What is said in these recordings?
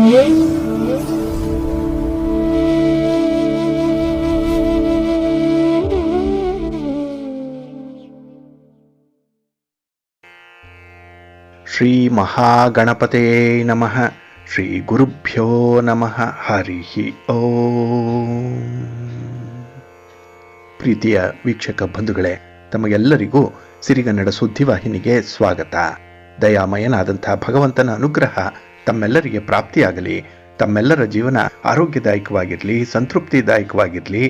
ಶ್ರೀ ಮಹಾಗಣಪತೇ ನಮಃ. ಶ್ರೀ ಗುರುಭ್ಯೋ ನಮಃ. ಹರಿ ಓಂ. ಪ್ರೀತಿಯ ವೀಕ್ಷಕ ಬಂಧುಗಳೇ, ತಮಗೆಲ್ಲರಿಗೂ ಸಿರಿಗನ್ನಡ ಸುದ್ದಿವಾಹಿನಿಗೆ ಸ್ವಾಗತ. ದಯಾಮಯನಾದಂಥ ಭಗವಂತನ ಅನುಗ್ರಹ ತಮ್ಮೆಲ್ಲರಿಗೆ ಪ್ರಾಪ್ತಿಯಾಗಲಿ, ತಮ್ಮೆಲ್ಲರ ಜೀವನ ಆರೋಗ್ಯದಾಯಕವಾಗಿರಲಿ, ಸಂತೃಪ್ತಿದಾಯಕವಾಗಿರಲಿ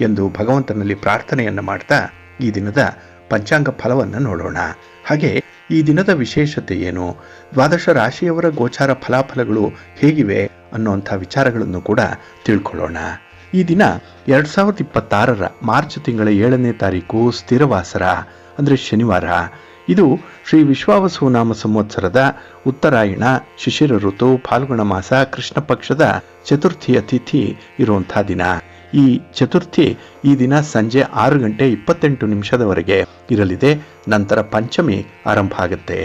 ಎಂದು ಭಗವಂತನಲ್ಲಿ ಪ್ರಾರ್ಥನೆಯನ್ನು ಮಾಡ್ತಾ ಈ ದಿನದ ಪಂಚಾಂಗ ಫಲವನ್ನು ನೋಡೋಣ. ಹಾಗೆ ಈ ದಿನದ ವಿಶೇಷತೆ ಏನು, ದ್ವಾದಶ ರಾಶಿಯವರ ಗೋಚಾರ ಫಲಾಫಲಗಳು ಹೇಗಿವೆ ಅನ್ನುವಂಥ ವಿಚಾರಗಳನ್ನು ಕೂಡ ತಿಳ್ಕೊಳ್ಳೋಣ. ಈ ದಿನ 2026 ಮಾರ್ಚ್ ತಿಂಗಳ 7ನೇ ತಾರೀಕು ಸ್ಥಿರವಾಸರ ಅಂದರೆ ಶನಿವಾರ. ಇದು ಶ್ರೀ ವಿಶ್ವಾವಸುನಾಮ ಸಂವತ್ಸರದ ಉತ್ತರಾಯಣ ಶಿಶಿರ ಋತು ಫಾಲ್ಗುಣ ಮಾಸ ಕೃಷ್ಣ ಪಕ್ಷದ ಚತುರ್ಥಿಯ ತಿಥಿ ಇರುವಂಥ ದಿನ. ಈ ಚತುರ್ಥಿ ಈ ದಿನ ಸಂಜೆ 6:28 ಇರಲಿದೆ. ನಂತರ ಪಂಚಮಿ ಆರಂಭ ಆಗುತ್ತೆ.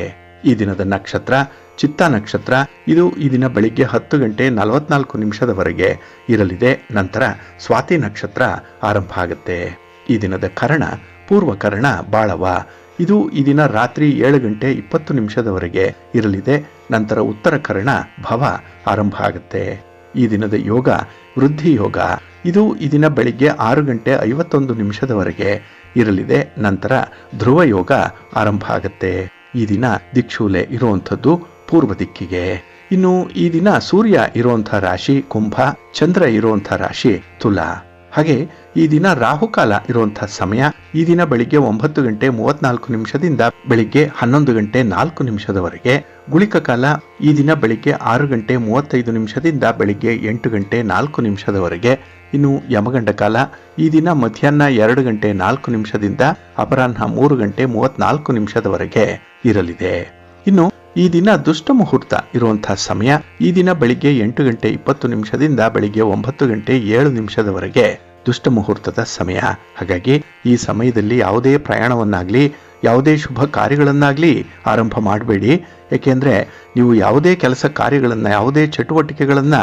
ಈ ದಿನದ ನಕ್ಷತ್ರ ಚಿತ್ತಾ ನಕ್ಷತ್ರ. ಇದು ಈ ದಿನ ಬೆಳಿಗ್ಗೆ 10:44 ಇರಲಿದೆ. ನಂತರ ಸ್ವಾತಿ ನಕ್ಷತ್ರ ಆರಂಭ ಆಗುತ್ತೆ. ಈ ದಿನದ ಕರ್ಣ ಪೂರ್ವಕರ್ಣ ಬಾಳವ. ಇದು ಈ ದಿನ ರಾತ್ರಿ 7:20 ಇರಲಿದೆ. ನಂತರ ಉತ್ತರ ಕರ್ಣ ಭವ ಆರಂಭ ಆಗುತ್ತೆ. ಈ ದಿನದ ಯೋಗ ವೃದ್ಧಿ ಯೋಗ. ಇದು ಈ ದಿನ ಬೆಳಿಗ್ಗೆ 6:51 ಇರಲಿದೆ. ನಂತರ ಧ್ರುವ ಯೋಗ ಆರಂಭ ಆಗುತ್ತೆ. ಈ ದಿನ ದಿಕ್ಷೂಲೆ ಇರುವಂಥದ್ದು ಪೂರ್ವ ದಿಕ್ಕಿಗೆ. ಇನ್ನು ಈ ದಿನ ಸೂರ್ಯ ಇರುವಂಥ ರಾಶಿ ಕುಂಭ, ಚಂದ್ರ ಇರುವಂಥ ರಾಶಿ ತುಲಾ. ಹಾಗೆ ಈ ದಿನ ರಾಹುಕಾಲ ಇರುವಂಥ ಸಮಯ ಈ ದಿನ ಬೆಳಿಗ್ಗೆ 9:34 ಬೆಳಿಗ್ಗೆ 11:04 ಗುಳಿಕ ಕಾಲ ಈ ದಿನ ಬೆಳಿಗ್ಗೆ 6:35 ಬೆಳಿಗ್ಗೆ 8:04 ಇನ್ನು ಯಮಗಂಡ ಕಾಲ ಈ ದಿನ ಮಧ್ಯಾಹ್ನ 2:04 ಅಪರಾಹ್ನ 3:34 ಇರಲಿದೆ. ಇನ್ನು ಈ ದಿನ ದುಷ್ಟ ಮುಹೂರ್ತ ಇರುವಂತಹ ಸಮಯ ಈ ದಿನ ಬೆಳಿಗ್ಗೆ 8:20 ಬೆಳಿಗ್ಗೆ 9:07 ದುಷ್ಟ ಮುಹೂರ್ತದ ಸಮಯ. ಹಾಗಾಗಿ ಈ ಸಮಯದಲ್ಲಿ ಯಾವುದೇ ಪ್ರಯಾಣವನ್ನಾಗ್ಲಿ ಯಾವುದೇ ಶುಭ ಕಾರ್ಯಗಳನ್ನಾಗ್ಲಿ ಆರಂಭ ಮಾಡಬೇಡಿ. ಏಕೆಂದರೆ ನೀವು ಯಾವುದೇ ಕೆಲಸ ಕಾರ್ಯಗಳನ್ನು ಯಾವುದೇ ಚಟುವಟಿಕೆಗಳನ್ನು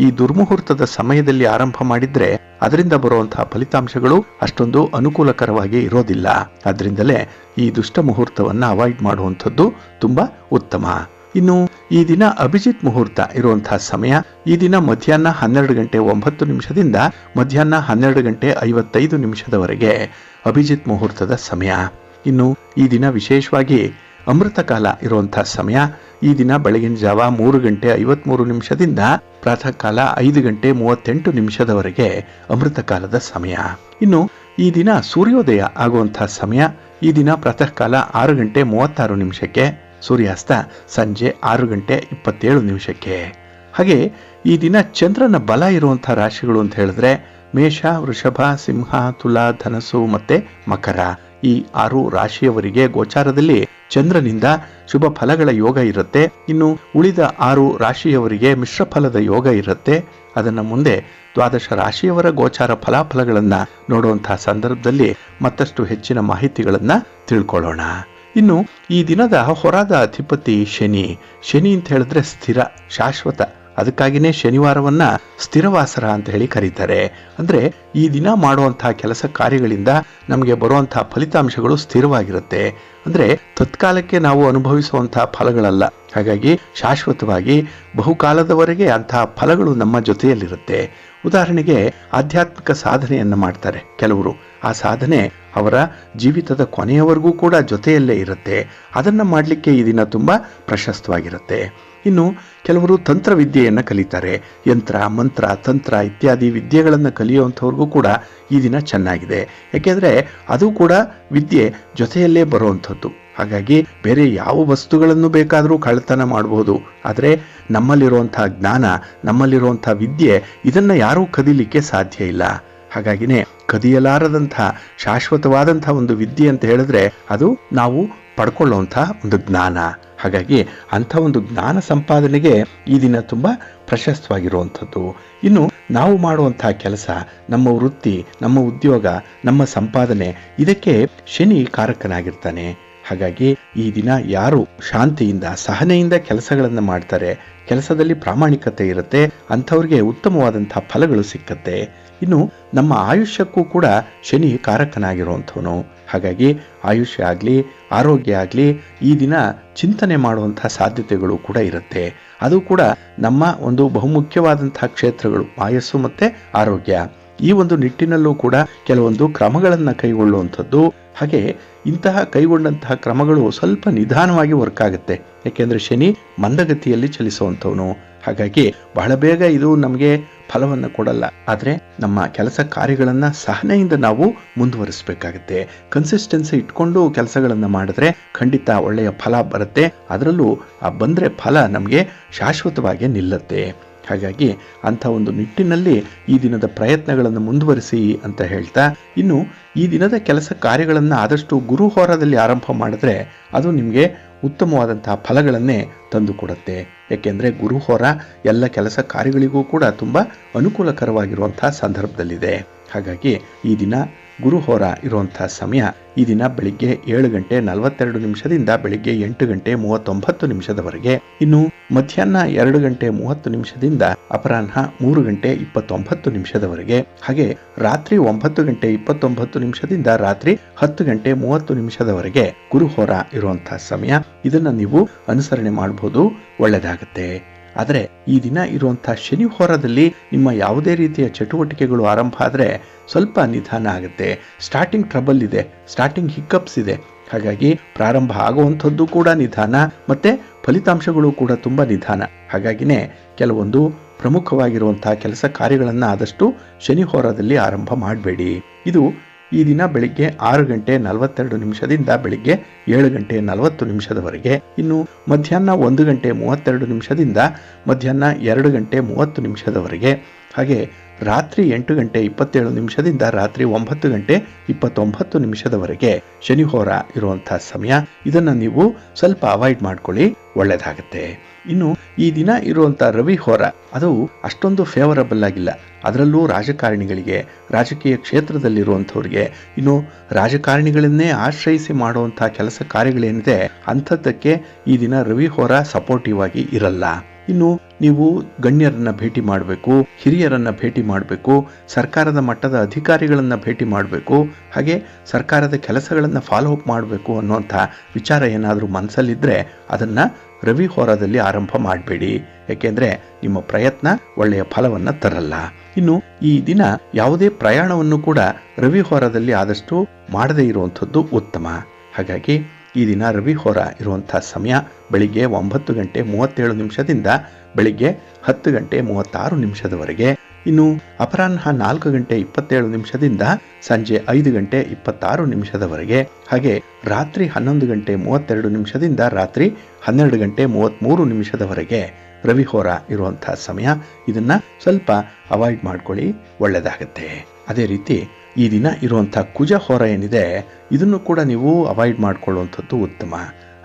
ಈ ದುರ್ಮುಹೂರ್ತದ ಸಮಯದಲ್ಲಿ ಆರಂಭ ಮಾಡಿದ್ರೆ ಅದರಿಂದ ಬರುವಂತಹ ಫಲಿತಾಂಶಗಳು ಅಷ್ಟೊಂದು ಅನುಕೂಲಕರವಾಗಿ ಇರೋದಿಲ್ಲ. ಅದರಿಂದಲೇ ಈ ದುಷ್ಟ ಮುಹೂರ್ತವನ್ನು ಅವಾಯ್ಡ್ ಮಾಡುವಂಥದ್ದು ತುಂಬಾ ಉತ್ತಮ. ಇನ್ನು ಈ ದಿನ ಅಭಿಜಿತ್ ಮುಹೂರ್ತ ಇರುವಂತಹ ಸಮಯ ಈ ದಿನ ಮಧ್ಯಾಹ್ನ 12:09 ಮಧ್ಯಾಹ್ನ 12:55 ಅಭಿಜಿತ್ ಮುಹೂರ್ತದ ಸಮಯ. ಇನ್ನು ಈ ದಿನ ವಿಶೇಷವಾಗಿ ಅಮೃತ ಕಾಲ ಇರುವಂತಹ ಸಮಯ ಈ ದಿನ ಬೆಳಗಿನ ಜಾವ 3:53 ಪ್ರಾತಃ ಕಾಲ 5:38 ಅಮೃತ ಕಾಲದ ಸಮಯ. ಇನ್ನು ಈ ದಿನ ಸೂರ್ಯೋದಯ ಆಗುವಂತಹ ಸಮಯ ಈ ದಿನ ಪ್ರಾತಃ ಕಾಲ 6:36 ಸೂರ್ಯಾಸ್ತ ಸಂಜೆ 6:27. ಹಾಗೆ ಈ ದಿನ ಚಂದ್ರನ ಬಲ ಇರುವಂತಹ ರಾಶಿಗಳು ಅಂತ ಹೇಳಿದ್ರೆ ಮೇಷ, ವೃಷಭ, ಸಿಂಹ, ತುಲಾ, ಧನಸ್ಸು ಮತ್ತೆ ಮಕರ. ಈ 6 ರಾಶಿಯವರಿಗೆ ಗೋಚಾರದಲ್ಲಿ ಚಂದ್ರನಿಂದ ಶುಭ ಫಲಗಳ ಯೋಗ ಇರುತ್ತೆ. ಇನ್ನು ಉಳಿದ 6 ರಾಶಿಯವರಿಗೆ ಮಿಶ್ರ ಫಲದ ಯೋಗ ಇರುತ್ತೆ. ಅದನ್ನು ಮುಂದೆ ದ್ವಾದಶ ರಾಶಿಯವರ ಗೋಚಾರ ಫಲಾಫಲಗಳನ್ನು ನೋಡುವಂತಹ ಸಂದರ್ಭದಲ್ಲಿ ಮತ್ತಷ್ಟು ಹೆಚ್ಚಿನ ಮಾಹಿತಿಗಳನ್ನ ತಿಳ್ಕೊಳ್ಳೋಣ. ಇನ್ನು ಈ ದಿನದ ಹೊರದ ಅಧಿಪತಿ ಶನಿ. ಶನಿ ಅಂತ ಹೇಳಿದ್ರೆ ಸ್ಥಿರ, ಶಾಶ್ವತ. ಅದಕ್ಕಾಗಿನೇ ಶನಿವಾರವನ್ನ ಸ್ಥಿರವಾಸರ ಅಂತ ಹೇಳಿ ಕರೀತಾರೆ. ಅಂದ್ರೆ ಈ ದಿನ ಮಾಡುವಂತಹ ಕೆಲಸ ಕಾರ್ಯಗಳಿಂದ ನಮಗೆ ಬರುವಂತಹ ಫಲಿತಾಂಶಗಳು ಸ್ಥಿರವಾಗಿರುತ್ತೆ. ಅಂದ್ರೆ ತತ್ಕಾಲಕ್ಕೆ ನಾವು ಅನುಭವಿಸುವಂತಹ ಫಲಗಳಲ್ಲ. ಹಾಗಾಗಿ ಶಾಶ್ವತವಾಗಿ ಬಹುಕಾಲದವರೆಗೆ ಅಂತಹ ಫಲಗಳು ನಮ್ಮ ಜೊತೆಯಲ್ಲಿರುತ್ತೆ. ಉದಾಹರಣೆಗೆ ಆಧ್ಯಾತ್ಮಿಕ ಸಾಧನೆಯನ್ನ ಮಾಡ್ತಾರೆ ಕೆಲವರು. ಆ ಸಾಧನೆ ಅವರ ಜೀವಿತದ ಕೊನೆಯವರೆಗೂ ಕೂಡ ಜೊತೆಯಲ್ಲೇ ಇರುತ್ತೆ. ಅದನ್ನ ಮಾಡಲಿಕ್ಕೆ ಈ ದಿನ ತುಂಬಾ ಪ್ರಶಸ್ತವಾಗಿರುತ್ತೆ. ಇನ್ನು ಕೆಲವರು ತಂತ್ರವಿದ್ಯೆಯನ್ನು ಕಲಿತಾರೆ. ಯಂತ್ರ, ಮಂತ್ರ, ತಂತ್ರ ಇತ್ಯಾದಿ ವಿದ್ಯೆಗಳನ್ನು ಕಲಿಯುವಂಥವ್ರಿಗೂ ಕೂಡ ಈ ದಿನ ಚೆನ್ನಾಗಿದೆ. ಯಾಕೆಂದರೆ ಅದು ಕೂಡ ವಿದ್ಯೆ ಜೊತೆಯಲ್ಲೇ ಬರುವಂಥದ್ದು. ಹಾಗಾಗಿ ಬೇರೆ ಯಾವ ವಸ್ತುಗಳನ್ನು ಬೇಕಾದರೂ ಕಳ್ಳತನ ಮಾಡಬಹುದು. ಆದರೆ ನಮ್ಮಲ್ಲಿರುವಂತಹ ಜ್ಞಾನ, ನಮ್ಮಲ್ಲಿರುವಂತಹ ವಿದ್ಯೆ ಇದನ್ನು ಯಾರೂ ಕದೀಲಿಕ್ಕೆ ಸಾಧ್ಯ ಇಲ್ಲ. ಹಾಗಾಗಿನೇ ಕದಿಯಲಾರದಂಥ ಶಾಶ್ವತವಾದಂಥ ಒಂದು ವಿದ್ಯೆ ಅಂತ ಹೇಳಿದ್ರೆ ಅದು ನಾವು ಪಡ್ಕೊಳ್ಳುವಂಥ ಒಂದು ಜ್ಞಾನ. ಹಾಗಾಗಿ ಅಂಥ ಒಂದು ಜ್ಞಾನ ಸಂಪಾದನೆಗೆ ಈ ದಿನ ತುಂಬ ಪ್ರಶಸ್ತವಾಗಿರುವಂಥದ್ದು. ಇನ್ನು ನಾವು ಮಾಡುವಂತಹ ಕೆಲಸ, ನಮ್ಮ ವೃತ್ತಿ, ನಮ್ಮ ಉದ್ಯೋಗ, ನಮ್ಮ ಸಂಪಾದನೆ ಇದಕ್ಕೆ ಶನಿ ಕಾರಕನಾಗಿರ್ತಾನೆ. ಹಾಗಾಗಿ ಈ ದಿನ ಯಾರು ಶಾಂತಿಯಿಂದ ಸಹನೆಯಿಂದ ಕೆಲಸಗಳನ್ನು ಮಾಡ್ತಾರೆ, ಕೆಲಸದಲ್ಲಿ ಪ್ರಾಮಾಣಿಕತೆ ಇರುತ್ತೆ, ಅಂಥವ್ರಿಗೆ ಉತ್ತಮವಾದಂತಹ ಫಲಗಳು ಸಿಕ್ಕತ್ತೆ. ಇನ್ನು ನಮ್ಮ ಆಯುಷ್ಯಕ್ಕೂ ಕೂಡ ಶನಿ ಕಾರಕನಾಗಿರುವಂಥವನು. ಹಾಗಾಗಿ ಆಯುಷ್ಯ ಆಗಲಿ ಆರೋಗ್ಯ ಆಗಲಿ ಈ ದಿನ ಚಿಂತನೆ ಮಾಡುವಂತಹ ಸಾಧ್ಯತೆಗಳು ಕೂಡ ಇರುತ್ತೆ. ಅದು ಕೂಡ ನಮ್ಮ ಒಂದು ಬಹುಮುಖ್ಯವಾದಂತಹ ಕ್ಷೇತ್ರಗಳು ಆಯಸ್ಸು ಮತ್ತು ಆರೋಗ್ಯ. ಈ ಒಂದು ನಿಟ್ಟಿನಲ್ಲೂ ಕೂಡ ಕೆಲವೊಂದು ಕ್ರಮಗಳನ್ನು ಕೈಗೊಳ್ಳುವಂಥದ್ದು. ಹಾಗೆ ಇಂತಹ ಕೈಗೊಂಡಂತಹ ಕ್ರಮಗಳು ಸ್ವಲ್ಪ ನಿಧಾನವಾಗಿ ವರ್ಕ್ ಆಗುತ್ತೆ. ಯಾಕೆಂದರೆ ಶನಿ ಮಂದಗತಿಯಲ್ಲಿ ಚಲಿಸುವಂಥವನು. ಹಾಗಾಗಿ ಬಹಳ ಬೇಗ ಇದು ನಮಗೆ ಫಲವನ್ನು ಕೊಡಲ್ಲ. ಆದರೆ ನಮ್ಮ ಕೆಲಸ ಕಾರ್ಯಗಳನ್ನು ಸಹನೆಯಿಂದ ನಾವು ಮುಂದುವರಿಸಬೇಕಾಗುತ್ತೆ. ಕನ್ಸಿಸ್ಟೆನ್ಸಿ ಇಟ್ಕೊಂಡು ಕೆಲಸಗಳನ್ನು ಮಾಡಿದ್ರೆ ಖಂಡಿತ ಒಳ್ಳೆಯ ಫಲ ಬರುತ್ತೆ. ಅದರಲ್ಲೂ ಬಂದರೆ ಫಲ ನಮಗೆ ಶಾಶ್ವತವಾಗಿ ನಿಲ್ಲುತ್ತೆ. ಹಾಗಾಗಿ ಅಂಥ ಒಂದು ನಿಟ್ಟಿನಲ್ಲಿ ಈ ದಿನದ ಪ್ರಯತ್ನಗಳನ್ನು ಮುಂದುವರಿಸಿ ಅಂತ ಹೇಳ್ತಾ, ಇನ್ನು ಈ ದಿನದ ಕೆಲಸ ಕಾರ್ಯಗಳನ್ನು ಆದಷ್ಟು ಗುರುಹೋರದಲ್ಲಿ ಆರಂಭ ಮಾಡಿದ್ರೆ ಅದು ನಿಮಗೆ ಉತ್ತಮವಾದಂತಹ ಫಲಗಳನ್ನೇ ತಂದುಕೊಡುತ್ತೆ. ಏಕೆಂದರೆ ಗುರುಹೋರ ಎಲ್ಲ ಕೆಲಸ ಕಾರ್ಯಗಳಿಗೂ ಕೂಡ ತುಂಬ ಅನುಕೂಲಕರವಾಗಿರುವಂತಹ ಸಂದರ್ಭದಲ್ಲಿದೆ. ಹಾಗಾಗಿ ಈ ದಿನ ಗುರುಹೋರ ಇರುವಂತಹ ಸಮಯ ಈ ದಿನ ಬೆಳಿಗ್ಗೆ 7:42 ಬೆಳಿಗ್ಗೆ 8:39 ಇನ್ನು ಮಧ್ಯಾಹ್ನ 2:30 ಅಪರಾಹ್ನ 3:29 ಹಾಗೆ ರಾತ್ರಿ 9:29 ರಾತ್ರಿ 10:30 ಗುರುಹೋರ ಇರುವಂತಹ ಸಮಯ. ಇದನ್ನ ನೀವು ಅನುಸರಣೆ ಮಾಡಬಹುದು, ಒಳ್ಳೆಯದಾಗುತ್ತೆ. ಆದರೆ ಈ ದಿನ ಇರುವಂತಹ ಶನಿ ಹೋರದಲ್ಲಿ ನಿಮ್ಮ ಯಾವುದೇ ರೀತಿಯ ಚಟುವಟಿಕೆಗಳು ಆರಂಭ ಆದರೆ ಸ್ವಲ್ಪ ನಿಧಾನ ಆಗುತ್ತೆ. ಸ್ಟಾರ್ಟಿಂಗ್ ಟ್ರಬಲ್ ಇದೆ, ಸ್ಟಾರ್ಟಿಂಗ್ ಹಿಕ್ಕಪ್ಸ್ ಇದೆ. ಹಾಗಾಗಿ ಪ್ರಾರಂಭ ಆಗುವಂಥದ್ದು ಕೂಡ ನಿಧಾನ, ಮತ್ತೆ ಫಲಿತಾಂಶಗಳು ಕೂಡ ತುಂಬ ನಿಧಾನ. ಹಾಗಾಗಿನೇ ಕೆಲವೊಂದು ಪ್ರಮುಖವಾಗಿರುವಂತಹ ಕೆಲಸ ಕಾರ್ಯಗಳನ್ನು ಆದಷ್ಟು ಶನಿ ಹೋರದಲ್ಲಿ ಆರಂಭ ಮಾಡಬೇಡಿ. ಇದು ಈ ದಿನ ಬೆಳಿಗ್ಗೆ 6:42 ಬೆಳಿಗ್ಗೆ 7:40 ಇನ್ನು ಮಧ್ಯಾಹ್ನ 1:32 ಮಧ್ಯಾಹ್ನ 2:30 ಹಾಗೆ ರಾತ್ರಿ 8:27 ರಾತ್ರಿ 9:29 ಶನಿ ಹೋರ ಇರುವಂತಹ ಸಮಯ. ಇದನ್ನು ನೀವು ಸ್ವಲ್ಪ ಅವಾಯ್ಡ್ ಮಾಡ್ಕೊಳ್ಳಿ, ಒಳ್ಳೆಯದಾಗುತ್ತೆ. ಇನ್ನು ಈ ದಿನ ಇರುವಂಥ ರವಿ ಹೋರ ಅದು ಅಷ್ಟೊಂದು ಫೇವರಬಲ್ ಆಗಿಲ್ಲ. ಅದರಲ್ಲೂ ರಾಜಕಾರಣಿಗಳಿಗೆ, ರಾಜಕೀಯ ಕ್ಷೇತ್ರದಲ್ಲಿರುವಂಥವ್ರಿಗೆ, ಇನ್ನು ರಾಜಕಾರಣಿಗಳನ್ನೇ ಆಶ್ರಯಿಸಿ ಮಾಡುವಂಥ ಕೆಲಸ ಕಾರ್ಯಗಳೇನಿದೆ ಅಂಥದ್ದಕ್ಕೆ ಈ ದಿನ ರವಿ ಹೋರ ಸಪೋರ್ಟಿವ್ ಆಗಿ ಇರಲ್ಲ. ಇನ್ನು ನೀವು ಗಣ್ಯರನ್ನ ಭೇಟಿ ಮಾಡಬೇಕು, ಹಿರಿಯರನ್ನ ಭೇಟಿ ಮಾಡಬೇಕು, ಸರ್ಕಾರದ ಮಟ್ಟದ ಅಧಿಕಾರಿಗಳನ್ನ ಭೇಟಿ ಮಾಡಬೇಕು, ಹಾಗೆ ಸರ್ಕಾರದ ಕೆಲಸಗಳನ್ನು ಫಾಲೋ ಅಪ್ ಮಾಡಬೇಕು ಅನ್ನುವಂಥ ವಿಚಾರ ಏನಾದರೂ ಮನಸ್ಸಲ್ಲಿದ್ದರೆ ಅದನ್ನು ರವಿ ಹೋರದಲ್ಲಿ ಆರಂಭ ಮಾಡಬೇಡಿ. ಯಾಕೆಂದರೆ ನಿಮ್ಮ ಪ್ರಯತ್ನ ಒಳ್ಳೆಯ ಫಲವನ್ನು ತರಲ್ಲ. ಇನ್ನು ಈ ದಿನ ಯಾವುದೇ ಪ್ರಯಾಣವನ್ನು ಕೂಡ ರವಿ ಹೋರದಲ್ಲಿ ಆದಷ್ಟು ಮಾಡದೇ ಇರುವಂಥದ್ದು ಉತ್ತಮ. ಹಾಗಾಗಿ ಈ ದಿನ ರವಿ ಹೋರ ಇರುವಂತಹ ಸಮಯ ಬೆಳಿಗ್ಗೆ 9:37 ಬೆಳಿಗ್ಗೆ 10:36 ಇನ್ನು ಅಪರಾಹ್ನ 4:27 ಸಂಜೆ 5:26 ಹಾಗೆ ರಾತ್ರಿ 11:32 ರಾತ್ರಿ 12:33 ರವಿ ಹೋರ ಇರುವಂತಹ ಸಮಯ. ಇದನ್ನ ಸ್ವಲ್ಪ ಅವಾಯ್ಡ್ ಮಾಡ್ಕೊಳ್ಳಿ, ಒಳ್ಳೆಯದಾಗತ್ತೆ. ಅದೇ ರೀತಿ ಈ ದಿನ ಇರುವಂಥ ಕುಜ ಹೋರ ಏನಿದೆ ಇದನ್ನು ಕೂಡ ನೀವು ಅವಾಯ್ಡ್ ಮಾಡಿಕೊಳ್ಳುವಂಥದ್ದು ಉತ್ತಮ.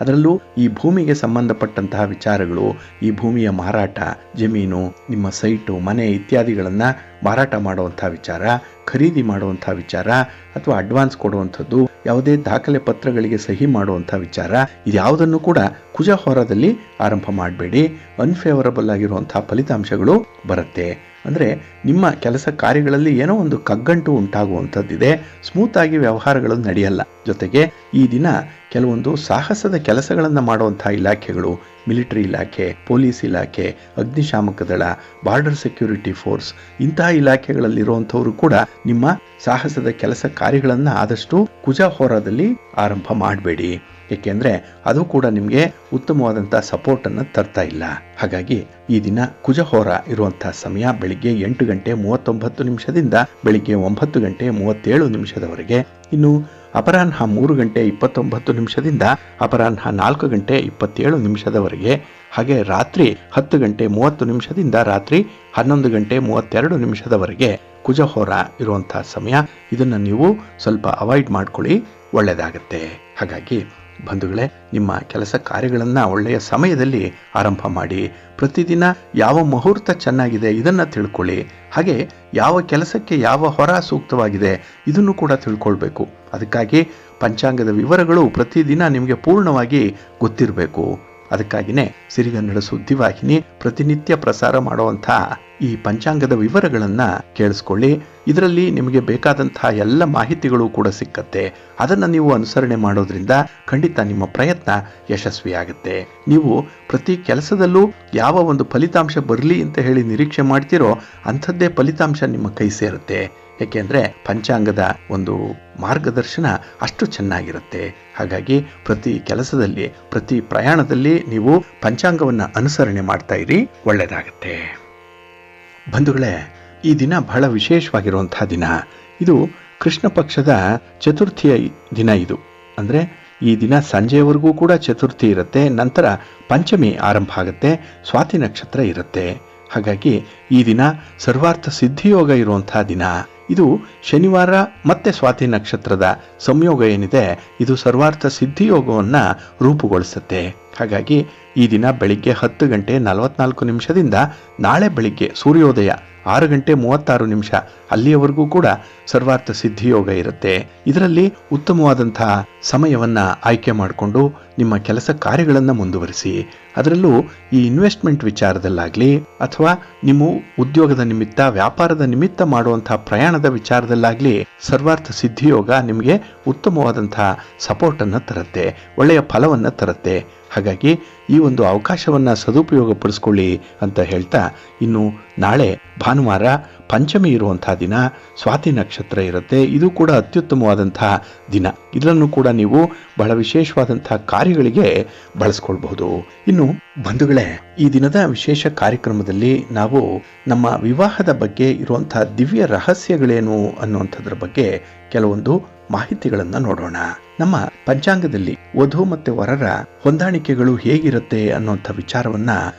ಅದರಲ್ಲೂ ಈ ಭೂಮಿಗೆ ಸಂಬಂಧಪಟ್ಟಂತಹ ವಿಚಾರಗಳು, ಈ ಭೂಮಿಯ ಮಾರಾಟ, ಜಮೀನು, ನಿಮ್ಮ ಸೈಟು, ಮನೆ ಇತ್ಯಾದಿಗಳನ್ನು ಮಾರಾಟ ಮಾಡುವಂಥ ವಿಚಾರ, ಖರೀದಿ ಮಾಡುವಂಥ ವಿಚಾರ ಅಥವಾ ಅಡ್ವಾನ್ಸ್ ಕೊಡುವಂಥದ್ದು, ಯಾವುದೇ ದಾಖಲೆ ಪತ್ರಗಳಿಗೆ ಸಹಿ ಮಾಡುವಂಥ ವಿಚಾರ, ಇದ್ಯಾವುದನ್ನು ಕೂಡ ಕುಜ ಹೋರದಲ್ಲಿ ಆರಂಭ ಮಾಡಬೇಡಿ. ಅನ್ಫೇವರಬಲ್ ಆಗಿರುವಂಥ ಫಲಿತಾಂಶಗಳು ಬರುತ್ತೆ. ಅಂದರೆ ನಿಮ್ಮ ಕೆಲಸ ಕಾರ್ಯಗಳಲ್ಲಿ ಏನೋ ಒಂದು ಕಗ್ಗಂಟು ಉಂಟಾಗುವಂಥದ್ದಿದೆ, ಸ್ಮೂತಾಗಿ ವ್ಯವಹಾರಗಳು ನಡೆಯಲ್ಲ. ಜೊತೆಗೆ ಈ ದಿನ ಕೆಲವೊಂದು ಸಾಹಸದ ಕೆಲಸಗಳನ್ನು ಮಾಡುವಂಥ ಇಲಾಖೆಗಳು, ಮಿಲಿಟರಿ ಇಲಾಖೆ, ಪೊಲೀಸ್ ಇಲಾಖೆ, ಅಗ್ನಿಶಾಮಕ ದಳ, ಬಾರ್ಡರ್ ಸೆಕ್ಯೂರಿಟಿ ಫೋರ್ಸ್, ಇಂತಹ ಇಲಾಖೆಗಳಲ್ಲಿರುವಂಥವರು ಕೂಡ ನಿಮ್ಮ ಸಾಹಸದ ಕೆಲಸ ಕಾರ್ಯಗಳನ್ನು ಆದಷ್ಟು ಕುಜ ಹೋರದಲ್ಲಿ ಆರಂಭ ಮಾಡಬೇಡಿ. ಏಕೆಂದರೆ ಅದು ಕೂಡ ನಿಮಗೆ ಉತ್ತಮವಾದಂಥ ಸಪೋರ್ಟನ್ನು ತರ್ತಾ ಇಲ್ಲ. ಹಾಗಾಗಿ ಈ ದಿನ ಕುಜ ಹೋರ ಇರುವಂತಹ ಸಮಯ ಬೆಳಿಗ್ಗೆ 8:39 ಬೆಳಿಗ್ಗೆ 9:37 ಇನ್ನು ಅಪರಾಹ್ನ 3:29 ಅಪರಾಹ್ನ 4:27 ಹಾಗೆ ರಾತ್ರಿ 10:30 ರಾತ್ರಿ 11:32 ಕುಜ ಹೋರ ಇರುವಂತಹ ಸಮಯ. ಇದನ್ನು ನೀವು ಸ್ವಲ್ಪ ಅವಾಯ್ಡ್ ಮಾಡ್ಕೊಳ್ಳಿ, ಒಳ್ಳೆಯದಾಗತ್ತೆ. ಹಾಗಾಗಿ ಬಂಧುಗಳೇ, ನಿಮ್ಮ ಕೆಲಸ ಕಾರ್ಯಗಳನ್ನು ಒಳ್ಳೆಯ ಸಮಯದಲ್ಲಿ ಆರಂಭ ಮಾಡಿ. ಪ್ರತಿದಿನ ಯಾವ ಮುಹೂರ್ತ ಚೆನ್ನಾಗಿದೆ ಇದನ್ನು ತಿಳ್ಕೊಳ್ಳಿ. ಹಾಗೆ ಯಾವ ಕೆಲಸಕ್ಕೆ ಯಾವ ಹೊರ ಸೂಕ್ತವಾಗಿದೆ ಇದನ್ನು ಕೂಡ ತಿಳ್ಕೊಳ್ಬೇಕು. ಅದಕ್ಕಾಗಿ ಪಂಚಾಂಗದ ವಿವರಗಳು ಪ್ರತಿದಿನ ನಿಮಗೆ ಪೂರ್ಣವಾಗಿ ಗೊತ್ತಿರಬೇಕು. ಅದಕ್ಕಾಗಿಯೇ ಸಿರಿಗನ್ನಡ ಸುದ್ದಿವಾಹಿನಿ ಪ್ರತಿನಿತ್ಯ ಪ್ರಸಾರ ಮಾಡುವಂಥ ಈ ಪಂಚಾಂಗದ ವಿವರಗಳನ್ನು ಕೇಳಿಸ್ಕೊಳ್ಳಿ. ಇದರಲ್ಲಿ ನಿಮಗೆ ಬೇಕಾದಂತಹ ಎಲ್ಲ ಮಾಹಿತಿಗಳು ಕೂಡ ಸಿಕ್ಕತ್ತೆ. ಅದನ್ನು ನೀವು ಅನುಸರಣೆ ಮಾಡೋದ್ರಿಂದ ಖಂಡಿತ ನಿಮ್ಮ ಪ್ರಯತ್ನ ಯಶಸ್ವಿಯಾಗುತ್ತೆ. ನೀವು ಪ್ರತಿ ಕೆಲಸದಲ್ಲೂ ಯಾವ ಒಂದು ಫಲಿತಾಂಶ ಬರಲಿ ಅಂತ ಹೇಳಿ ನಿರೀಕ್ಷೆ ಮಾಡ್ತೀರೋ ಅಂಥದ್ದೇ ಫಲಿತಾಂಶ ನಿಮ್ಮ ಕೈ ಸೇರುತ್ತೆ. ಏಕೆಂದರೆ ಪಂಚಾಂಗದ ಒಂದು ಮಾರ್ಗದರ್ಶನ ಅಷ್ಟು ಚೆನ್ನಾಗಿರುತ್ತೆ. ಹಾಗಾಗಿ ಪ್ರತಿ ಕೆಲಸದಲ್ಲಿ, ಪ್ರತಿ ಪ್ರಯಾಣದಲ್ಲಿ ನೀವು ಪಂಚಾಂಗವನ್ನು ಅನುಸರಣೆ ಮಾಡ್ತಾ ಇರಿ, ಒಳ್ಳೆಯದಾಗತ್ತೆ. ಬಂಧುಗಳೇ, ಈ ದಿನ ಬಹಳ ವಿಶೇಷವಾಗಿರುವಂತಹ ದಿನ. ಇದು ಕೃಷ್ಣ ಪಕ್ಷದ ಚತುರ್ಥಿಯ ದಿನ. ಇದು ಅಂದರೆ ಈ ದಿನ ಸಂಜೆಯವರೆಗೂ ಕೂಡ ಚತುರ್ಥಿ ಇರುತ್ತೆ. ನಂತರ ಪಂಚಮಿ ಆರಂಭ ಆಗುತ್ತೆ, ಸ್ವಾತಿ ನಕ್ಷತ್ರ ಇರುತ್ತೆ. ಹಾಗಾಗಿ ಈ ದಿನ ಸರ್ವಾರ್ಥ ಸಿದ್ಧಿಯೋಗ ಇರುವಂತಹ ದಿನ. ಇದು ಶನಿವಾರ ಮತ್ತೆ ಸ್ವಾತಿ ನಕ್ಷತ್ರದ ಸಂಯೋಗ ಏನಿದೆ, ಇದು ಸರ್ವಾರ್ಥ ಸಿದ್ಧಿಯೋಗವನ್ನು ರೂಪುಗೊಳಿಸುತ್ತೆ. ಹಾಗಾಗಿ ಈ ದಿನ ಬೆಳಿಗ್ಗೆ 10:44 ನಾಳೆ ಬೆಳಿಗ್ಗೆ ಸೂರ್ಯೋದಯ 6:36 ಅಲ್ಲಿಯವರೆಗೂ ಕೂಡ ಸರ್ವಾರ್ಥ ಸಿದ್ಧಿಯೋಗ ಇರುತ್ತೆ. ಇದರಲ್ಲಿ ಉತ್ತಮವಾದಂತಹ ಸಮಯವನ್ನು ಆಯ್ಕೆ ಮಾಡಿಕೊಂಡು ನಿಮ್ಮ ಕೆಲಸ ಕಾರ್ಯಗಳನ್ನು ಮುಂದುವರಿಸಿ. ಅದರಲ್ಲೂ ಈ ಇನ್ವೆಸ್ಟ್ಮೆಂಟ್ ವಿಚಾರದಲ್ಲಾಗಲಿ ಅಥವಾ ನಿಮ್ಮ ಉದ್ಯೋಗದ ನಿಮಿತ್ತ, ವ್ಯಾಪಾರದ ನಿಮಿತ್ತ ಮಾಡುವಂತಹ ಪ್ರಯಾಣದ ವಿಚಾರದಲ್ಲಾಗಲಿ ಸರ್ವಾರ್ಥ ಸಿದ್ಧಿಯೋಗ ನಿಮಗೆ ಉತ್ತಮವಾದಂತಹ ಸಪೋರ್ಟನ್ನು ತರುತ್ತೆ, ಒಳ್ಳೆಯ ಫಲವನ್ನು ತರುತ್ತೆ. ಹಾಗಾಗಿ ಈ ಒಂದು ಅವಕಾಶವನ್ನು ಸದುಪಯೋಗಪಡಿಸ್ಕೊಳ್ಳಿ ಅಂತ ಹೇಳ್ತಾ, ಇನ್ನು ನಾಳೆ ಭಾನುವಾರ ಪಂಚಮಿ ಇರುವಂತಹ ದಿನ, ಸ್ವಾತಿ ನಕ್ಷತ್ರ ಇರುತ್ತೆ. ಇದು ಕೂಡ ಅತ್ಯುತ್ತಮವಾದಂತಹ ದಿನ. ಇದನ್ನು ಕೂಡ ನೀವು ಬಹಳ ವಿಶೇಷವಾದಂತಹ ಕಾರ್ಯಗಳಿಗೆ ಬಳಸ್ಕೊಳ್ಬಹುದು. ಇನ್ನು ಬಂಧುಗಳೇ, ಈ ದಿನದ ವಿಶೇಷ ಕಾರ್ಯಕ್ರಮದಲ್ಲಿ ನಾವು ನಮ್ಮ ವಿವಾಹದ ಬಗ್ಗೆ ಇರುವಂತಹ ದಿವ್ಯ ರಹಸ್ಯಗಳೇನು ಅನ್ನುವಂಥದ್ರ ಬಗ್ಗೆ ಕೆಲವೊಂದು ಮಾಹಿತಿಗಳನ್ನು ನೋಡೋಣ. ನಮ್ಮ ಪಂಚಾಂಗದಲ್ಲಿ ವಧು ಮತ್ತೆ ವರರ ಹೊಂದಾಣಿಕೆಗಳು ಹೇಗಿರುತ್ತೆ ಅನ್ನುವಂಥ ವಿಚಾರವನ್ನ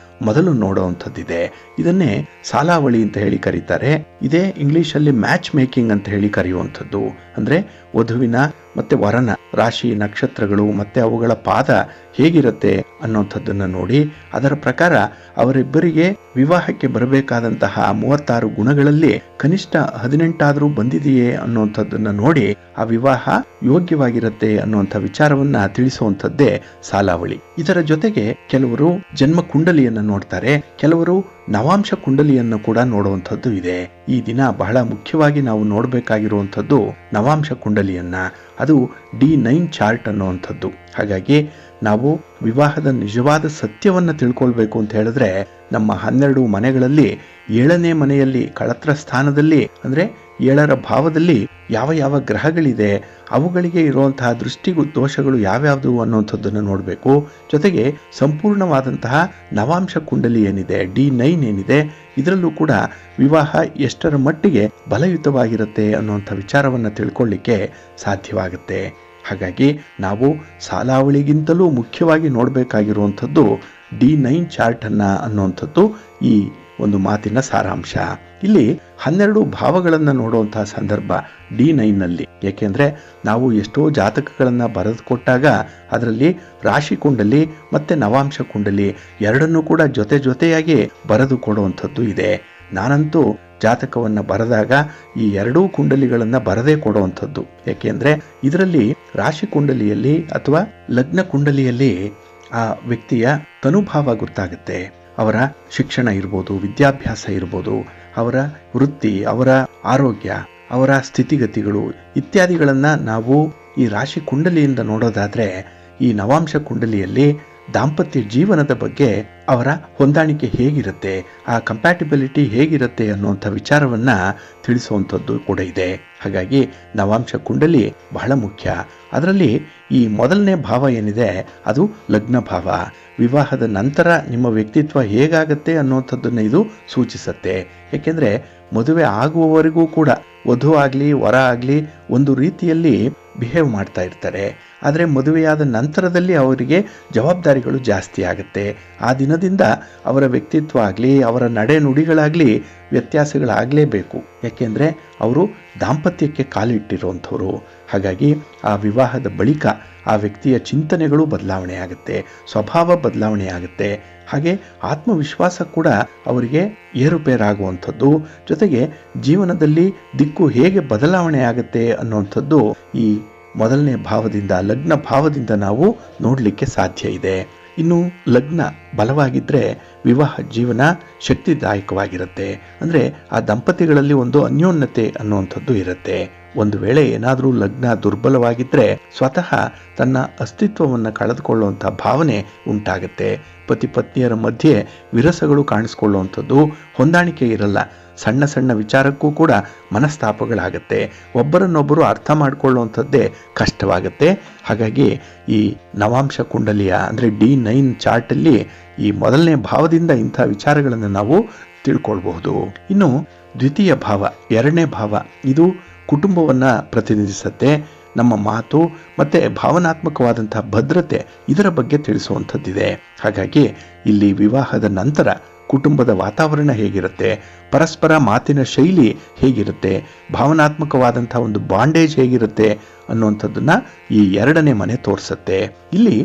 ಮೊದಲು ನೋಡುವಂಥದ್ದಿದೆ. ಇದನ್ನೇ ಸಾಲಾವಳಿ ಅಂತ ಹೇಳಿ ಕರೀತಾರೆ. ಇದೇ ಇಂಗ್ಲಿಷಲ್ಲಿ ಮ್ಯಾಚ್ ಮೇಕಿಂಗ್ ಅಂತ ಹೇಳಿ ಕರೆಯುವಂಥದ್ದು. ಅಂದ್ರೆ ವಧುವಿನ ಮತ್ತೆ ವರನ ರಾಶಿ, ನಕ್ಷತ್ರಗಳು ಮತ್ತೆ ಅವುಗಳ ಪಾದ ಹೇಗಿರುತ್ತೆ ಅನ್ನುವಂಥದ್ದನ್ನು ನೋಡಿ ಅದರ ಪ್ರಕಾರ ಅವರಿಬ್ಬರಿಗೆ ವಿವಾಹಕ್ಕೆ ಬರಬೇಕಾದಂತಹ 36 ಗುಣಗಳಲ್ಲಿ ಕನಿಷ್ಠ 18 ಆದರೂ ಬಂದಿದೆಯೇ ಅನ್ನುವಂಥದ್ದನ್ನು ನೋಡಿ ಆ ವಿವಾಹ ಯೋಗ್ಯವಾಗಿರುತ್ತೆ ಅನ್ನುವಂಥ ವಿಚಾರವನ್ನ ತಿಳಿಸುವಂಥದ್ದೇ ಸಾಲಾವಳಿ. ಇದರ ಜೊತೆಗೆ ಕೆಲವರು ಜನ್ಮ ಕುಂಡಲಿಯನ್ನು ನೋಡ್ತಾರೆ, ಕೆಲವರು ನವಾಂಶ ಕುಂಡಲಿಯನ್ನು ಕೂಡ ನೋಡುವಂಥದ್ದು ಇದೆ. ಈ ದಿನ ಬಹಳ ಮುಖ್ಯವಾಗಿ ನಾವು ನೋಡಬೇಕಾಗಿರುವಂಥದ್ದು ನವಾಂಶ ಕುಂಡಲಿಯನ್ನ. ಅದು D9 ಚಾರ್ಟ್ ಅನ್ನುವಂಥದ್ದು. ಹಾಗಾಗಿ ನಾವು ವಿವಾಹದ ನಿಜವಾದ ಸತ್ಯವನ್ನು ತಿಳ್ಕೊಳ್ಬೇಕು ಅಂತ ಹೇಳಿದ್ರೆ ನಮ್ಮ 12 ಮನೆಗಳಲ್ಲಿ 7ನೇ ಮನೆಯಲ್ಲಿ ಕಳತ್ರ ಸ್ಥಾನದಲ್ಲಿ ಅಂದ್ರೆ 7ರ ಭಾವದಲ್ಲಿ ಯಾವ ಯಾವ ಗ್ರಹಗಳಿದೆ, ಅವುಗಳಿಗೆ ಇರುವಂತಹ ದೃಷ್ಟಿ ದೋಷಗಳು ಯಾವ್ಯಾವುದು ಅನ್ನುವಂಥದ್ದನ್ನು ನೋಡಬೇಕು. ಜೊತೆಗೆ ಸಂಪೂರ್ಣವಾದಂತಹ ನವಾಂಶ ಕುಂಡಲಿ ಏನಿದೆ, D9 ಏನಿದೆ, ಇದರಲ್ಲೂ ಕೂಡ ವಿವಾಹ ಎಷ್ಟರ ಮಟ್ಟಿಗೆ ಬಲಯುತವಾಗಿರುತ್ತೆ ಅನ್ನುವಂಥ ವಿಚಾರವನ್ನು ತಿಳ್ಕೊಳ್ಳಿಕ್ಕೆ ಸಾಧ್ಯವಾಗುತ್ತೆ. ಹಾಗಾಗಿ ನಾವು ಸಾಲಾವಳಿಗಿಂತಲೂ ಮುಖ್ಯವಾಗಿ ನೋಡಬೇಕಾಗಿರುವಂಥದ್ದು D9 ಚಾರ್ಟ್ ಅನ್ನುವಂಥದ್ದು ಈ ಒಂದು ಮಾತಿನ ಸಾರಾಂಶ. ಇಲ್ಲಿ 12 ಭಾವಗಳನ್ನು ನೋಡುವಂತಹ ಸಂದರ್ಭ D9ನಲ್ಲಿ. ಏಕೆಂದ್ರೆ ನಾವು ಎಷ್ಟೋ ಜಾತಕಗಳನ್ನು ಬರೆದು ಕೊಟ್ಟಾಗ ಅದರಲ್ಲಿ ರಾಶಿ ಕುಂಡಲಿ ಮತ್ತೆ ನವಾಂಶ ಕುಂಡಲಿ ಎರಡನ್ನೂ ಕೂಡ ಜೊತೆಯಾಗಿ ಬರೆದು ಕೊಡುವಂಥದ್ದು ಇದೆ. ನಾನಂತೂ ಜಾತಕವನ್ನು ಬರೆದಾಗ ಈ 2 ಕುಂಡಲಿಗಳನ್ನು ಬರದೇ ಕೊಡುವಂಥದ್ದು. ಏಕೆಂದ್ರೆ ಇದರಲ್ಲಿ ರಾಶಿ ಕುಂಡಲಿಯಲ್ಲಿ ಅಥವಾ ಲಗ್ನ ಕುಂಡಲಿಯಲ್ಲಿ ಆ ವ್ಯಕ್ತಿಯ ತನುಭಾವ ಗೊತ್ತಾಗುತ್ತೆ. ಅವರ ಶಿಕ್ಷಣ ಇರ್ಬೋದು, ವಿದ್ಯಾಭ್ಯಾಸ ಇರ್ಬೋದು, ಅವರ ವೃತ್ತಿ, ಅವರ ಆರೋಗ್ಯ, ಅವರ ಸ್ಥಿತಿಗತಿಗಳು ಇತ್ಯಾದಿಗಳನ್ನು ನಾವು ಈ ರಾಶಿ ಕುಂಡಲಿಯಿಂದ ನೋಡೋದಾದ್ರೆ ಈ ನವಾಂಶ ಕುಂಡಲಿಯಲ್ಲಿ ದಾಂಪತ್ಯ ಜೀವನದ ಬಗ್ಗೆ ಅವರ ಹೊಂದಾಣಿಕೆ ಹೇಗಿರುತ್ತೆ, ಆ ಕಂಪ್ಯಾಟಿಬಿಲಿಟಿ ಹೇಗಿರುತ್ತೆ ಅನ್ನುವಂಥ ವಿಚಾರವನ್ನ ತಿಳಿಸುವಂಥದ್ದು ಕೂಡ ಇದೆ. ಹಾಗಾಗಿ ನವಾಂಶ ಕುಂಡಲಿ ಬಹಳ ಮುಖ್ಯ. ಅದರಲ್ಲಿ ಈ ಮೊದಲನೇ ಭಾವ ಏನಿದೆ ಅದು ಲಗ್ನ ಭಾವ. ವಿವಾಹದ ನಂತರ ನಿಮ್ಮ ವ್ಯಕ್ತಿತ್ವ ಹೇಗಾಗತ್ತೆ ಅನ್ನುವಂಥದ್ದನ್ನು ಇದು ಸೂಚಿಸುತ್ತೆ. ಏಕೆಂದರೆ ಮದುವೆ ಆಗುವವರೆಗೂ ಕೂಡ ವಧು ಆಗಲಿ ವರ ಆಗಲಿ ಒಂದು ರೀತಿಯಲ್ಲಿ ಬಿಹೇವ್ ಮಾಡ್ತಾ ಇರ್ತಾರೆ. ಆದರೆ ಮದುವೆಯಾದ ನಂತರದಲ್ಲಿ ಅವರಿಗೆ ಜವಾಬ್ದಾರಿಗಳು ಜಾಸ್ತಿ ಆಗುತ್ತೆ. ಆ ದಿನದಿಂದ ಅವರ ವ್ಯಕ್ತಿತ್ವ ಆಗಲಿ ಅವರ ನಡೆ ನುಡಿಗಳಾಗಲಿ ವ್ಯತ್ಯಾಸಗಳಾಗಲೇಬೇಕು. ಯಾಕೆಂದರೆ ಅವರು ದಾಂಪತ್ಯಕ್ಕೆ ಕಾಲಿಟ್ಟಿರುವಂಥವ್ರು. ಹಾಗಾಗಿ ಆ ವಿವಾಹದ ಬಳಿಕ ಆ ವ್ಯಕ್ತಿಯ ಚಿಂತನೆಗಳು ಬದಲಾವಣೆ ಆಗುತ್ತೆ, ಸ್ವಭಾವ ಬದಲಾವಣೆ ಆಗುತ್ತೆ. ಹಾಗೆ ಆತ್ಮವಿಶ್ವಾಸ ಕೂಡ ಅವರಿಗೆ ಏರುಪೇರಾಗುವಂಥದ್ದು, ಜೊತೆಗೆ ಜೀವನದಲ್ಲಿ ದಿಕ್ಕು ಹೇಗೆ ಬದಲಾವಣೆ ಆಗುತ್ತೆ ಅನ್ನುವಂಥದ್ದು ಈ ಮೊದಲನೇ ಭಾವದಿಂದ, ಲಗ್ನ ಭಾವದಿಂದ ನಾವು ನೋಡಲಿಕ್ಕೆ ಸಾಧ್ಯ ಇದೆ. ಇನ್ನು ಲಗ್ನ ಬಲವಾಗಿದ್ದರೆ ವಿವಾಹ ಜೀವನ ಶಕ್ತಿದಾಯಕವಾಗಿರುತ್ತೆ. ಅಂದರೆ ಆ ದಂಪತಿಗಳಲ್ಲಿ ಒಂದು ಅನ್ಯೋನ್ಯತೆ ಅನ್ನುವಂಥದ್ದು ಇರುತ್ತೆ. ಒಂದು ವೇಳೆ ಏನಾದರೂ ಲಗ್ನ ದುರ್ಬಲವಾಗಿದ್ದರೆ ಸ್ವತಃ ತನ್ನ ಅಸ್ತಿತ್ವವನ್ನು ಕಳೆದುಕೊಳ್ಳುವಂಥ ಭಾವನೆ ಉಂಟಾಗುತ್ತೆ. ಪತಿ ಪತ್ನಿಯರ ಮಧ್ಯೆ ವಿರಸಗಳು ಕಾಣಿಸ್ಕೊಳ್ಳುವಂಥದ್ದು, ಹೊಂದಾಣಿಕೆ ಇರಲ್ಲ. ಸಣ್ಣ ಸಣ್ಣ ವಿಚಾರಕ್ಕೂ ಕೂಡ ಮನಸ್ತಾಪಗಳಾಗತ್ತೆ. ಒಬ್ಬರನ್ನೊಬ್ಬರು ಅರ್ಥ ಮಾಡಿಕೊಳ್ಳುವಂಥದ್ದೇ ಕಷ್ಟವಾಗುತ್ತೆ. ಹಾಗಾಗಿ ಈ ನವಾಂಶ ಕುಂಡಲಿಯ ಅಂದರೆ D9 ಚಾರ್ಟಲ್ಲಿ ಈ ಮೊದಲನೇ ಭಾವದಿಂದ ಇಂಥ ವಿಚಾರಗಳನ್ನು ನಾವು ತಿಳ್ಕೊಳ್ಬಹುದು. ಇನ್ನು ದ್ವಿತೀಯ ಭಾವ, ಎರಡನೇ ಭಾವ, ಇದು ಕುಟುಂಬವನ್ನು ಪ್ರತಿನಿಧಿಸುತ್ತೆ. ನಮ್ಮ ಮಾತು ಮತ್ತು ಭಾವನಾತ್ಮಕವಾದಂಥ ಭದ್ರತೆ ಇದರ ಬಗ್ಗೆ ತಿಳಿಸುವಂಥದ್ದಿದೆ. ಹಾಗಾಗಿ ಇಲ್ಲಿ ವಿವಾಹದ ನಂತರ ಕುಟುಂಬದ ವಾತಾವರಣ ಹೇಗಿರುತ್ತೆ, ಪರಸ್ಪರ ಮಾತಿನ ಶೈಲಿ ಹೇಗಿರುತ್ತೆ, ಭಾವನಾತ್ಮಕವಾದಂಥ ಒಂದು ಬಾಂಡೇಜ್ ಹೇಗಿರುತ್ತೆ ಅನ್ನುವಂಥದ್ದನ್ನು ಈ ಎರಡನೇ ಮನೆ ತೋರಿಸುತ್ತೆ. ಇಲ್ಲಿ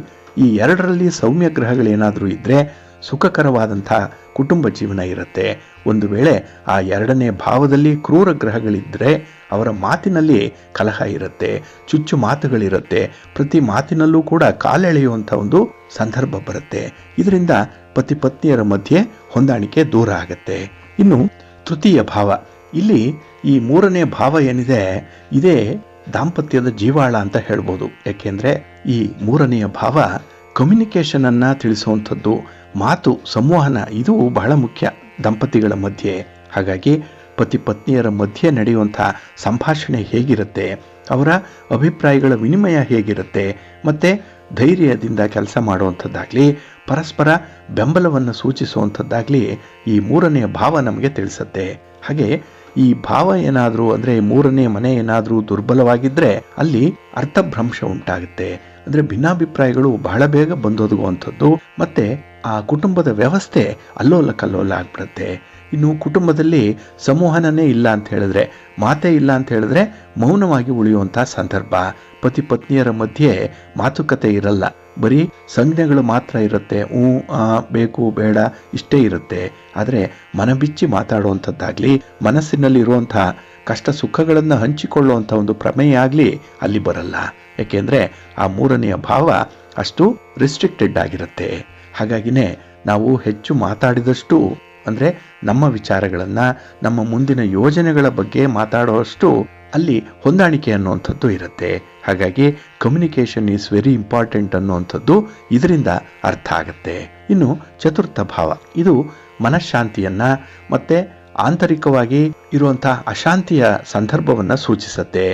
ಈ ಎರಡರಲ್ಲಿ ಸೌಮ್ಯ ಗ್ರಹಗಳೇನಾದರೂ ಇದ್ದರೆ ಸುಖಕರವಾದಂಥ ಕುಟುಂಬ ಜೀವನ ಇರುತ್ತೆ. ಒಂದು ವೇಳೆ ಆ ಎರಡನೇ ಭಾವದಲ್ಲಿ ಕ್ರೂರ ಗ್ರಹಗಳಿದ್ದರೆ ಅವರ ಮಾತಿನಲ್ಲಿ ಕಲಹ ಇರುತ್ತೆ, ಚುಚ್ಚು ಮಾತುಗಳಿರುತ್ತೆ, ಪ್ರತಿ ಮಾತಿನಲ್ಲೂ ಕೂಡ ಕಾಲೆಳೆಯುವಂಥ ಒಂದು ಸಂದರ್ಭ ಬರುತ್ತೆ. ಇದರಿಂದ ಪತಿ ಪತ್ನಿಯರ ಮಧ್ಯೆ ಹೊಂದಾಣಿಕೆ ದೂರ ಆಗುತ್ತೆ. ಇನ್ನು ತೃತೀಯ ಭಾವ, ಇಲ್ಲಿ ಈ ಮೂರನೇ ಭಾವ ಏನಿದೆ ಇದೇ ದಾಂಪತ್ಯದ ಜೀವಾಳ ಅಂತ ಹೇಳ್ಬೋದು. ಯಾಕೆಂದರೆ ಈ ಮೂರನೆಯ ಭಾವ ಕಮ್ಯುನಿಕೇಷನನ್ನು ತಿಳಿಸುವಂಥದ್ದು, ಮಾತು ಸಂವಹನ, ಇದು ಬಹಳ ಮುಖ್ಯ ದಂಪತಿಗಳ ಮಧ್ಯೆ. ಹಾಗಾಗಿ ಪತಿ ಪತ್ನಿಯರ ಮಧ್ಯೆ ನಡೆಯುವಂಥ ಸಂಭಾಷಣೆ ಹೇಗಿರುತ್ತೆ, ಅವರ ಅಭಿಪ್ರಾಯಗಳ ವಿನಿಮಯ ಹೇಗಿರುತ್ತೆ, ಮತ್ತು ಧೈರ್ಯದಿಂದ ಕೆಲಸ ಮಾಡುವಂಥದ್ದಾಗಲಿ ಪರಸ್ಪರ ಬೆಂಬಲವನ್ನು ಸೂಚಿಸುವಂಥದ್ದಾಗಲಿ ಈ ಮೂರನೆಯ ಭಾವ ನಮಗೆ ತಿಳಿಸುತ್ತೆ. ಹಾಗೆ ಈ ಭಾವ ಏನಾದರೂ ಅಂದರೆ ಮೂರನೇ ಮನೆ ಏನಾದರೂ ದುರ್ಬಲವಾಗಿದ್ದರೆ ಅಲ್ಲಿ ಅರ್ಥಭ್ರಂಶ ಉಂಟಾಗುತ್ತೆ. ಅಂದರೆ ಭಿನ್ನಾಭಿಪ್ರಾಯಗಳು ಬಹಳ ಬೇಗ ಬಂದೊದಗುವಂಥದ್ದು, ಮತ್ತು ಆ ಕುಟುಂಬದ ವ್ಯವಸ್ಥೆ ಅಲ್ಲೋಲ ಕಲ್ಲೋಲ ಆಗ್ಬಿಡುತ್ತೆ. ಇನ್ನು ಕುಟುಂಬದಲ್ಲಿ ಸಂವಹನನೇ ಇಲ್ಲ ಅಂತ ಹೇಳಿದ್ರೆ, ಮಾತೇ ಇಲ್ಲ ಅಂತ ಹೇಳಿದ್ರೆ ಮೌನವಾಗಿ ಉಳಿಯುವಂಥ ಸಂದರ್ಭ. ಪತಿ ಪತ್ನಿಯರ ಮಧ್ಯೆ ಮಾತುಕತೆ ಇರಲ್ಲ, ಬರೀ ಸಂಜ್ಞೆಗಳು ಮಾತ್ರ ಇರುತ್ತೆ. ಬೇಕು ಬೇಡ ಇಷ್ಟೇ ಇರುತ್ತೆ. ಆದರೆ ಮನಬಿಚ್ಚಿ ಮಾತಾಡುವಂಥದ್ದಾಗಲಿ ಮನಸ್ಸಿನಲ್ಲಿ ಇರುವಂಥ ಕಷ್ಟ ಸುಖಗಳನ್ನು ಹಂಚಿಕೊಳ್ಳುವಂಥ ಒಂದು ಪ್ರಮೇಯ ಆಗಲಿ ಅಲ್ಲಿ ಬರಲ್ಲ. ಯಾಕೆಂದರೆ ಆ ಮೂರನೆಯ ಭಾವ ಅಷ್ಟು ರಿಸ್ಟ್ರಿಕ್ಟೆಡ್ ಆಗಿರುತ್ತೆ. ಹಾಗಾಗಿನೇ ನಾವು ಹೆಚ್ಚು ಮಾತಾಡಿದಷ್ಟು, ಅಂದರೆ ನಮ್ಮ ವಿಚಾರಗಳನ್ನು ನಮ್ಮ ಮುಂದಿನ ಯೋಜನೆಗಳ ಬಗ್ಗೆ ಮಾತಾಡುವಷ್ಟು ಅಲ್ಲಿ ಹೊಂದಾಣಿಕೆ ಅನ್ನುವಂಥದ್ದು ಇರುತ್ತೆ. ಹಾಗಾಗಿ ಕಮ್ಯುನಿಕೇಷನ್ ಈಸ್ ವೆರಿ ಇಂಪಾರ್ಟೆಂಟ್ ಅನ್ನುವಂಥದ್ದು ಇದರಿಂದ ಅರ್ಥ ಆಗುತ್ತೆ. ಇನ್ನು ಚತುರ್ಥ ಭಾವ, ಇದು ಮನಃಶಾಂತಿಯನ್ನು ಮತ್ತು ಆಂತರಿಕವಾಗಿ ಇರುವಂಥ ಅಶಾಂತಿಯ ಸಂದರ್ಭವನ್ನು ಸೂಚಿಸುತ್ತೆ.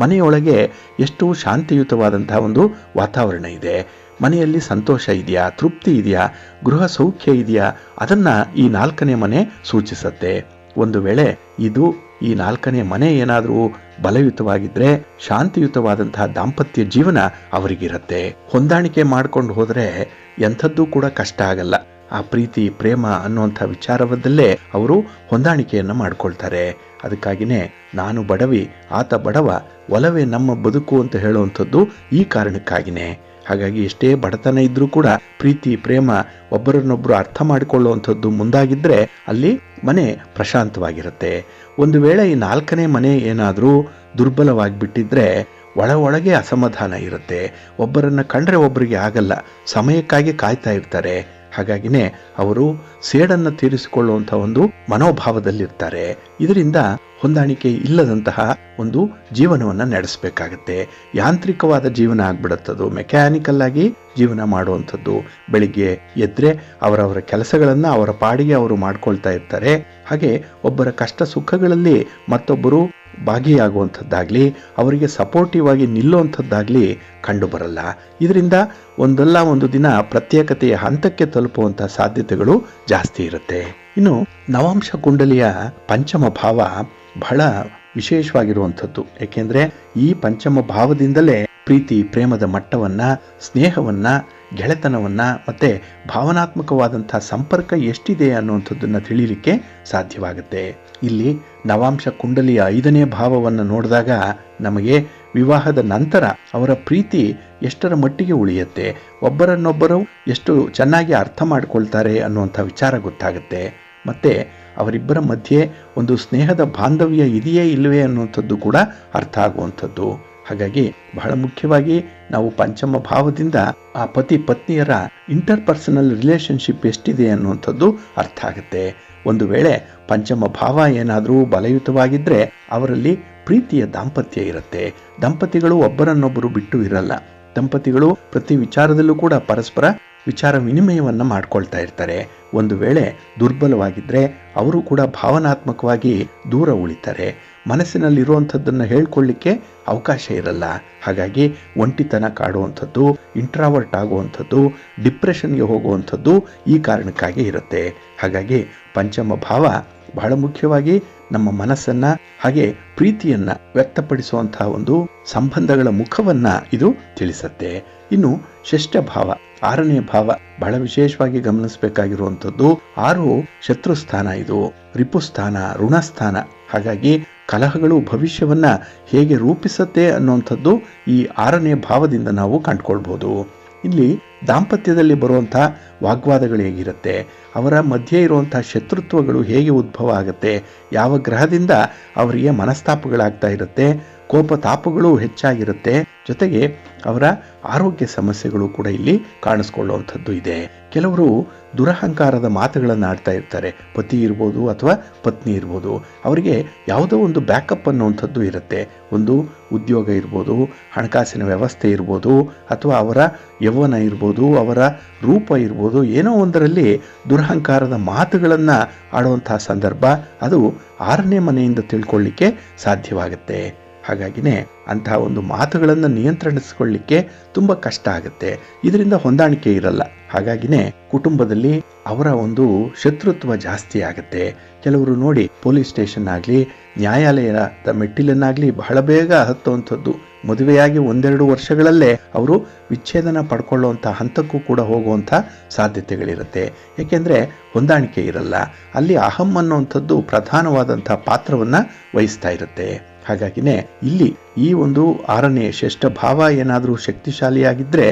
ಮನೆಯೊಳಗೆ ಎಷ್ಟು ಶಾಂತಿಯುತವಾದಂಥ ಒಂದು ವಾತಾವರಣ ಇದೆ, ಮನೆಯಲ್ಲಿ ಸಂತೋಷ ಇದೆಯಾ, ತೃಪ್ತಿ ಇದೆಯಾ, ಗೃಹ ಸೌಖ್ಯ ಇದೆಯಾ, ಅದನ್ನು ಈ ನಾಲ್ಕನೇ ಮನೆ ಸೂಚಿಸುತ್ತೆ. ಒಂದು ವೇಳೆ ಇದು ಈ ನಾಲ್ಕನೇ ಮನೆ ಏನಾದರೂ ಬಲಯುತವಾಗಿದ್ದರೆ ಶಾಂತಿಯುತವಾದಂತಹ ದಾಂಪತ್ಯ ಜೀವನ ಅವರಿಗಿರುತ್ತೆ. ಹೊಂದಾಣಿಕೆ ಮಾಡ್ಕೊಂಡು ಹೋದರೆ ಎಂಥದ್ದೂ ಕೂಡ ಕಷ್ಟ ಆಗಲ್ಲ. ಆ ಪ್ರೀತಿ ಪ್ರೇಮ ಅನ್ನುವಂಥ ವಿಚಾರವದಲ್ಲೇ ಅವರು ಹೊಂದಾಣಿಕೆಯನ್ನು ಮಾಡ್ಕೊಳ್ತಾರೆ. ಅದಕ್ಕಾಗಿಯೇ ನಾನು ಬಡವಿ ಆತ ಬಡವ, ಒಲವೇ ನಮ್ಮ ಬದುಕು ಅಂತ ಹೇಳುವಂಥದ್ದು ಈ ಕಾರಣಕ್ಕಾಗಿಯೇ. ಹಾಗಾಗಿ ಎಷ್ಟೇ ಬಡತನ ಇದ್ರೂ ಕೂಡ ಪ್ರೀತಿ ಪ್ರೇಮ ಒಬ್ಬರನ್ನೊಬ್ಬರು ಅರ್ಥ ಮಾಡಿಕೊಳ್ಳುವಂಥದ್ದು ಮುಂದಾಗಿದ್ದರೆ ಅಲ್ಲಿ ಮನೆ ಪ್ರಶಾಂತವಾಗಿರುತ್ತೆ. ಒಂದು ವೇಳೆ ಈ ನಾಲ್ಕನೇ ಮನೆ ಏನಾದರೂ ದುರ್ಬಲವಾಗಿಬಿಟ್ಟಿದ್ರೆ ಒಳಗೆ ಅಸಮಾಧಾನ ಇರುತ್ತೆ. ಒಬ್ಬರನ್ನು ಕಂಡ್ರೆ ಒಬ್ಬರಿಗೆ ಆಗಲ್ಲ, ಸಮಯಕ್ಕಾಗಿ ಕಾಯ್ತಾ ಇರ್ತಾರೆ. ಹಾಗಾಗಿನೇ ಅವರು ಸೇಡನ್ನು ತೀರಿಸಿಕೊಳ್ಳುವಂಥ ಒಂದು ಮನೋಭಾವದಲ್ಲಿರ್ತಾರೆ. ಇದರಿಂದ ಹೊಂದಾಣಿಕೆ ಇಲ್ಲದಂತಹ ಒಂದು ಜೀವನವನ್ನು ನಡೆಸಬೇಕಾಗತ್ತೆ. ಯಾಂತ್ರಿಕವಾದ ಜೀವನ ಆಗ್ಬಿಡುತ್ತದು, ಮೆಕ್ಯಾನಿಕಲ್ ಆಗಿ ಜೀವನ ಮಾಡುವಂಥದ್ದು. ಬೆಳಿಗ್ಗೆ ಎದ್ದರೆ ಅವರವರ ಕೆಲಸಗಳನ್ನು ಅವರ ಪಾಡಿಗೆ ಅವರು ಮಾಡ್ಕೊಳ್ತಾ ಇರ್ತಾರೆ. ಹಾಗೆ ಒಬ್ಬರ ಕಷ್ಟ ಸುಖಗಳಲ್ಲಿ ಮತ್ತೊಬ್ಬರು ಭಾಗಿಯಾಗುವಂಥದ್ದಾಗಲಿ ಅವರಿಗೆ ಸಪೋರ್ಟಿವ್ ಆಗಿ ನಿಲ್ಲುವಂಥದ್ದಾಗಲಿ ಕಂಡು ಬರಲ್ಲ. ಇದರಿಂದ ಒಂದಲ್ಲ ಒಂದು ದಿನ ಪ್ರತ್ಯೇಕತೆಯ ಹಂತಕ್ಕೆ ತಲುಪುವಂಥ ಸಾಧ್ಯತೆಗಳು ಜಾಸ್ತಿ ಇರುತ್ತೆ. ಇನ್ನು ನವಾಂಶ ಕುಂಡಲಿಯ ಪಂಚಮ ಭಾವ ಬಹಳ ವಿಶೇಷವಾಗಿರುವಂಥದ್ದು. ಏಕೆಂದರೆ ಈ ಪಂಚಮ ಭಾವದಿಂದಲೇ ಪ್ರೀತಿ ಪ್ರೇಮದ ಮಟ್ಟವನ್ನ, ಸ್ನೇಹವನ್ನ, ಗೆಳೆತನವನ್ನ ಮತ್ತೆ ಭಾವನಾತ್ಮಕವಾದಂಥ ಸಂಪರ್ಕ ಎಷ್ಟಿದೆ ಅನ್ನುವಂಥದ್ದನ್ನು ತಿಳಿಯಲಿಕ್ಕೆ ಸಾಧ್ಯವಾಗುತ್ತೆ. ಇಲ್ಲಿ ನವಾಂಶ ಕುಂಡಲಿಯ 5ನೇ ಭಾವವನ್ನು ನೋಡಿದಾಗ ನಮಗೆ ವಿವಾಹದ ನಂತರ ಅವರ ಪ್ರೀತಿ ಎಷ್ಟರ ಮಟ್ಟಿಗೆ ಉಳಿಯುತ್ತೆ, ಒಬ್ಬರನ್ನೊಬ್ಬರು ಎಷ್ಟು ಚೆನ್ನಾಗಿ ಅರ್ಥ ಮಾಡ್ಕೊಳ್ತಾರೆ ಅನ್ನುವಂಥ ವಿಚಾರ ಗೊತ್ತಾಗುತ್ತೆ. ಮತ್ತೆ ಅವರಿಬ್ಬರ ಮಧ್ಯೆ ಒಂದು ಸ್ನೇಹದ ಬಾಂಧವ್ಯ ಇದೆಯೇ ಇಲ್ಲವೇ ಅನ್ನುವಂಥದ್ದು ಕೂಡ ಅರ್ಥ ಆಗುವಂಥದ್ದು. ಹಾಗಾಗಿ ಬಹಳ ಮುಖ್ಯವಾಗಿ ನಾವು ಪಂಚಮ ಭಾವದಿಂದ ಆ ಪತಿ ಪತ್ನಿಯರ ಇಂಟರ್ಪರ್ಸನಲ್ ರಿಲೇಶನ್ಶಿಪ್ ಎಷ್ಟಿದೆ ಅನ್ನುವಂಥದ್ದು ಅರ್ಥ ಆಗುತ್ತೆ. ಒಂದು ವೇಳೆ ಪಂಚಮ ಭಾವ ಏನಾದರೂ ಬಲಯುತವಾಗಿದ್ದರೆ ಅವರಲ್ಲಿ ಪ್ರೀತಿಯ ದಾಂಪತ್ಯ ಇರುತ್ತೆ. ದಂಪತಿಗಳು ಒಬ್ಬರನ್ನೊಬ್ಬರು ಬಿಟ್ಟು ಇರಲ್ಲ. ದಂಪತಿಗಳು ಪ್ರತಿ ವಿಚಾರದಲ್ಲೂ ಕೂಡ ಪರಸ್ಪರ ವಿಚಾರ ವಿನಿಮಯವನ್ನ ಮಾಡ್ಕೊಳ್ತಾ ಇರ್ತಾರೆ. ಒಂದು ವೇಳೆ ದುರ್ಬಲವಾಗಿದ್ದರೆ ಅವರು ಕೂಡ ಭಾವನಾತ್ಮಕವಾಗಿ ದೂರ ಉಳಿತಾರೆ. ಮನಸ್ಸಿನಲ್ಲಿರುವಂಥದ್ದನ್ನು ಹೇಳ್ಕೊಳ್ಳಿಕ್ಕೆ ಅವಕಾಶ ಇರಲ್ಲ. ಹಾಗಾಗಿ ಒಂಟಿತನ ಕಾಡುವಂಥದ್ದು, ಇಂಟ್ರಾವರ್ಟ್ ಆಗುವಂಥದ್ದು, ಡಿಪ್ರೆಷನ್ಗೆ ಹೋಗುವಂಥದ್ದು ಈ ಕಾರಣಕ್ಕಾಗಿ ಇರುತ್ತೆ. ಹಾಗಾಗಿ ಪಂಚಮ ಭಾವ ಬಹಳ ಮುಖ್ಯವಾಗಿ ನಮ್ಮ ಮನಸ್ಸನ್ನ ಹಾಗೆ ಪ್ರೀತಿಯನ್ನ ವ್ಯಕ್ತಪಡಿಸುವಂತಹ ಒಂದು ಸಂಬಂಧಗಳ ಮುಖವನ್ನ ಇದು ತಿಳಿಸುತ್ತೆ. ಇನ್ನು ಷಷ್ಠ ಭಾವ, 6ನೇ ಭಾವ ಬಹಳ ವಿಶೇಷವಾಗಿ ಗಮನಿಸಬೇಕಾಗಿರುವಂಥದ್ದು. 6 ಶತ್ರುಸ್ಥಾನ, ಇದು ರಿಪುಸ್ಥಾನ, ಋಣಸ್ಥಾನ. ಹಾಗಾಗಿ ಕಲಹಗಳು ಭವಿಷ್ಯವನ್ನ ಹೇಗೆ ರೂಪಿಸುತ್ತೆ ಅನ್ನುವಂಥದ್ದು ಈ 6ನೇ ಭಾವದಿಂದ ನಾವು ಕಂಡುಕೊಳ್ಬಹುದು. ಇಲ್ಲಿ ದಾಂಪತ್ಯದಲ್ಲಿ ಬರುವಂಥ ವಾಗ್ವಾದಗಳು ಹೇಗಿರುತ್ತೆ, ಅವರ ಮಧ್ಯೆ ಇರುವಂಥ ಶತ್ರುತ್ವಗಳು ಹೇಗೆ ಉದ್ಭವ ಆಗುತ್ತೆ, ಯಾವ ಗ್ರಹದಿಂದ ಅವರಿಗೆ ಮನಸ್ತಾಪಗಳಾಗ್ತಾ ಇರುತ್ತೆ, ಕೋಪ ತಾಪಗಳು ಹೆಚ್ಚಾಗಿರುತ್ತೆ, ಜೊತೆಗೆ ಅವರ ಆರೋಗ್ಯ ಸಮಸ್ಯೆಗಳು ಕೂಡ ಇಲ್ಲಿ ಕಾಣಿಸ್ಕೊಳ್ಳುವಂಥದ್ದು ಇದೆ. ಕೆಲವರು ದುರಹಂಕಾರದ ಮಾತುಗಳನ್ನು ಆಡ್ತಾ ಇರ್ತಾರೆ. ಪತಿ ಇರ್ಬೋದು ಅಥವಾ ಪತ್ನಿ ಇರ್ಬೋದು, ಅವರಿಗೆ ಯಾವುದೋ ಒಂದು ಬ್ಯಾಕಪ್ ಅನ್ನುವಂಥದ್ದು ಇರುತ್ತೆ. ಒಂದು ಉದ್ಯೋಗ ಇರ್ಬೋದು, ಹಣಕಾಸಿನ ವ್ಯವಸ್ಥೆ ಇರ್ಬೋದು, ಅಥವಾ ಅವರ ಯೌವನ ಇರ್ಬೋದು, ಅವರ ರೂಪ ಇರ್ಬೋದು, ಏನೋ ಒಂದರಲ್ಲಿ ದುರಹಂಕಾರದ ಮಾತುಗಳನ್ನು ಆಡುವಂತಹ ಸಂದರ್ಭ ಅದು 6ನೇ ಮನೆಯಿಂದ ತಿಳ್ಕೊಳ್ಳಿಕ್ಕೆ ಸಾಧ್ಯವಾಗುತ್ತೆ. ಹಾಗಾಗಿನೇ ಅಂತಹ ಒಂದು ಮಾತುಗಳನ್ನು ನಿಯಂತ್ರಿಸಿಕೊಳ್ಳಿಕ್ಕೆ ತುಂಬ ಕಷ್ಟ ಆಗುತ್ತೆ. ಇದರಿಂದ ಹೊಂದಾಣಿಕೆ ಇರಲ್ಲ. ಹಾಗಾಗಿನೇ ಕುಟುಂಬದಲ್ಲಿ ಅವರ ಒಂದು ಶತ್ರುತ್ವ ಜಾಸ್ತಿ ಆಗುತ್ತೆ. ಕೆಲವರು ನೋಡಿ ಪೊಲೀಸ್ ಸ್ಟೇಷನ್ ಆಗಲಿ, ನ್ಯಾಯಾಲಯದ ಮೆಟ್ಟಿಲನ್ನಾಗಲಿ ಬಹಳ ಬೇಗ ಹತ್ತುವಂಥದ್ದು. ಮದುವೆಯಾಗಿ 1-2 ವರ್ಷಗಳಲ್ಲೇ ಅವರು ವಿಚ್ಛೇದನ ಪಡ್ಕೊಳ್ಳುವಂಥ ಹಂತಕ್ಕೂ ಕೂಡ ಹೋಗುವಂಥ ಸಾಧ್ಯತೆಗಳಿರುತ್ತೆ. ಏಕೆಂದರೆ ಹೊಂದಾಣಿಕೆ ಇರಲ್ಲ. ಅಲ್ಲಿ ಅಹಂ ಅನ್ನುವಂಥದ್ದು ಪ್ರಧಾನವಾದಂಥ ಪಾತ್ರವನ್ನು ವಹಿಸ್ತಾ ಇರುತ್ತೆ. ಹಾಗಾಗಿನೇ ಇಲ್ಲಿ ಈ ಒಂದು 6ನೇ ಷಷ್ಠ ಭಾವ ಏನಾದರೂ ಶಕ್ತಿಶಾಲಿಯಾಗಿದ್ದರೆ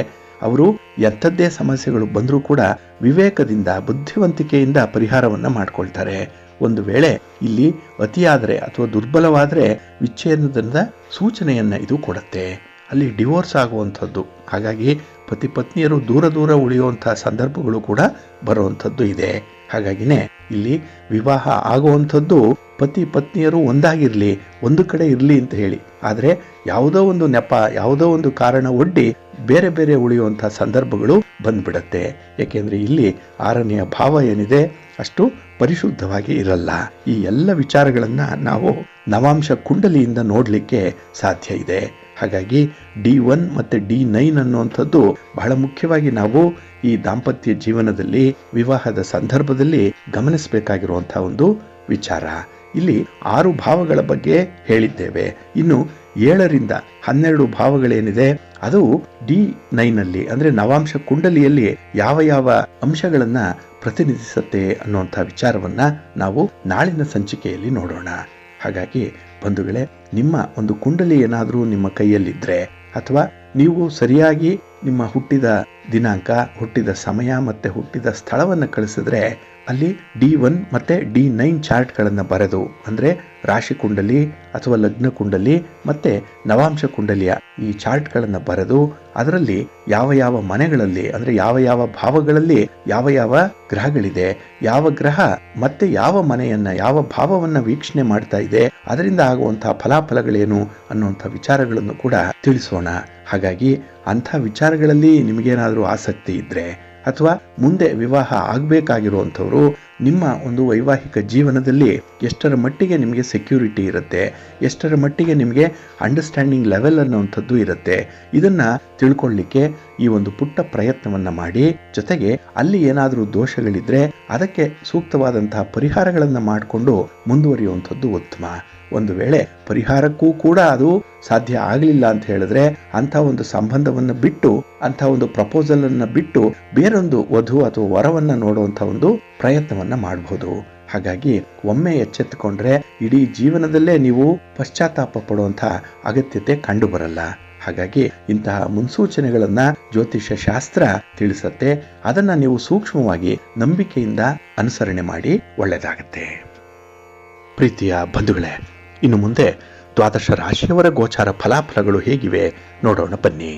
ಅವರು ಎಂಥದ್ದೇ ಸಮಸ್ಯೆಗಳು ಬಂದರೂ ಕೂಡ ವಿವೇಕದಿಂದ, ಬುದ್ಧಿವಂತಿಕೆಯಿಂದ ಪರಿಹಾರವನ್ನು ಮಾಡ್ಕೊಳ್ತಾರೆ. ಒಂದು ವೇಳೆ ಇಲ್ಲಿ ಅತಿಯಾದರೆ ಅಥವಾ ದುರ್ಬಲವಾದರೆ ವಿಚ್ಛೇದನದ ಸೂಚನೆಯನ್ನು ಇದು ಕೊಡುತ್ತೆ. ಅಲ್ಲಿ ಡಿವೋರ್ಸ್ ಆಗುವಂಥದ್ದು. ಹಾಗಾಗಿ ಪತಿ ಪತ್ನಿಯರು ದೂರ ದೂರ ಉಳಿಯುವಂಥ ಸಂದರ್ಭಗಳು ಕೂಡ ಬರುವಂಥದ್ದು ಇದೆ. ಹಾಗಾಗಿನೇ ಇಲ್ಲಿ ವಿವಾಹ ಆಗುವಂಥದ್ದು ಪತಿ ಪತ್ನಿಯರು ಒಂದಾಗಿರಲಿ, ಒಂದು ಕಡೆ ಇರಲಿ ಅಂತ ಹೇಳಿ. ಆದರೆ ಯಾವುದೋ ಒಂದು ನೆಪ, ಯಾವುದೋ ಒಂದು ಕಾರಣ ಒಡ್ಡಿ ಬೇರೆ ಬೇರೆ ಉಳಿಯುವಂಥ ಸಂದರ್ಭಗಳು ಬಂದ್ಬಿಡತ್ತೆ. ಏಕೆಂದರೆ ಇಲ್ಲಿ 6ನೆಯ ಭಾವ ಏನಿದೆ ಅಷ್ಟು ಪರಿಶುದ್ಧವಾಗಿ ಇರಲ್ಲ. ಈ ಎಲ್ಲ ವಿಚಾರಗಳನ್ನು ನಾವು ನವಾಂಶ ಕುಂಡಲಿಯಿಂದ ನೋಡಲಿಕ್ಕೆ ಸಾಧ್ಯ ಇದೆ. ಹಾಗಾಗಿ D1 ಮತ್ತು D9 ಅನ್ನುವಂಥದ್ದು ಬಹಳ ಮುಖ್ಯವಾಗಿ ನಾವು ಈ ದಾಂಪತ್ಯ ಜೀವನದಲ್ಲಿ, ವಿವಾಹದ ಸಂದರ್ಭದಲ್ಲಿ ಗಮನಿಸಬೇಕಾಗಿರುವಂಥ ಒಂದು ವಿಚಾರ. ಇಲ್ಲಿ 6 ಭಾವಗಳ ಬಗ್ಗೆ ಹೇಳಿದ್ದೇವೆ. ಇನ್ನು 7ರಿಂದ 12 ಭಾವಗಳೇನಿದೆ ಅದು D9ನಲ್ಲಿ ಅಂದರೆ ನವಾಂಶ ಕುಂಡಲಿಯಲ್ಲಿ ಯಾವ ಯಾವ ಅಂಶಗಳನ್ನ ಪ್ರತಿನಿಧಿಸುತ್ತೆ ಅನ್ನುವಂಥ ವಿಚಾರವನ್ನ ನಾವು ನಾಳಿನ ಸಂಚಿಕೆಯಲ್ಲಿ ನೋಡೋಣ. ಹಾಗಾಗಿ ಬಂಧುಗಳೇ, ನಿಮ್ಮ ಒಂದು ಕುಂಡಲಿ ಏನಾದರೂ ನಿಮ್ಮ ಕೈಯಲ್ಲಿದ್ದರೆ, ಅಥವಾ ನೀವು ಸರಿಯಾಗಿ ನಿಮ್ಮ ಹುಟ್ಟಿದ ದಿನಾಂಕ, ಹುಟ್ಟಿದ ಸಮಯ ಮತ್ತು ಹುಟ್ಟಿದ ಸ್ಥಳವನ್ನು ಕಳಿಸಿದ್ರೆ ಅಲ್ಲಿ D1 ಮತ್ತು D9 ಚಾರ್ಟ್ಗಳನ್ನು ಬರೆದು, ಅಂದರೆ ರಾಶಿ ಕುಂಡಲಿ ಅಥವಾ ಲಗ್ನ ಕುಂಡಲಿ ಮತ್ತು ನವಾಂಶ ಕುಂಡಲಿಯ ಈ ಚಾರ್ಟ್ಗಳನ್ನು ಬರೆದು ಅದರಲ್ಲಿ ಯಾವ ಯಾವ ಮನೆಗಳಲ್ಲಿ, ಅಂದರೆ ಯಾವ ಯಾವ ಭಾವಗಳಲ್ಲಿ ಯಾವ ಯಾವ ಗ್ರಹಗಳಿದೆ, ಯಾವ ಗ್ರಹ ಮತ್ತೆ ಯಾವ ಮನೆಯನ್ನ, ಯಾವ ಭಾವವನ್ನ ವೀಕ್ಷಣೆ ಮಾಡ್ತಾ ಇದೆ, ಅದರಿಂದ ಆಗುವಂತಹ ಫಲಾಫಲಗಳೇನು ಅನ್ನುವಂಥ ವಿಚಾರಗಳನ್ನು ಕೂಡ ತಿಳಿಸೋಣ. ಹಾಗಾಗಿ ಅಂಥ ವಿಚಾರಗಳಲ್ಲಿ ನಿಮಗೇನಾದರೂ ಆಸಕ್ತಿ ಇದ್ದರೆ, ಅಥವಾ ಮುಂದೆ ವಿವಾಹ ಆಗಬೇಕಾಗಿರುವಂಥವ್ರು ನಿಮ್ಮ ಒಂದು ವೈವಾಹಿಕ ಜೀವನದಲ್ಲಿ ಎಷ್ಟರ ಮಟ್ಟಿಗೆ ನಿಮಗೆ ಸೆಕ್ಯೂರಿಟಿ ಇರುತ್ತೆ, ಎಷ್ಟರ ಮಟ್ಟಿಗೆ ನಿಮಗೆ ಅಂಡರ್ಸ್ಟ್ಯಾಂಡಿಂಗ್ ಲೆವೆಲ್ ಅನ್ನುವಂಥದ್ದು ಇರುತ್ತೆ, ಇದನ್ನು ತಿಳ್ಕೊಳ್ಳಿಕ್ಕೆ ಈ ಒಂದು ಪುಟ್ಟ ಪ್ರಯತ್ನವನ್ನು ಮಾಡಿ. ಜೊತೆಗೆ ಅಲ್ಲಿ ಏನಾದರೂ ದೋಷಗಳಿದ್ರೆ ಅದಕ್ಕೆ ಸೂಕ್ತವಾದಂತಹ ಪರಿಹಾರಗಳನ್ನು ಮಾಡಿಕೊಂಡು ಮುಂದುವರಿಯುವಂಥದ್ದು ಉತ್ತಮ. ಒಂದು ವೇಳೆ ಪರಿಹಾರಕ್ಕೂ ಕೂಡ ಅದು ಸಾಧ್ಯ ಆಗಲಿಲ್ಲ ಅಂತ ಹೇಳಿದ್ರೆ ಅಂಥ ಒಂದು ಸಂಬಂಧವನ್ನು ಬಿಟ್ಟು, ಅಂಥ ಒಂದು ಪ್ರಪೋಸಲ್ ಅನ್ನು ಬಿಟ್ಟು ಬೇರೊಂದು ವಧು ಅಥವಾ ವರವನ್ನು ನೋಡುವಂಥ ಒಂದು ಪ್ರಯತ್ನವನ್ನ ಮಾಡಬಹುದು. ಹಾಗಾಗಿ ಒಮ್ಮೆ ಎಚ್ಚೆತ್ತುಕೊಂಡ್ರೆ ಇಡೀ ಜೀವನದಲ್ಲೇ ನೀವು ಪಶ್ಚಾತ್ತಾಪ ಪಡುವಂಥ ಅಗತ್ಯತೆ ಕಂಡು ಬರಲ್ಲ. ಹಾಗಾಗಿ ಇಂತಹ ಮುನ್ಸೂಚನೆಗಳನ್ನ ಜ್ಯೋತಿಷ್ಯ ಶಾಸ್ತ್ರ ತಿಳಿಸತ್ತೆ. ಅದನ್ನ ನೀವು ಸೂಕ್ಷ್ಮವಾಗಿ ನಂಬಿಕೆಯಿಂದ ಅನುಸರಣೆ ಮಾಡಿ ಒಳ್ಳೆಯದಾಗತ್ತೆ. ಪ್ರೀತಿಯ ಬಂಧುಗಳೇ, ಇನ್ನು ಮುಂದೆ ದ್ವಾದಶ ರಾಶಿಯವರ ಗೋಚಾರ ಫಲಾಫಲಗಳು ಹೇಗಿವೆ ನೋಡೋಣ ಬನ್ನಿ.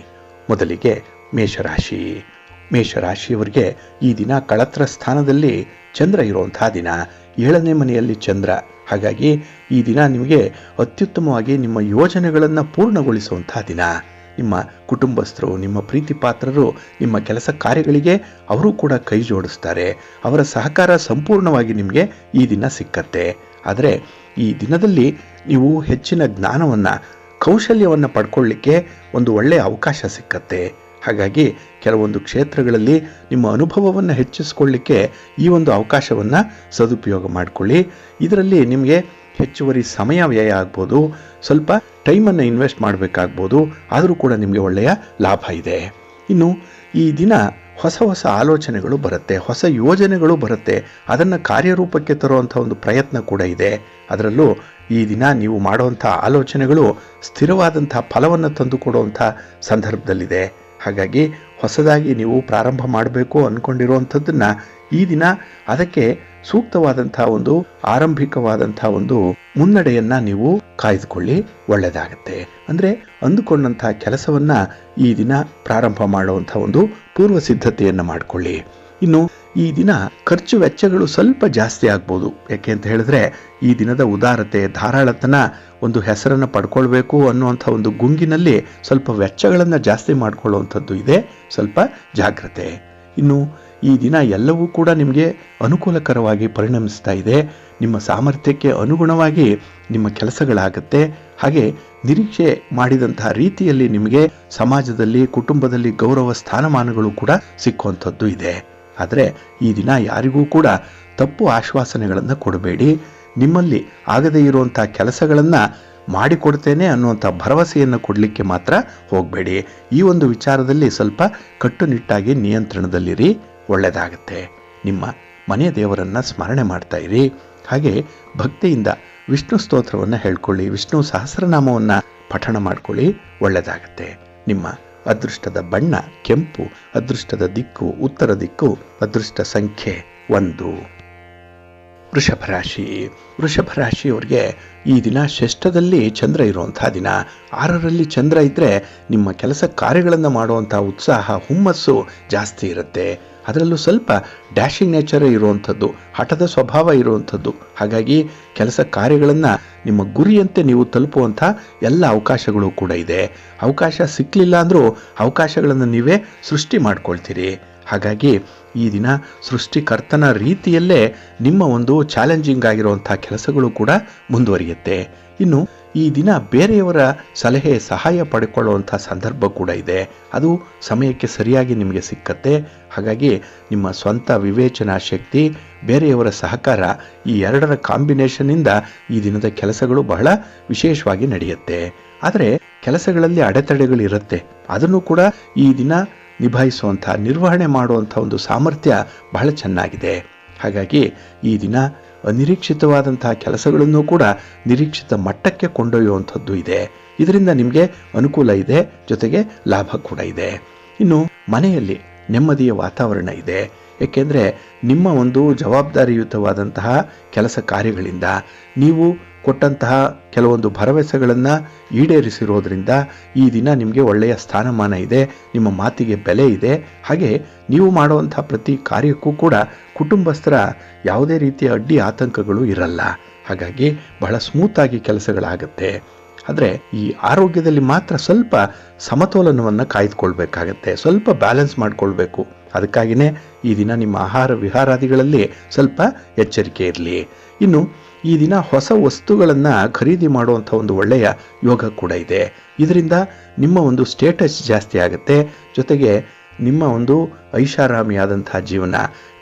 ಮೊದಲಿಗೆ ಮೇಷರಾಶಿ. ಮೇಷರಾಶಿಯವರಿಗೆ ಈ ದಿನ ಕಳತ್ರ ಸ್ಥಾನದಲ್ಲಿ ಚಂದ್ರ ಇರುವಂತಹ ದಿನ, 7ನೇ ಮನೆಯಲ್ಲಿ ಚಂದ್ರ. ಹಾಗಾಗಿ ಈ ದಿನ ನಿಮಗೆ ಅತ್ಯುತ್ತಮವಾಗಿ ನಿಮ್ಮ ಯೋಜನೆಗಳನ್ನು ಪೂರ್ಣಗೊಳಿಸುವಂತಹ ದಿನ. ನಿಮ್ಮ ಕುಟುಂಬಸ್ಥರು, ನಿಮ್ಮ ಪ್ರೀತಿ ಪಾತ್ರರು ನಿಮ್ಮ ಕೆಲಸ ಕಾರ್ಯಗಳಿಗೆ ಅವರು ಕೂಡ ಕೈ ಜೋಡಿಸ್ತಾರೆ. ಅವರ ಸಹಕಾರ ಸಂಪೂರ್ಣವಾಗಿ ನಿಮಗೆ ಈ ದಿನ ಸಿಕ್ಕತ್ತೆ. ಆದರೆ ಈ ದಿನದಲ್ಲಿ ನೀವು ಹೆಚ್ಚಿನ ಜ್ಞಾನವನ್ನು, ಕೌಶಲ್ಯವನ್ನು ಪಡ್ಕೊಳ್ಳಿಕ್ಕೆ ಒಂದು ಒಳ್ಳೆಯ ಅವಕಾಶ ಸಿಕ್ಕತ್ತೆ. ಹಾಗಾಗಿ ಕೆಲವೊಂದು ಕ್ಷೇತ್ರಗಳಲ್ಲಿ ನಿಮ್ಮ ಅನುಭವವನ್ನು ಹೆಚ್ಚಿಸ್ಕೊಳ್ಳಿಕ್ಕೆ ಈ ಒಂದು ಅವಕಾಶವನ್ನು ಸದುಪಯೋಗ ಮಾಡಿಕೊಳ್ಳಿ. ಇದರಲ್ಲಿ ನಿಮಗೆ ಹೆಚ್ಚುವರಿ ಸಮಯ ವ್ಯಯ ಆಗ್ಬೋದು, ಸ್ವಲ್ಪ ಟೈಮನ್ನು ಇನ್ವೆಸ್ಟ್ ಮಾಡಬೇಕಾಗ್ಬೋದು, ಆದರೂ ಕೂಡ ನಿಮಗೆ ಒಳ್ಳೆಯ ಲಾಭ ಇದೆ. ಇನ್ನು ಈ ದಿನ ಹೊಸ ಹೊಸ ಆಲೋಚನೆಗಳು ಬರುತ್ತೆ, ಹೊಸ ಯೋಜನೆಗಳು ಬರುತ್ತೆ. ಅದನ್ನು ಕಾರ್ಯರೂಪಕ್ಕೆ ತರುವಂಥ ಒಂದು ಪ್ರಯತ್ನ ಕೂಡ ಇದೆ. ಅದರಲ್ಲೂ ಈ ದಿನ ನೀವು ಮಾಡುವಂಥ ಆಲೋಚನೆಗಳು ಸ್ಥಿರವಾದಂಥ ಫಲವನ್ನು ತಂದುಕೊಡುವಂಥ ಸಂದರ್ಭದಲ್ಲಿದೆ. ಹಾಗಾಗಿ ಹೊಸದಾಗಿ ನೀವು ಪ್ರಾರಂಭ ಮಾಡಬೇಕು ಅಂದ್ಕೊಂಡಿರುವಂಥದ್ದನ್ನು ಈ ದಿನ ಅದಕ್ಕೆ ಸೂಕ್ತವಾದಂಥ ಒಂದು ಆರಂಭಿಕವಾದಂಥ ಒಂದು ಮುನ್ನಡೆಯನ್ನು ನೀವು ಕಾಯ್ದುಕೊಳ್ಳಿ, ಒಳ್ಳೆಯದಾಗತ್ತೆ. ಅಂದರೆ ಅಂದುಕೊಂಡಂಥ ಕೆಲಸವನ್ನು ಈ ದಿನ ಪ್ರಾರಂಭ ಮಾಡುವಂಥ ಒಂದು ಪೂರ್ವ ಸಿದ್ಧತೆಯನ್ನು ಮಾಡಿಕೊಳ್ಳಿ. ಇನ್ನು ಈ ದಿನ ಖರ್ಚು ವೆಚ್ಚಗಳು ಸ್ವಲ್ಪ ಜಾಸ್ತಿ ಆಗ್ಬೋದು. ಯಾಕೆ ಅಂತ ಹೇಳಿದ್ರೆ ಈ ದಿನದ ಉದಾರತೆ, ಧಾರಾಳತನ ಒಂದು ಹೆಸರನ್ನು ಪಡ್ಕೊಳ್ಬೇಕು ಅನ್ನುವಂಥ ಒಂದು ಗುಂಗಿನಲ್ಲಿ ಸ್ವಲ್ಪ ವೆಚ್ಚಗಳನ್ನು ಜಾಸ್ತಿ ಮಾಡಿಕೊಳ್ಳುವಂಥದ್ದು ಇದೆ. ಸ್ವಲ್ಪ ಜಾಗ್ರತೆ. ಇನ್ನು ಈ ದಿನ ಎಲ್ಲವೂ ಕೂಡ ನಿಮಗೆ ಅನುಕೂಲಕರವಾಗಿ ಪರಿಣಮಿಸ್ತಾ ಇದೆ. ನಿಮ್ಮ ಸಾಮರ್ಥ್ಯಕ್ಕೆ ಅನುಗುಣವಾಗಿ ನಿಮ್ಮ ಕೆಲಸಗಳಾಗತ್ತೆ. ಹಾಗೆ ನಿರೀಕ್ಷೆ ಮಾಡಿದಂತಹ ರೀತಿಯಲ್ಲಿ ನಿಮಗೆ ಸಮಾಜದಲ್ಲಿ, ಕುಟುಂಬದಲ್ಲಿ ಗೌರವ ಸ್ಥಾನಮಾನಗಳು ಕೂಡ ಸಿಕ್ಕುವಂಥದ್ದು ಇದೆ. ಆದರೆ ಈ ದಿನ ಯಾರಿಗೂ ಕೂಡ ತಪ್ಪು ಆಶ್ವಾಸನೆಗಳನ್ನು ಕೊಡಬೇಡಿ. ನಿಮ್ಮಲ್ಲಿ ಆಗದೇ ಇರುವಂಥ ಕೆಲಸಗಳನ್ನು ಮಾಡಿಕೊಡ್ತೇನೆ ಅನ್ನುವಂಥ ಭರವಸೆಯನ್ನು ಕೊಡಲಿಕ್ಕೆ ಮಾತ್ರ ಹೋಗಬೇಡಿ. ಈ ಒಂದು ವಿಚಾರದಲ್ಲಿ ಸ್ವಲ್ಪ ಕಟ್ಟುನಿಟ್ಟಾಗಿ ನಿಯಂತ್ರಣದಲ್ಲಿರಿ, ಒಳ್ಳೆಯದಾಗತ್ತೆ. ನಿಮ್ಮ ಮನೆಯ ದೇವರನ್ನು ಸ್ಮರಣೆ ಮಾಡ್ತಾ ಇರಿ. ಹಾಗೆ ಭಕ್ತಿಯಿಂದ ವಿಷ್ಣು ಸ್ತೋತ್ರವನ್ನು ಹೇಳ್ಕೊಳ್ಳಿ, ವಿಷ್ಣು ಸಹಸ್ರನಾಮವನ್ನು ಪಠಣ ಮಾಡ್ಕೊಳ್ಳಿ, ಒಳ್ಳೆಯದಾಗತ್ತೆ. ನಿಮ್ಮ ಅದೃಷ್ಟದ ಬಣ್ಣ ಕೆಂಪು, ಅದೃಷ್ಟದ ದಿಕ್ಕು ಉತ್ತರ ದಿಕ್ಕು, ಅದೃಷ್ಟ ಸಂಖ್ಯೆ 1. ವೃಷಭ ರಾಶಿ. ವೃಷಭ ರಾಶಿಯವರಿಗೆ ಈ ದಿನ ಷಷ್ಠದಲ್ಲಿ ಚಂದ್ರ ಇರುವಂತಹ ದಿನ. 6ರಲ್ಲಿ ಚಂದ್ರ ಇದ್ದರೆ ನಿಮ್ಮ ಕೆಲಸ ಕಾರ್ಯಗಳನ್ನು ಮಾಡುವಂಥ ಉತ್ಸಾಹ, ಹುಮ್ಮಸ್ಸು ಜಾಸ್ತಿ ಇರುತ್ತೆ. ಅದರಲ್ಲೂ ಸ್ವಲ್ಪ ಡ್ಯಾಶಿಂಗ್ ನೇಚರ್ ಇರುವಂಥದ್ದು, ಹಠದ ಸ್ವಭಾವ ಇರುವಂಥದ್ದು. ಹಾಗಾಗಿ ಕೆಲಸ ಕಾರ್ಯಗಳನ್ನು ನಿಮ್ಮ ಗುರಿಯಂತೆ ನೀವು ತಲುಪುವಂಥ ಎಲ್ಲ ಅವಕಾಶಗಳು ಕೂಡ ಇದೆ. ಅವಕಾಶ ಸಿಕ್ಕಲಿಲ್ಲ ಅಂದರೂ ಅವಕಾಶಗಳನ್ನು ನೀವೇ ಸೃಷ್ಟಿ ಮಾಡ್ಕೊಳ್ತೀರಿ. ಹಾಗಾಗಿ ಈ ದಿನ ಸೃಷ್ಟಿಕರ್ತನ ರೀತಿಯಲ್ಲೇ ನಿಮ್ಮ ಒಂದು ಚಾಲೆಂಜಿಂಗ್ ಆಗಿರುವಂಥ ಕೆಲಸಗಳು ಕೂಡ ಮುಂದುವರಿಯುತ್ತೆ. ಇನ್ನು ಈ ದಿನ ಬೇರೆಯವರ ಸಲಹೆ ಸಹಾಯ ಪಡೆದುಕೊಳ್ಳುವಂಥ ಸಂದರ್ಭ ಕೂಡ ಇದೆ. ಅದು ಸಮಯಕ್ಕೆ ಸರಿಯಾಗಿ ನಿಮಗೆ ಸಿಕ್ಕತ್ತೆ. ಹಾಗಾಗಿ ನಿಮ್ಮ ಸ್ವಂತ ವಿವೇಚನಾ ಶಕ್ತಿ, ಬೇರೆಯವರ ಸಹಕಾರ, ಈ ಎರಡರ ಕಾಂಬಿನೇಷನ್ನಿಂದ ಈ ದಿನದ ಕೆಲಸಗಳು ಬಹಳ ವಿಶೇಷವಾಗಿ ನಡೆಯುತ್ತೆ. ಆದರೆ ಕೆಲಸಗಳಲ್ಲಿ ಅಡೆತಡೆಗಳಿರುತ್ತೆ. ಅದನ್ನು ಕೂಡ ಈ ದಿನ ನಿಭಾಯಿಸುವಂಥ, ನಿರ್ವಹಣೆ ಮಾಡುವಂಥ ಒಂದು ಸಾಮರ್ಥ್ಯ ಬಹಳ ಚೆನ್ನಾಗಿದೆ. ಹಾಗಾಗಿ ಈ ದಿನ ಅನಿರೀಕ್ಷಿತವಾದಂತಹ ಕೆಲಸಗಳನ್ನು ಕೂಡ ನಿರೀಕ್ಷಿತ ಮಟ್ಟಕ್ಕೆ ಕೊಂಡೊಯ್ಯುವಂಥದ್ದು ಇದೆ. ಇದರಿಂದ ನಿಮಗೆ ಅನುಕೂಲ ಇದೆ, ಜೊತೆಗೆ ಲಾಭ ಕೂಡ ಇದೆ. ಇನ್ನು ಮನೆಯಲ್ಲಿ ನೆಮ್ಮದಿಯ ವಾತಾವರಣ ಇದೆ. ಏಕೆಂದರೆ ನಿಮ್ಮ ಒಂದು ಜವಾಬ್ದಾರಿಯುತವಾದಂತಹ ಕೆಲಸ ಕಾರ್ಯಗಳಿಂದ ನೀವು ಕೊಟ್ಟಂತಹ ಕೆಲವೊಂದು ಭರವಸೆಗಳನ್ನು ಈಡೇರಿಸಿರೋದ್ರಿಂದ ಈ ದಿನ ನಿಮಗೆ ಒಳ್ಳೆಯ ಸ್ಥಾನಮಾನ ಇದೆ, ನಿಮ್ಮ ಮಾತಿಗೆ ಬೆಲೆ ಇದೆ. ಹಾಗೆ ನೀವು ಮಾಡುವಂಥ ಪ್ರತಿ ಕಾರ್ಯಕ್ಕೂ ಕೂಡ ಕುಟುಂಬಸ್ಥರ ಯಾವುದೇ ರೀತಿಯ ಅಡ್ಡಿ ಆತಂಕಗಳು ಇರಲ್ಲ. ಹಾಗಾಗಿ ಬಹಳ ಸ್ಮೂತಾಗಿ ಕೆಲಸಗಳಾಗುತ್ತೆ. ಆದರೆ ಈ ಆರೋಗ್ಯದಲ್ಲಿ ಮಾತ್ರ ಸ್ವಲ್ಪ ಸಮತೋಲನವನ್ನು ಕಾಯ್ದುಕೊಳ್ಬೇಕಾಗತ್ತೆ, ಸ್ವಲ್ಪ ಬ್ಯಾಲೆನ್ಸ್ ಮಾಡಿಕೊಳ್ಬೇಕು. ಅದಕ್ಕಾಗಿಯೇ ಈ ದಿನ ನಿಮ್ಮ ಆಹಾರ ವಿಹಾರಾದಿಗಳಲ್ಲಿ ಸ್ವಲ್ಪ ಎಚ್ಚರಿಕೆ ಇರಲಿ. ಇನ್ನು ಈ ದಿನ ಹೊಸ ವಸ್ತುಗಳನ್ನು ಖರೀದಿ ಮಾಡುವಂಥ ಒಂದು ಒಳ್ಳೆಯ ಯೋಗ ಕೂಡ ಇದೆ. ಇದರಿಂದ ನಿಮ್ಮ ಒಂದು ಸ್ಟೇಟಸ್ ಜಾಸ್ತಿ ಆಗುತ್ತೆ. ಜೊತೆಗೆ ನಿಮ್ಮ ಒಂದು ಐಷಾರಾಮಿಯಾದಂಥ ಜೀವನ,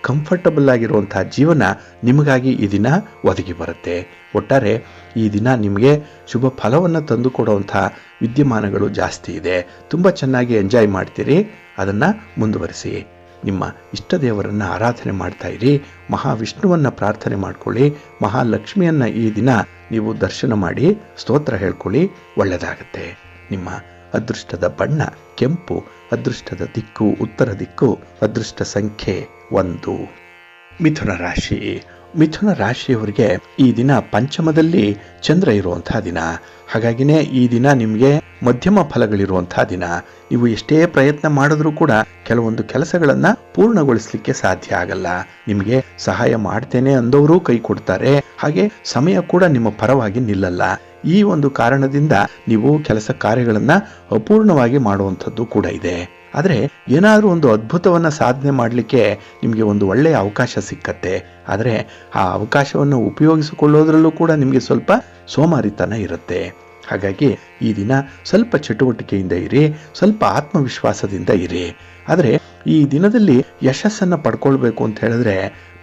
ಕಂಫರ್ಟಬಲ್ ಆಗಿರುವಂಥ ಜೀವನ ನಿಮಗಾಗಿ ಈ ದಿನ ಒದಗಿ ಬರುತ್ತೆ. ಒಟ್ಟಾರೆ ಈ ದಿನ ನಿಮಗೆ ಶುಭ ಫಲವನ್ನು ತಂದುಕೊಡುವಂಥ ವಿದ್ಯಮಾನಗಳು ಜಾಸ್ತಿ ಇದೆ. ತುಂಬ ಚೆನ್ನಾಗಿ ಎಂಜಾಯ್ ಮಾಡ್ತೀರಿ. ಅದನ್ನು ಮುಂದುವರಿಸಿ. ನಿಮ್ಮ ಇಷ್ಟ ದೇವರನ್ನು ಆರಾಧನೆ ಮಾಡ್ತಾ ಇರಿ. ಮಹಾವಿಷ್ಣುವನ್ನು ಪ್ರಾರ್ಥನೆ ಮಾಡ್ಕೊಳ್ಳಿ. ಮಹಾಲಕ್ಷ್ಮಿಯನ್ನು ಈ ದಿನ ನೀವು ದರ್ಶನ ಮಾಡಿ ಸ್ತೋತ್ರ ಹೇಳ್ಕೊಳ್ಳಿ. ಒಳ್ಳೆಯದಾಗತ್ತೆ. ನಿಮ್ಮ ಅದೃಷ್ಟದ ಬಣ್ಣ ಕೆಂಪು, ಅದೃಷ್ಟದ ದಿಕ್ಕು ಉತ್ತರ ದಿಕ್ಕು, ಅದೃಷ್ಟ ಸಂಖ್ಯೆ 1. ಮಿಥುನ ರಾಶಿ. ಮಿಥುನ ರಾಶಿಯವರಿಗೆ ಈ ದಿನ ಪಂಚಮದಲ್ಲಿ ಚಂದ್ರ ಇರುವಂತಹ ದಿನ. ಹಾಗಾಗಿನೇ ಈ ದಿನ ನಿಮಗೆ ಮಧ್ಯಮ ಫಲಗಳಿರುವಂತಹ ದಿನ. ನೀವು ಎಷ್ಟೇ ಪ್ರಯತ್ನ ಮಾಡಿದ್ರೂ ಕೂಡ ಕೆಲವೊಂದು ಕೆಲಸಗಳನ್ನು ಪೂರ್ಣಗೊಳಿಸಲಿಕ್ಕೆ ಸಾಧ್ಯ ಆಗಲ್ಲ. ನಿಮಗೆ ಸಹಾಯ ಮಾಡ್ತೇನೆ ಅಂದವರು ಕೈ ಕೊಡ್ತಾರೆ. ಹಾಗೆ ಸಮಯ ಕೂಡ ನಿಮ್ಮ ಪರವಾಗಿ ನಿಲ್ಲಲ್ಲ. ಈ ಒಂದು ಕಾರಣದಿಂದ ನೀವು ಕೆಲಸ ಕಾರ್ಯಗಳನ್ನು ಅಪೂರ್ಣವಾಗಿ ಮಾಡುವಂಥದ್ದು ಕೂಡ ಇದೆ. ಆದರೆ ಏನಾದರೂ ಒಂದು ಅದ್ಭುತವನ್ನು ಸಾಧನೆ ಮಾಡಲಿಕ್ಕೆ ನಿಮಗೆ ಒಂದು ಒಳ್ಳೆಯ ಅವಕಾಶ ಸಿಕ್ಕತ್ತೆ. ಆದರೆ ಆ ಅವಕಾಶವನ್ನು ಉಪಯೋಗಿಸಿಕೊಳ್ಳೋದ್ರಲ್ಲೂ ಕೂಡ ನಿಮಗೆ ಸ್ವಲ್ಪ ಸೋಮಾರಿತನ ಇರುತ್ತೆ. ಹಾಗಾಗಿ ಈ ದಿನ ಸ್ವಲ್ಪ ಚಟುವಟಿಕೆಯಿಂದ ಇರಿ, ಸ್ವಲ್ಪ ಆತ್ಮವಿಶ್ವಾಸದಿಂದ ಇರಿ. ಆದರೆ ಈ ದಿನದಲ್ಲಿ ಯಶಸ್ಸನ್ನು ಪಡ್ಕೊಳ್ಬೇಕು ಅಂತ ಹೇಳಿದ್ರೆ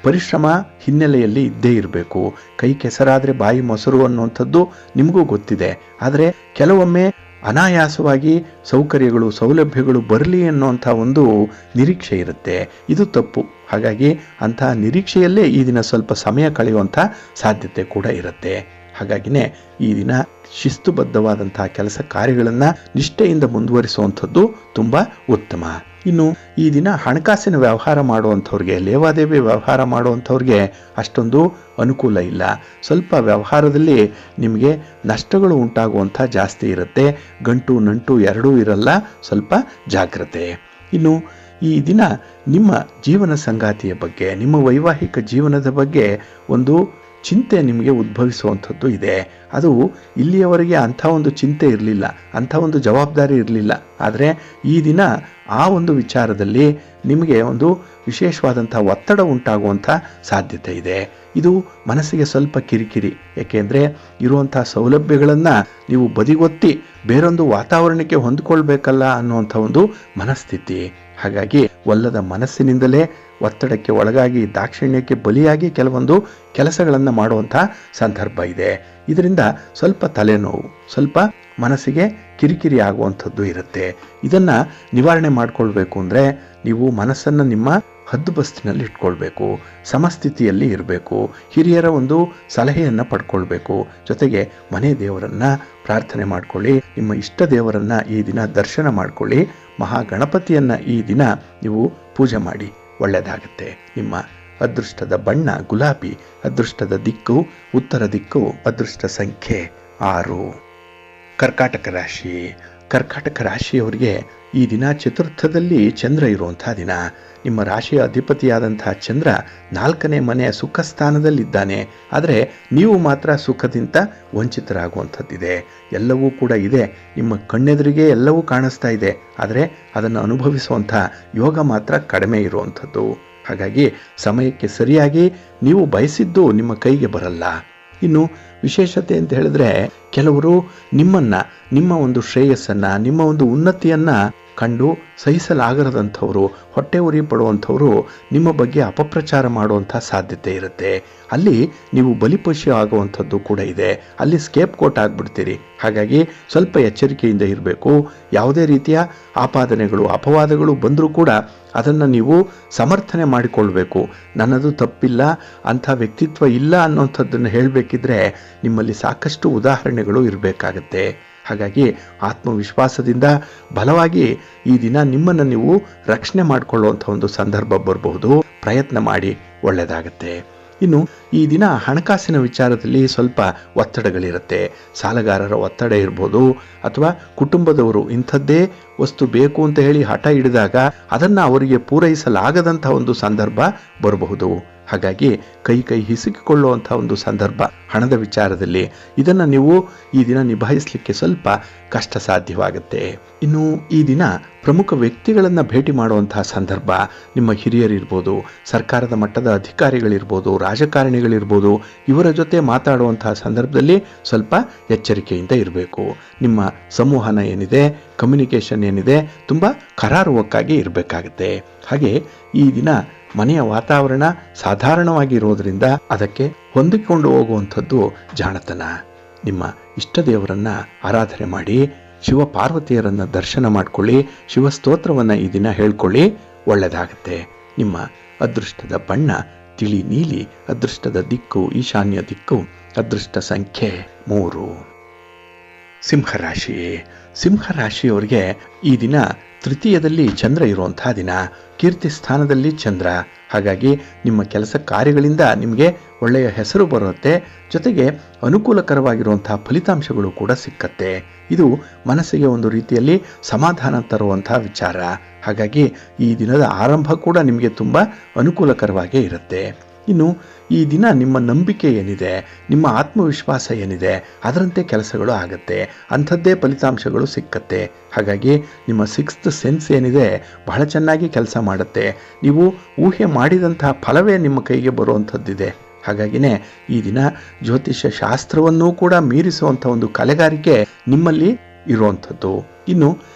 ಪರಿಶ್ರಮ ಹಿನ್ನೆಲೆಯಲ್ಲಿ ಇದ್ದೇ ಇರಬೇಕು. ಕೈ ಕೆಸರಾದರೆ ಬಾಯಿ ಮೊಸರು ಅನ್ನುವಂಥದ್ದು ನಿಮಗೂ ಗೊತ್ತಿದೆ. ಆದರೆ ಕೆಲವೊಮ್ಮೆ ಅನಾಯಾಸವಾಗಿ ಸೌಕರ್ಯಗಳು ಸೌಲಭ್ಯಗಳು ಬರಲಿ ಅನ್ನುವಂಥ ಒಂದು ನಿರೀಕ್ಷೆ ಇರುತ್ತೆ. ಇದು ತಪ್ಪು. ಹಾಗಾಗಿ ಅಂತಹ ನಿರೀಕ್ಷೆಯಲ್ಲೇ ಈ ದಿನ ಸ್ವಲ್ಪ ಸಮಯ ಕಳೆಯುವಂಥ ಸಾಧ್ಯತೆ ಕೂಡ ಇರುತ್ತೆ. ಹಾಗಾಗಿನೇ ಈ ದಿನ ಶಿಸ್ತುಬದ್ಧವಾದಂತಹ ಕೆಲಸ ಕಾರ್ಯಗಳನ್ನು ನಿಷ್ಠೆಯಿಂದ ಮುಂದುವರಿಸುವಂಥದ್ದು ತುಂಬ ಉತ್ತಮ. ಇನ್ನು ಈ ದಿನ ಹಣಕಾಸಿನ ವ್ಯವಹಾರ ಮಾಡುವಂಥವ್ರಿಗೆ, ಲೇವಾದೇವಿ ವ್ಯವಹಾರ ಮಾಡುವಂಥವ್ರಿಗೆ ಅಷ್ಟೊಂದು ಅನುಕೂಲ ಇಲ್ಲ. ಸ್ವಲ್ಪ ವ್ಯವಹಾರದಲ್ಲಿ ನಿಮಗೆ ನಷ್ಟಗಳು ಉಂಟಾಗುವಂಥ ಜಾಸ್ತಿ ಇರುತ್ತೆ. ಗಂಟು ನಂಟು ಎರಡೂ ಇರಲ್ಲ. ಸ್ವಲ್ಪ ಜಾಗ್ರತೆ. ಇನ್ನು ಈ ದಿನ ನಿಮ್ಮ ಜೀವನ ಸಂಗಾತಿಯ ಬಗ್ಗೆ, ನಿಮ್ಮ ವೈವಾಹಿಕ ಜೀವನದ ಬಗ್ಗೆ ಒಂದು ಚಿಂತೆ ನಿಮಗೆ ಉದ್ಭವಿಸುವಂಥದ್ದು ಇದೆ. ಅದು ಇಲ್ಲಿಯವರೆಗೆ ಅಂಥ ಒಂದು ಚಿಂತೆ ಇರಲಿಲ್ಲ, ಅಂಥ ಒಂದು ಜವಾಬ್ದಾರಿ ಇರಲಿಲ್ಲ. ಆದರೆ ಈ ದಿನ ಆ ಒಂದು ವಿಚಾರದಲ್ಲಿ ನಿಮಗೆ ಒಂದು ವಿಶೇಷವಾದಂಥ ಒತ್ತಡ ಉಂಟಾಗುವಂಥ ಸಾಧ್ಯತೆ ಇದೆ. ಇದು ಮನಸ್ಸಿಗೆ ಸ್ವಲ್ಪ ಕಿರಿಕಿರಿ. ಏಕೆಂದರೆ ಇರುವಂಥ ಸೌಲಭ್ಯಗಳನ್ನು ನೀವು ಬದಿಗೊತ್ತಿ ಬೇರೊಂದು ವಾತಾವರಣಕ್ಕೆ ಹೊಂದಿಕೊಳ್ಬೇಕಲ್ಲ ಅನ್ನುವಂಥ ಒಂದು ಮನಸ್ಥಿತಿ. ಹಾಗಾಗಿ ಒಲ್ಲದ ಮನಸ್ಸಿನಿಂದಲೇ ಒತ್ತಡಕ್ಕೆ ಒಳಗಾಗಿ ದಾಕ್ಷಿಣ್ಯಕ್ಕೆ ಬಲಿಯಾಗಿ ಕೆಲವೊಂದು ಕೆಲಸಗಳನ್ನು ಮಾಡುವಂಥ ಸಂದರ್ಭ ಇದೆ. ಇದರಿಂದ ಸ್ವಲ್ಪ ತಲೆನೋವು, ಸ್ವಲ್ಪ ಮನಸ್ಸಿಗೆ ಕಿರಿಕಿರಿ ಆಗುವಂಥದ್ದು ಇರುತ್ತೆ. ಇದನ್ನು ನಿವಾರಣೆ ಮಾಡಿಕೊಳ್ಬೇಕು ಅಂದರೆ ನೀವು ಮನಸ್ಸನ್ನು ನಿಮ್ಮ ಹದ್ದುಬಸ್ತಿನಲ್ಲಿ ಇಟ್ಕೊಳ್ಬೇಕು, ಸಮಸ್ಥಿತಿಯಲ್ಲಿ ಇರಬೇಕು, ಹಿರಿಯರ ಒಂದು ಸಲಹೆಯನ್ನು ಪಡ್ಕೊಳ್ಬೇಕು. ಜೊತೆಗೆ ಮನೆ ದೇವರನ್ನು ಪ್ರಾರ್ಥನೆ ಮಾಡ್ಕೊಳ್ಳಿ. ನಿಮ್ಮ ಇಷ್ಟ ದೇವರನ್ನು ಈ ದಿನ ದರ್ಶನ ಮಾಡ್ಕೊಳ್ಳಿ. ಮಹಾಗಣಪತಿಯನ್ನು ಈ ದಿನ ನೀವು ಪೂಜೆ ಮಾಡಿ. ಒಳ್ಳೆಯದಾಗುತ್ತೆ. ನಿಮ್ಮ ಅದೃಷ್ಟದ ಬಣ್ಣ ಗುಲಾಬಿ, ಅದೃಷ್ಟದ ದಿಕ್ಕು ಉತ್ತರ ದಿಕ್ಕು, ಅದೃಷ್ಟ ಸಂಖ್ಯೆ 6. ಕರ್ಕಾಟಕ ರಾಶಿ. ಕರ್ಕಾಟಕ ರಾಶಿಯವರಿಗೆ ಈ ದಿನ ಚತುರ್ಥದಲ್ಲಿ ಚಂದ್ರ ಇರುವಂಥ ದಿನ. ನಿಮ್ಮ ರಾಶಿಯ ಅಧಿಪತಿಯಾದಂತಹ ಚಂದ್ರ 4ನೇ ಮನೆಯ ಸುಖ ಸ್ಥಾನದಲ್ಲಿದ್ದಾನೆ. ಆದರೆ ನೀವು ಮಾತ್ರ ಸುಖದಿಂದ ವಂಚಿತರಾಗುವಂಥದ್ದಿದೆ. ಎಲ್ಲವೂ ಕೂಡ ಇದೆ, ನಿಮ್ಮ ಕಣ್ಣೆದುರಿಗೆ ಎಲ್ಲವೂ ಕಾಣಿಸ್ತಾ ಇದೆ. ಆದರೆ ಅದನ್ನು ಅನುಭವಿಸುವಂಥ ಯೋಗ ಮಾತ್ರ ಕಡಿಮೆ ಇರುವಂಥದ್ದು. ಹಾಗಾಗಿ ಸಮಯಕ್ಕೆ ಸರಿಯಾಗಿ ನೀವು ಬಯಸಿದ್ದು ನಿಮ್ಮ ಕೈಗೆ ಬರಲ್ಲ. ಇನ್ನು ವಿಶೇಷತೆ ಅಂತ ಹೇಳಿದ್ರೆ ಕೆಲವರು ನಿಮ್ಮನ್ನು, ನಿಮ್ಮ ಒಂದು ಶ್ರೇಯಸ್ಸನ್ನು, ನಿಮ್ಮ ಒಂದು ಉನ್ನತಿಯನ್ನು ಕಂಡು ಸಹಿಸಲಾಗದಂಥವರು, ಹೊಟ್ಟೆ ಉರಿ ಪಡುವಂಥವರು ನಿಮ್ಮ ಬಗ್ಗೆ ಅಪಪ್ರಚಾರ ಮಾಡುವಂಥ ಸಾಧ್ಯತೆ ಇರುತ್ತೆ. ಅಲ್ಲಿ ನೀವು ಬಲಿಪಶು ಆಗುವಂಥದ್ದು ಕೂಡ ಇದೆ. ಅಲ್ಲಿ ಸ್ಕೇಪ್ ಕೋಟ್ ಆಗಿಬಿಡ್ತೀರಿ. ಹಾಗಾಗಿ ಸ್ವಲ್ಪ ಎಚ್ಚರಿಕೆಯಿಂದ ಇರಬೇಕು. ಯಾವುದೇ ರೀತಿಯ ಆಪಾದನೆಗಳು ಅಪವಾದಗಳು ಬಂದರೂ ಕೂಡ ಅದನ್ನು ನೀವು ಸಮರ್ಥನೆ ಮಾಡಿಕೊಳ್ಬೇಕು. ನನ್ನದು ತಪ್ಪಿಲ್ಲ, ಅಂಥ ವ್ಯಕ್ತಿತ್ವ ಇಲ್ಲ ಅನ್ನೋಂಥದ್ದನ್ನು ಹೇಳಬೇಕಿದ್ರೆ ನಿಮ್ಮಲ್ಲಿ ಸಾಕಷ್ಟು ಉದಾಹರಣೆಗಳು ಇರಬೇಕಾಗತ್ತೆ. ಹಾಗಾಗಿ ಆತ್ಮವಿಶ್ವಾಸದಿಂದ ಬಲವಾಗಿ ಈ ದಿನ ನಿಮ್ಮನ್ನು ನೀವು ರಕ್ಷಣೆ ಮಾಡಿಕೊಳ್ಳುವಂಥ ಒಂದು ಸಂದರ್ಭ ಬರಬಹುದು. ಪ್ರಯತ್ನ ಮಾಡಿ. ಒಳ್ಳೆಯದಾಗತ್ತೆ. ಇನ್ನು ಈ ದಿನ ಹಣಕಾಸಿನ ವಿಚಾರದಲ್ಲಿ ಸ್ವಲ್ಪ ಒತ್ತಡಗಳಿರುತ್ತೆ. ಸಾಲಗಾರರ ಒತ್ತಡ ಇರ್ಬೋದು, ಅಥವಾ ಕುಟುಂಬದವರು ಇಂಥದ್ದೇ ವಸ್ತು ಬೇಕು ಅಂತ ಹೇಳಿ ಹಠ ಹಿಡಿದಾಗ ಅದನ್ನು ಅವರಿಗೆ ಪೂರೈಸಲಾಗದಂತಹ ಒಂದು ಸಂದರ್ಭ ಬರಬಹುದು. ಹಾಗಾಗಿ ಕೈ ಹಿಸುಕಿಕೊಳ್ಳುವಂಥ ಒಂದು ಸಂದರ್ಭ ಹಣದ ವಿಚಾರದಲ್ಲಿ, ಇದನ್ನು ನೀವು ಈ ದಿನ ನಿಭಾಯಿಸಲಿಕ್ಕೆ ಸ್ವಲ್ಪ ಕಷ್ಟ ಸಾಧ್ಯವಾಗುತ್ತೆ. ಇನ್ನು ಈ ದಿನ ಪ್ರಮುಖ ವ್ಯಕ್ತಿಗಳನ್ನು ಭೇಟಿ ಮಾಡುವಂತಹ ಸಂದರ್ಭ, ನಿಮ್ಮ ಹಿರಿಯರಿರ್ಬೋದು, ಸರ್ಕಾರದ ಮಟ್ಟದ ಅಧಿಕಾರಿಗಳಿರ್ಬೋದು, ರಾಜಕಾರಣಿಗಳಿರ್ಬೋದು, ಇವರ ಜೊತೆ ಮಾತಾಡುವಂತಹ ಸಂದರ್ಭದಲ್ಲಿ ಸ್ವಲ್ಪ ಎಚ್ಚರಿಕೆಯಿಂದ ಇರಬೇಕು. ನಿಮ್ಮ ಸಂವಹನ ಏನಿದೆ, ಕಮ್ಯುನಿಕೇಷನ್ ಏನಿದೆ, ತುಂಬ ಕರಾರುವಕ್ಕಾಗಿ ಇರಬೇಕಾಗುತ್ತೆ. ಹಾಗೆ ಈ ದಿನ ಮನೆಯ ವಾತಾವರಣ ಸಾಧಾರಣವಾಗಿ ಇರೋದರಿಂದ ಅದಕ್ಕೆ ಹೊಂದಿಕೊಂಡು ಹೋಗುವಂಥದ್ದು ಜಾಣತನ. ನಿಮ್ಮ ಇಷ್ಟ ದೇವರನ್ನ ಆರಾಧನೆ ಮಾಡಿ, ಶಿವ ಪಾರ್ವತಿಯರನ್ನ ದರ್ಶನ ಮಾಡ್ಕೊಳ್ಳಿ, ಶಿವಸ್ತೋತ್ರವನ್ನು ಈ ದಿನ ಹೇಳ್ಕೊಳ್ಳಿ, ಒಳ್ಳೆಯದಾಗುತ್ತೆ. ನಿಮ್ಮ ಅದೃಷ್ಟದ ಬಣ್ಣ ತಿಳಿ ನೀಲಿ, ಅದೃಷ್ಟದ ದಿಕ್ಕು ಈಶಾನ್ಯ ದಿಕ್ಕು, ಅದೃಷ್ಟ ಸಂಖ್ಯೆ 3. ಸಿಂಹರಾಶಿ. ಸಿಂಹರಾಶಿಯವರಿಗೆ ಈ ದಿನ ತೃತೀಯದಲ್ಲಿ ಚಂದ್ರ ಇರುವಂತಹ ದಿನ, ಕೀರ್ತಿ ಸ್ಥಾನದಲ್ಲಿ ಚಂದ್ರ. ಹಾಗಾಗಿ ನಿಮ್ಮ ಕೆಲಸ ಕಾರ್ಯಗಳಿಂದ ನಿಮಗೆ ಒಳ್ಳೆಯ ಹೆಸರು ಬರುತ್ತೆ, ಜೊತೆಗೆ ಅನುಕೂಲಕರವಾಗಿರುವಂತಹ ಫಲಿತಾಂಶಗಳು ಕೂಡ ಸಿಕ್ಕತ್ತೆ. ಇದು ಮನಸ್ಸಿಗೆ ಒಂದು ರೀತಿಯಲ್ಲಿ ಸಮಾಧಾನ ತರುವಂತಹ ವಿಚಾರ. ಹಾಗಾಗಿ ಈ ದಿನದ ಆರಂಭ ಕೂಡ ನಿಮಗೆ ತುಂಬ ಅನುಕೂಲಕರವಾಗೇ ಇರುತ್ತೆ. ಇನ್ನು ಈ ದಿನ ನಿಮ್ಮ ನಂಬಿಕೆ ಏನಿದೆ, ನಿಮ್ಮ ಆತ್ಮವಿಶ್ವಾಸ ಏನಿದೆ, ಅದರಂತೆ ಕೆಲಸಗಳು ಆಗುತ್ತೆ, ಅಂಥದ್ದೇ ಫಲಿತಾಂಶಗಳು ಸಿಕ್ಕತ್ತೆ. ಹಾಗಾಗಿ ನಿಮ್ಮ 6th ಸೆನ್ಸ್ ಏನಿದೆ ಬಹಳ ಚೆನ್ನಾಗಿ ಕೆಲಸ ಮಾಡುತ್ತೆ. ನೀವು ಊಹೆ ಮಾಡಿದಂತಹ ಫಲವೇ ನಿಮ್ಮ ಕೈಗೆ ಬರುವಂಥದ್ದಿದೆ. ಹಾಗಾಗಿನೇ ಈ ದಿನ ಜ್ಯೋತಿಷ್ಯ ಶಾಸ್ತ್ರವನ್ನೂ ಕೂಡ ಮೀರಿಸುವಂಥ ಒಂದು ಕಲೆಗಾರಿಕೆ ನಿಮ್ಮಲ್ಲಿ ಇರುವಂಥದ್ದು. ಇನ್ನು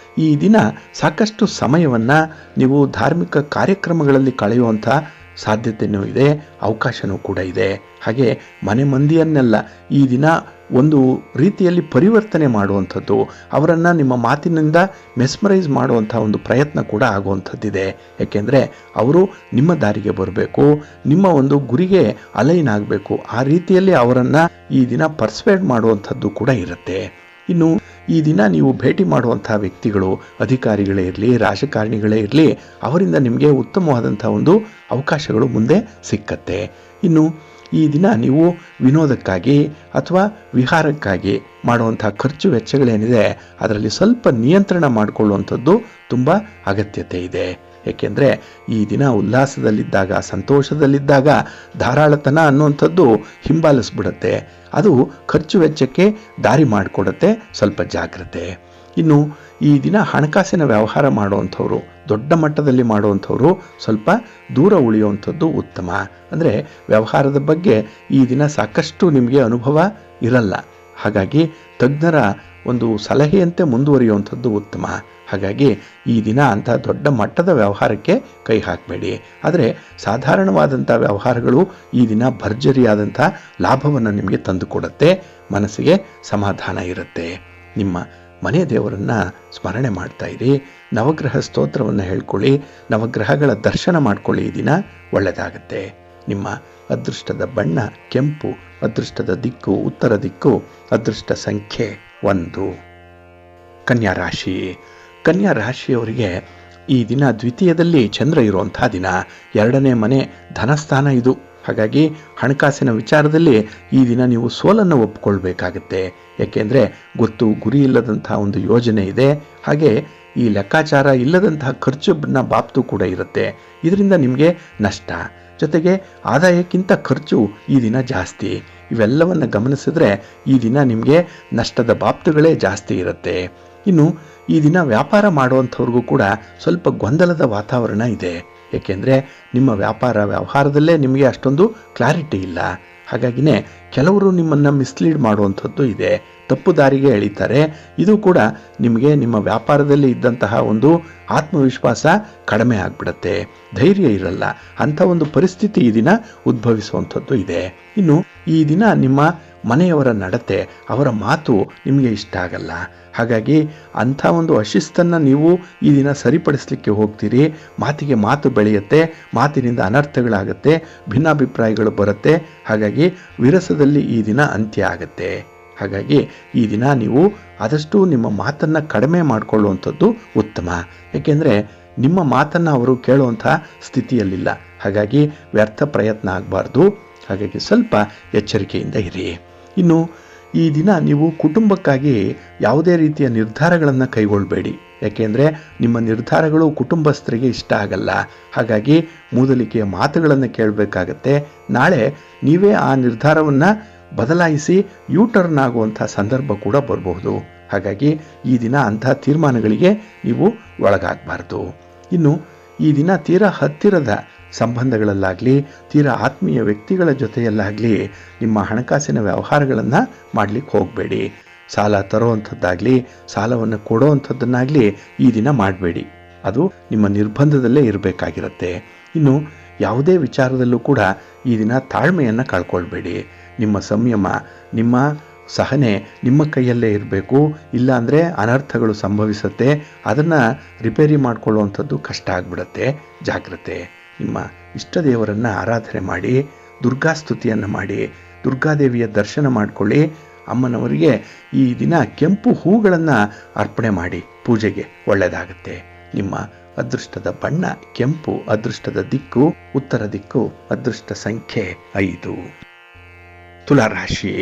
ಈ ದಿನ ಸಾಕಷ್ಟು ಸಮಯವನ್ನು ನೀವು ಧಾರ್ಮಿಕ ಕಾರ್ಯಕ್ರಮಗಳಲ್ಲಿ ಕಳೆಯುವಂಥ ಸಾಧ್ಯತೆಯೂ ಇದೆ, ಅವಕಾಶವೂ ಕೂಡ ಇದೆ. ಹಾಗೆ ಮನೆ ಮಂದಿಯನ್ನೆಲ್ಲ ಈ ದಿನ ಒಂದು ರೀತಿಯಲ್ಲಿ ಪರಿವರ್ತನೆ ಮಾಡುವಂಥದ್ದು, ಅವರನ್ನು ನಿಮ್ಮ ಮಾತಿನಿಂದ ಮೆಸ್ಮರೈಸ್ ಮಾಡುವಂಥ ಒಂದು ಪ್ರಯತ್ನ ಕೂಡ ಆಗುವಂಥದ್ದಿದೆ. ಏಕೆಂದರೆ ಅವರು ನಿಮ್ಮ ದಾರಿಗೆ ಬರಬೇಕು, ನಿಮ್ಮ ಒಂದು ಗುರಿಗೆ ಅಲೈನ್ ಆಗಬೇಕು. ಆ ರೀತಿಯಲ್ಲಿ ಅವರನ್ನು ಈ ದಿನ ಪರ್ಸ್ವೇಡ್ ಮಾಡುವಂಥದ್ದು ಕೂಡ ಇರುತ್ತೆ. ಇನ್ನು ಈ ದಿನ ನೀವು ಭೇಟಿ ಮಾಡುವಂಥ ವ್ಯಕ್ತಿಗಳು, ಅಧಿಕಾರಿಗಳೇ ಇರಲಿ, ರಾಜಕಾರಣಿಗಳೇ ಇರಲಿ, ಅವರಿಂದ ನಿಮಗೆ ಉತ್ತಮವಾದಂಥ ಒಂದು ಅವಕಾಶಗಳು ಮುಂದೆ ಸಿಕ್ಕತ್ತೆ. ಇನ್ನು ಈ ದಿನ ನೀವು ವಿನೋದಕ್ಕಾಗಿ ಅಥವಾ ವಿಹಾರಕ್ಕಾಗಿ ಮಾಡುವಂಥ ಖರ್ಚು ವೆಚ್ಚಗಳೇನಿದೆ ಅದರಲ್ಲಿ ಸ್ವಲ್ಪ ನಿಯಂತ್ರಣ ಮಾಡಿಕೊಳ್ಳುವಂಥದ್ದು ತುಂಬ ಅಗತ್ಯತೆ ಇದೆ. ಏಕೆಂದರೆ ಈ ದಿನ ಉಲ್ಲಾಸದಲ್ಲಿದ್ದಾಗ, ಸಂತೋಷದಲ್ಲಿದ್ದಾಗ ಧಾರಾಳತನ ಅನ್ನುವಂಥದ್ದು ಹಿಂಬಾಲಿಸ್ಬಿಡುತ್ತೆ. ಅದು ಖರ್ಚು ವೆಚ್ಚಕ್ಕೆ ದಾರಿ ಮಾಡಿಕೊಡುತ್ತೆ. ಸ್ವಲ್ಪ ಜಾಗ್ರತೆ. ಇನ್ನು ಈ ದಿನ ಹಣಕಾಸಿನ ವ್ಯವಹಾರ ಮಾಡುವಂಥವ್ರು, ದೊಡ್ಡ ಮಟ್ಟದಲ್ಲಿ ಮಾಡುವಂಥವ್ರು ಸ್ವಲ್ಪ ದೂರ ಉಳಿಯುವಂಥದ್ದು ಉತ್ತಮ. ಅಂದರೆ ವ್ಯವಹಾರದ ಬಗ್ಗೆ ಈ ದಿನ ಸಾಕಷ್ಟು ನಿಮಗೆ ಅನುಭವ ಇರಲ್ಲ. ಹಾಗಾಗಿ ತಜ್ಞರ ಒಂದು ಸಲಹೆಯಂತೆ ಮುಂದುವರಿಯುವಂಥದ್ದು ಉತ್ತಮ. ಹಾಗಾಗಿ ಈ ದಿನ ಅಂಥ ದೊಡ್ಡ ಮಟ್ಟದ ವ್ಯವಹಾರಕ್ಕೆ ಕೈ ಹಾಕಬೇಡಿ. ಆದರೆ ಸಾಧಾರಣವಾದಂಥ ವ್ಯವಹಾರಗಳು ಈ ದಿನ ಭರ್ಜರಿಯಾದಂಥ ಲಾಭವನ್ನು ನಿಮಗೆ ತಂದುಕೊಡುತ್ತೆ, ಮನಸ್ಸಿಗೆ ಸಮಾಧಾನ ಇರುತ್ತೆ. ನಿಮ್ಮ ಮನೆ ದೇವರನ್ನು ಸ್ಮರಣೆ ಮಾಡ್ತಾ ಇರಿ, ನವಗ್ರಹ ಸ್ತೋತ್ರವನ್ನು ಹೇಳ್ಕೊಳ್ಳಿ, ನವಗ್ರಹಗಳ ದರ್ಶನ ಮಾಡ್ಕೊಳ್ಳಿ. ಈ ದಿನ ಒಳ್ಳೆಯದಾಗುತ್ತೆ. ನಿಮ್ಮ ಅದೃಷ್ಟದ ಬಣ್ಣ ಕೆಂಪು, ಅದೃಷ್ಟದ ದಿಕ್ಕು ಉತ್ತರ ದಿಕ್ಕು, ಅದೃಷ್ಟ ಸಂಖ್ಯೆ 1. ಕನ್ಯಾ ರಾಶಿ. ಕನ್ಯಾ ರಾಶಿಯವರಿಗೆ ಈ ದಿನ ದ್ವಿತೀಯದಲ್ಲಿ ಚಂದ್ರ ಇರುವಂಥ ದಿನ, 2ನೇ ಮನೆ ಧನಸ್ಥಾನ ಇದು. ಹಾಗಾಗಿ ಹಣಕಾಸಿನ ವಿಚಾರದಲ್ಲಿ ಈ ದಿನ ನೀವು ಸೋಲನ್ನು ಒಪ್ಪಿಕೊಳ್ಬೇಕಾಗತ್ತೆ. ಏಕೆಂದರೆ ಗೊತ್ತು ಗುರಿ ಇಲ್ಲದಂಥ ಒಂದು ಯೋಜನೆ ಇದೆ. ಹಾಗೆ ಈ ಲೆಕ್ಕಾಚಾರ ಇಲ್ಲದಂತಹ ಖರ್ಚುನ ಬಾಬ್ತು ಕೂಡ ಇರುತ್ತೆ. ಇದರಿಂದ ನಿಮಗೆ ನಷ್ಟ, ಜೊತೆಗೆ ಆದಾಯಕ್ಕಿಂತ ಖರ್ಚು ಈ ದಿನ ಜಾಸ್ತಿ. ಇವೆಲ್ಲವನ್ನು ಗಮನಿಸಿದ್ರೆ ಈ ದಿನ ನಿಮಗೆ ನಷ್ಟದ ಬಾಬ್ತುಗಳೇ ಜಾಸ್ತಿ ಇರುತ್ತೆ. ಇನ್ನು ಈ ದಿನ ವ್ಯಾಪಾರ ಮಾಡುವಂಥವ್ರಿಗೂ ಕೂಡ ಸ್ವಲ್ಪ ಗೊಂದಲದ ವಾತಾವರಣ ಇದೆ. ಏಕೆಂದರೆ ನಿಮ್ಮ ವ್ಯವಹಾರದಲ್ಲೇ ನಿಮಗೆ ಅಷ್ಟೊಂದು ಕ್ಲಾರಿಟಿ ಇಲ್ಲ. ಹಾಗಾಗಿನೇ ಕೆಲವರು ನಿಮ್ಮನ್ನು ಮಿಸ್ಲೀಡ್ ಮಾಡುವಂಥದ್ದು ಇದೆ, ತಪ್ಪು ದಾರಿಗೆ ಎಳಿತಾರೆ. ಇದು ಕೂಡ ನಿಮಗೆ ನಿಮ್ಮ ವ್ಯಾಪಾರದಲ್ಲಿ ಇದ್ದಂತಹ ಒಂದು ಆತ್ಮವಿಶ್ವಾಸ ಕಡಿಮೆ ಆಗಿಬಿಡುತ್ತೆ, ಧೈರ್ಯ ಇರಲ್ಲ. ಅಂಥ ಒಂದು ಪರಿಸ್ಥಿತಿ ಈ ದಿನ ಉದ್ಭವಿಸುವಂಥದ್ದು ಇದೆ. ಇನ್ನು ಈ ದಿನ ನಿಮ್ಮ ಮನೆಯವರ ನಡತೆ, ಅವರ ಮಾತು ನಿಮಗೆ ಇಷ್ಟ ಆಗಲ್ಲ. ಹಾಗಾಗಿ ಅಂಥ ಒಂದು ಅಶಿಸ್ತನ್ನು ನೀವು ಈ ದಿನ ಸರಿಪಡಿಸಲಿಕ್ಕೆ ಹೋಗ್ತೀರಿ. ಮಾತಿಗೆ ಮಾತು ಬೆಳೆಯುತ್ತೆ, ಮಾತಿನಿಂದ ಅನರ್ಥಗಳಾಗುತ್ತೆ, ಭಿನ್ನಾಭಿಪ್ರಾಯಗಳು ಬರುತ್ತೆ. ಹಾಗಾಗಿ ವಿರಸದಲ್ಲಿ ಈ ದಿನ ಅಂತ್ಯ ಆಗುತ್ತೆ. ಹಾಗಾಗಿ ಈ ದಿನ ನೀವು ಆದಷ್ಟು ನಿಮ್ಮ ಮಾತನ್ನು ಕಡಿಮೆ ಮಾಡಿಕೊಳ್ಳುವಂಥದ್ದು ಉತ್ತಮ. ಏಕೆಂದರೆ ನಿಮ್ಮ ಮಾತನ್ನು ಅವರು ಕೇಳುವಂಥ ಸ್ಥಿತಿಯಲ್ಲಿಲ್ಲ. ಹಾಗಾಗಿ ವ್ಯರ್ಥ ಪ್ರಯತ್ನ ಆಗಬಾರ್ದು. ಹಾಗಾಗಿ ಸ್ವಲ್ಪ ಎಚ್ಚರಿಕೆಯಿಂದ ಇರಿ. ಇನ್ನು ಈ ದಿನ ನೀವು ಕುಟುಂಬಕ್ಕಾಗಿ ಯಾವುದೇ ರೀತಿಯ ನಿರ್ಧಾರಗಳನ್ನು ಕೈಗೊಳ್ಳಬೇಡಿ. ಯಾಕೆಂದರೆ ನಿಮ್ಮ ನಿರ್ಧಾರಗಳು ಕುಟುಂಬಸ್ಥರಿಗೆ ಇಷ್ಟ ಆಗಲ್ಲ. ಹಾಗಾಗಿ ಮೂದಲಿಕೆಯ ಮಾತುಗಳನ್ನು ಕೇಳಬೇಕಾಗತ್ತೆ. ನಾಳೆ ನೀವೇ ಆ ನಿರ್ಧಾರವನ್ನು ಬದಲಾಯಿಸಿ ಯೂಟರ್ನ್ ಆಗುವಂಥ ಸಂದರ್ಭ ಕೂಡ ಬರಬಹುದು. ಹಾಗಾಗಿ ಈ ದಿನ ಅಂಥ ತೀರ್ಮಾನಗಳಿಗೆ ನೀವು ಒಳಗಾಗಬಾರ್ದು. ಇನ್ನು ಈ ದಿನ ತೀರಾ ಹತ್ತಿರದ ಸಂಬಂಧಗಳಲ್ಲಾಗಲಿ, ತೀರಾ ಆತ್ಮೀಯ ವ್ಯಕ್ತಿಗಳ ಜೊತೆಯಲ್ಲಾಗಲಿ ನಿಮ್ಮ ಹಣಕಾಸಿನ ವ್ಯವಹಾರಗಳನ್ನು ಮಾಡಲಿಕ್ಕೆ ಹೋಗಬೇಡಿ. ಸಾಲ ತರೋವಂಥದ್ದಾಗಲಿ, ಸಾಲವನ್ನು ಕೊಡೋವಂಥದ್ದನ್ನಾಗಲಿ ಈ ದಿನ ಮಾಡಬೇಡಿ. ಅದು ನಿಮ್ಮ ನಿರ್ಬಂಧದಲ್ಲೇ ಇರಬೇಕಾಗಿರುತ್ತೆ. ಇನ್ನು ಯಾವುದೇ ವಿಚಾರದಲ್ಲೂ ಕೂಡ ಈ ದಿನ ತಾಳ್ಮೆಯನ್ನು ಕಳ್ಕೊಳ್ಬೇಡಿ. ನಿಮ್ಮ ಸಂಯಮ, ನಿಮ್ಮ ಸಹನೆ ನಿಮ್ಮ ಕೈಯಲ್ಲೇ ಇರಬೇಕು. ಇಲ್ಲಾಂದರೆ ಅನರ್ಥಗಳು ಸಂಭವಿಸುತ್ತೆ. ಅದನ್ನು ರಿಪೇರಿ ಮಾಡಿಕೊಳ್ಳುವಂಥದ್ದು ಕಷ್ಟ ಆಗಿಬಿಡುತ್ತೆ. ಜಾಗ್ರತೆ. ನಿಮ್ಮ ಇಷ್ಟ ದೇವರನ್ನು ಆರಾಧನೆ ಮಾಡಿ, ದುರ್ಗಾಸ್ತುತಿಯನ್ನು ಮಾಡಿ, ದುರ್ಗಾದೇವಿಯ ದರ್ಶನ ಮಾಡಿಕೊಳ್ಳಿ. ಅಮ್ಮನವರಿಗೆ ಈ ದಿನ ಕೆಂಪು ಹೂಗಳನ್ನು ಅರ್ಪಣೆ ಮಾಡಿ ಪೂಜೆಗೆ ಒಳ್ಳೆಯದಾಗುತ್ತೆ. ನಿಮ್ಮ ಅದೃಷ್ಟದ ಬಣ್ಣ ಕೆಂಪು, ಅದೃಷ್ಟದ ದಿಕ್ಕು ಉತ್ತರ ದಿಕ್ಕು, ಅದೃಷ್ಟ ಸಂಖ್ಯೆ 5. ತುಲಾರಾಶಿ.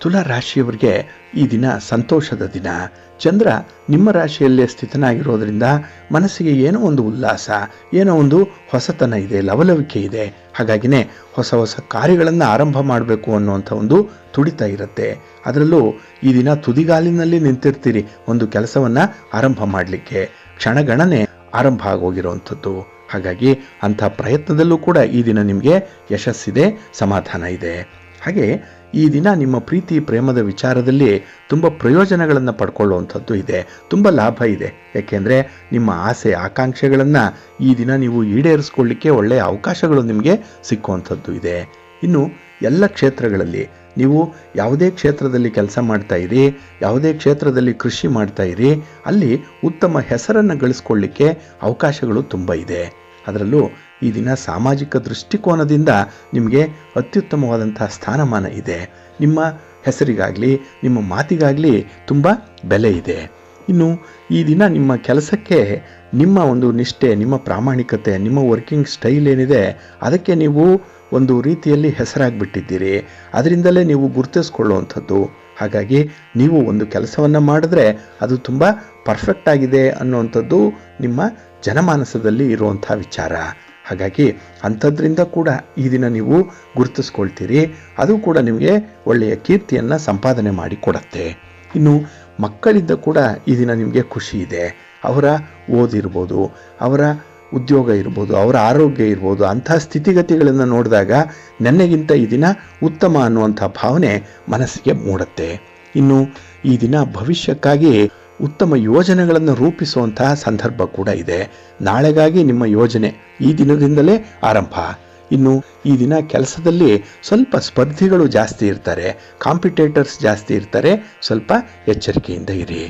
ತುಲಾರಾಶಿಯವರಿಗೆ ಈ ದಿನ ಸಂತೋಷದ ದಿನ. ಚಂದ್ರ ನಿಮ್ಮ ರಾಶಿಯಲ್ಲೇ ಸ್ಥಿತನಾಗಿರೋದ್ರಿಂದ ಮನಸ್ಸಿಗೆ ಏನೋ ಒಂದು ಉಲ್ಲಾಸ, ಏನೋ ಒಂದು ಹೊಸತನ ಇದೆ, ಲವಲವಿಕೆ ಇದೆ. ಹಾಗಾಗಿನೇ ಹೊಸ ಹೊಸ ಕಾರ್ಯಗಳನ್ನು ಆರಂಭ ಮಾಡಬೇಕು ಅನ್ನುವಂಥ ಒಂದು ತುಡಿತ ಇರುತ್ತೆ. ಅದರಲ್ಲೂ ಈ ದಿನ ತುದಿಗಾಲಿನಲ್ಲಿ ನಿಂತಿರ್ತೀರಿ ಒಂದು ಕೆಲಸವನ್ನು ಆರಂಭ ಮಾಡಲಿಕ್ಕೆ. ಕ್ಷಣಗಣನೆ ಆರಂಭ ಆಗೋಗಿರೋವಂಥದ್ದು. ಹಾಗಾಗಿ ಅಂಥ ಪ್ರಯತ್ನದಲ್ಲೂ ಕೂಡ ಈ ದಿನ ನಿಮಗೆ ಯಶಸ್ಸಿದೆ, ಸಮಾಧಾನ ಇದೆ. ಹಾಗೆ ಈ ದಿನ ನಿಮ್ಮ ಪ್ರೀತಿ ಪ್ರೇಮದ ವಿಚಾರದಲ್ಲಿ ತುಂಬ ಪ್ರಯೋಜನಗಳನ್ನು ಪಡ್ಕೊಳ್ಳುವಂಥದ್ದು ಇದೆ, ತುಂಬ ಲಾಭ ಇದೆ. ಯಾಕೆಂದರೆ ನಿಮ್ಮ ಆಸೆ ಆಕಾಂಕ್ಷೆಗಳನ್ನು ಈ ದಿನ ನೀವು ಈಡೇರಿಸ್ಕೊಳ್ಳಿಕ್ಕೆ ಒಳ್ಳೆಯ ಅವಕಾಶಗಳು ನಿಮಗೆ ಸಿಕ್ಕುವಂಥದ್ದು ಇದೆ. ಇನ್ನು ಎಲ್ಲ ಕ್ಷೇತ್ರಗಳಲ್ಲಿ ನೀವು ಯಾವುದೇ ಕ್ಷೇತ್ರದಲ್ಲಿ ಕೆಲಸ ಮಾಡ್ತಾ ಇರಿ, ಯಾವುದೇ ಕ್ಷೇತ್ರದಲ್ಲಿ ಕೃಷಿ ಮಾಡ್ತಾ ಇರಿ, ಅಲ್ಲಿ ಉತ್ತಮ ಹೆಸರನ್ನು ಗಳಿಸ್ಕೊಳ್ಳಿಕ್ಕೆ ಅವಕಾಶಗಳು ತುಂಬ ಇದೆ. ಅದರಲ್ಲೂ ಈ ದಿನ ಸಾಮಾಜಿಕ ದೃಷ್ಟಿಕೋನದಿಂದ ನಿಮಗೆ ಅತ್ಯುತ್ತಮವಾದಂಥ ಸ್ಥಾನಮಾನ ಇದೆ. ನಿಮ್ಮ ಹೆಸರಿಗಾಗಲಿ ನಿಮ್ಮ ಮಾತಿಗಾಗಲಿ ತುಂಬ ಬೆಲೆ ಇದೆ. ಇನ್ನು ಈ ದಿನ ನಿಮ್ಮ ಕೆಲಸಕ್ಕೆ ನಿಮ್ಮ ಒಂದು ನಿಷ್ಠೆ, ನಿಮ್ಮ ಪ್ರಾಮಾಣಿಕತೆ, ನಿಮ್ಮ ವರ್ಕಿಂಗ್ ಸ್ಟೈಲ್ ಏನಿದೆ ಅದಕ್ಕೆ ನೀವು ಒಂದು ರೀತಿಯಲ್ಲಿ ಹೆಸರಾಗಿಬಿಟ್ಟಿದ್ದೀರಿ. ಅದರಿಂದಲೇ ನೀವು ಗುರುತಿಸ್ಕೊಳ್ಳುವಂಥದ್ದು. ಹಾಗಾಗಿ ನೀವು ಒಂದು ಕೆಲಸವನ್ನು ಮಾಡಿದ್ರೆ ಅದು ತುಂಬ ಪರ್ಫೆಕ್ಟ್ ಆಗಿದೆ ಅನ್ನುವಂಥದ್ದು ನಿಮ್ಮ ಜನಮಾನಸದಲ್ಲಿ ಇರುವಂಥ ವಿಚಾರ. ಹಾಗಾಗಿ ಅಂಥದ್ರಿಂದ ಕೂಡ ಈ ದಿನ ನೀವು ಗುರುತಿಸ್ಕೊಳ್ತೀರಿ. ಅದು ಕೂಡ ನಿಮಗೆ ಒಳ್ಳೆಯ ಕೀರ್ತಿಯನ್ನು ಸಂಪಾದನೆ ಮಾಡಿ ಕೊಡುತ್ತೆ. ಇನ್ನು ಮಕ್ಕಳಿಂದ ಕೂಡ ಈ ದಿನ ನಿಮಗೆ ಖುಷಿ ಇದೆ. ಅವರ ಓದಿರ್ಬೋದು, ಅವರ ಉದ್ಯೋಗ ಇರ್ಬೋದು, ಅವರ ಆರೋಗ್ಯ ಇರ್ಬೋದು, ಅಂಥ ಸ್ಥಿತಿಗತಿಗಳನ್ನು ನೋಡಿದಾಗ ನೆನ್ನೆಗಿಂತ ಈ ದಿನ ಉತ್ತಮ ಅನ್ನುವಂಥ ಭಾವನೆ ಮನಸ್ಸಿಗೆ ಮೂಡುತ್ತೆ. ಇನ್ನು ಈ ದಿನ ಭವಿಷ್ಯಕ್ಕಾಗಿ ಉತ್ತಮ ಯೋಜನೆಗಳನ್ನು ರೂಪಿಸುವಂತಹ ಸಂದರ್ಭ ಕೂಡ ಇದೆ. ನಾಳೆಗಾಗಿ ನಿಮ್ಮ ಯೋಜನೆ ಈ ದಿನದಿಂದಲೇ ಆರಂಭ. ಇನ್ನು ಈ ದಿನ ಕೆಲಸದಲ್ಲಿ ಸ್ವಲ್ಪ ಸ್ಪರ್ಧಿಗಳು ಜಾಸ್ತಿ ಇರ್ತಾರೆ, ಕಾಂಪಿಟೇಟರ್ಸ್ ಜಾಸ್ತಿ ಇರ್ತಾರೆ. ಸ್ವಲ್ಪ ಎಚ್ಚರಿಕೆಯಿಂದ ಇರಿ.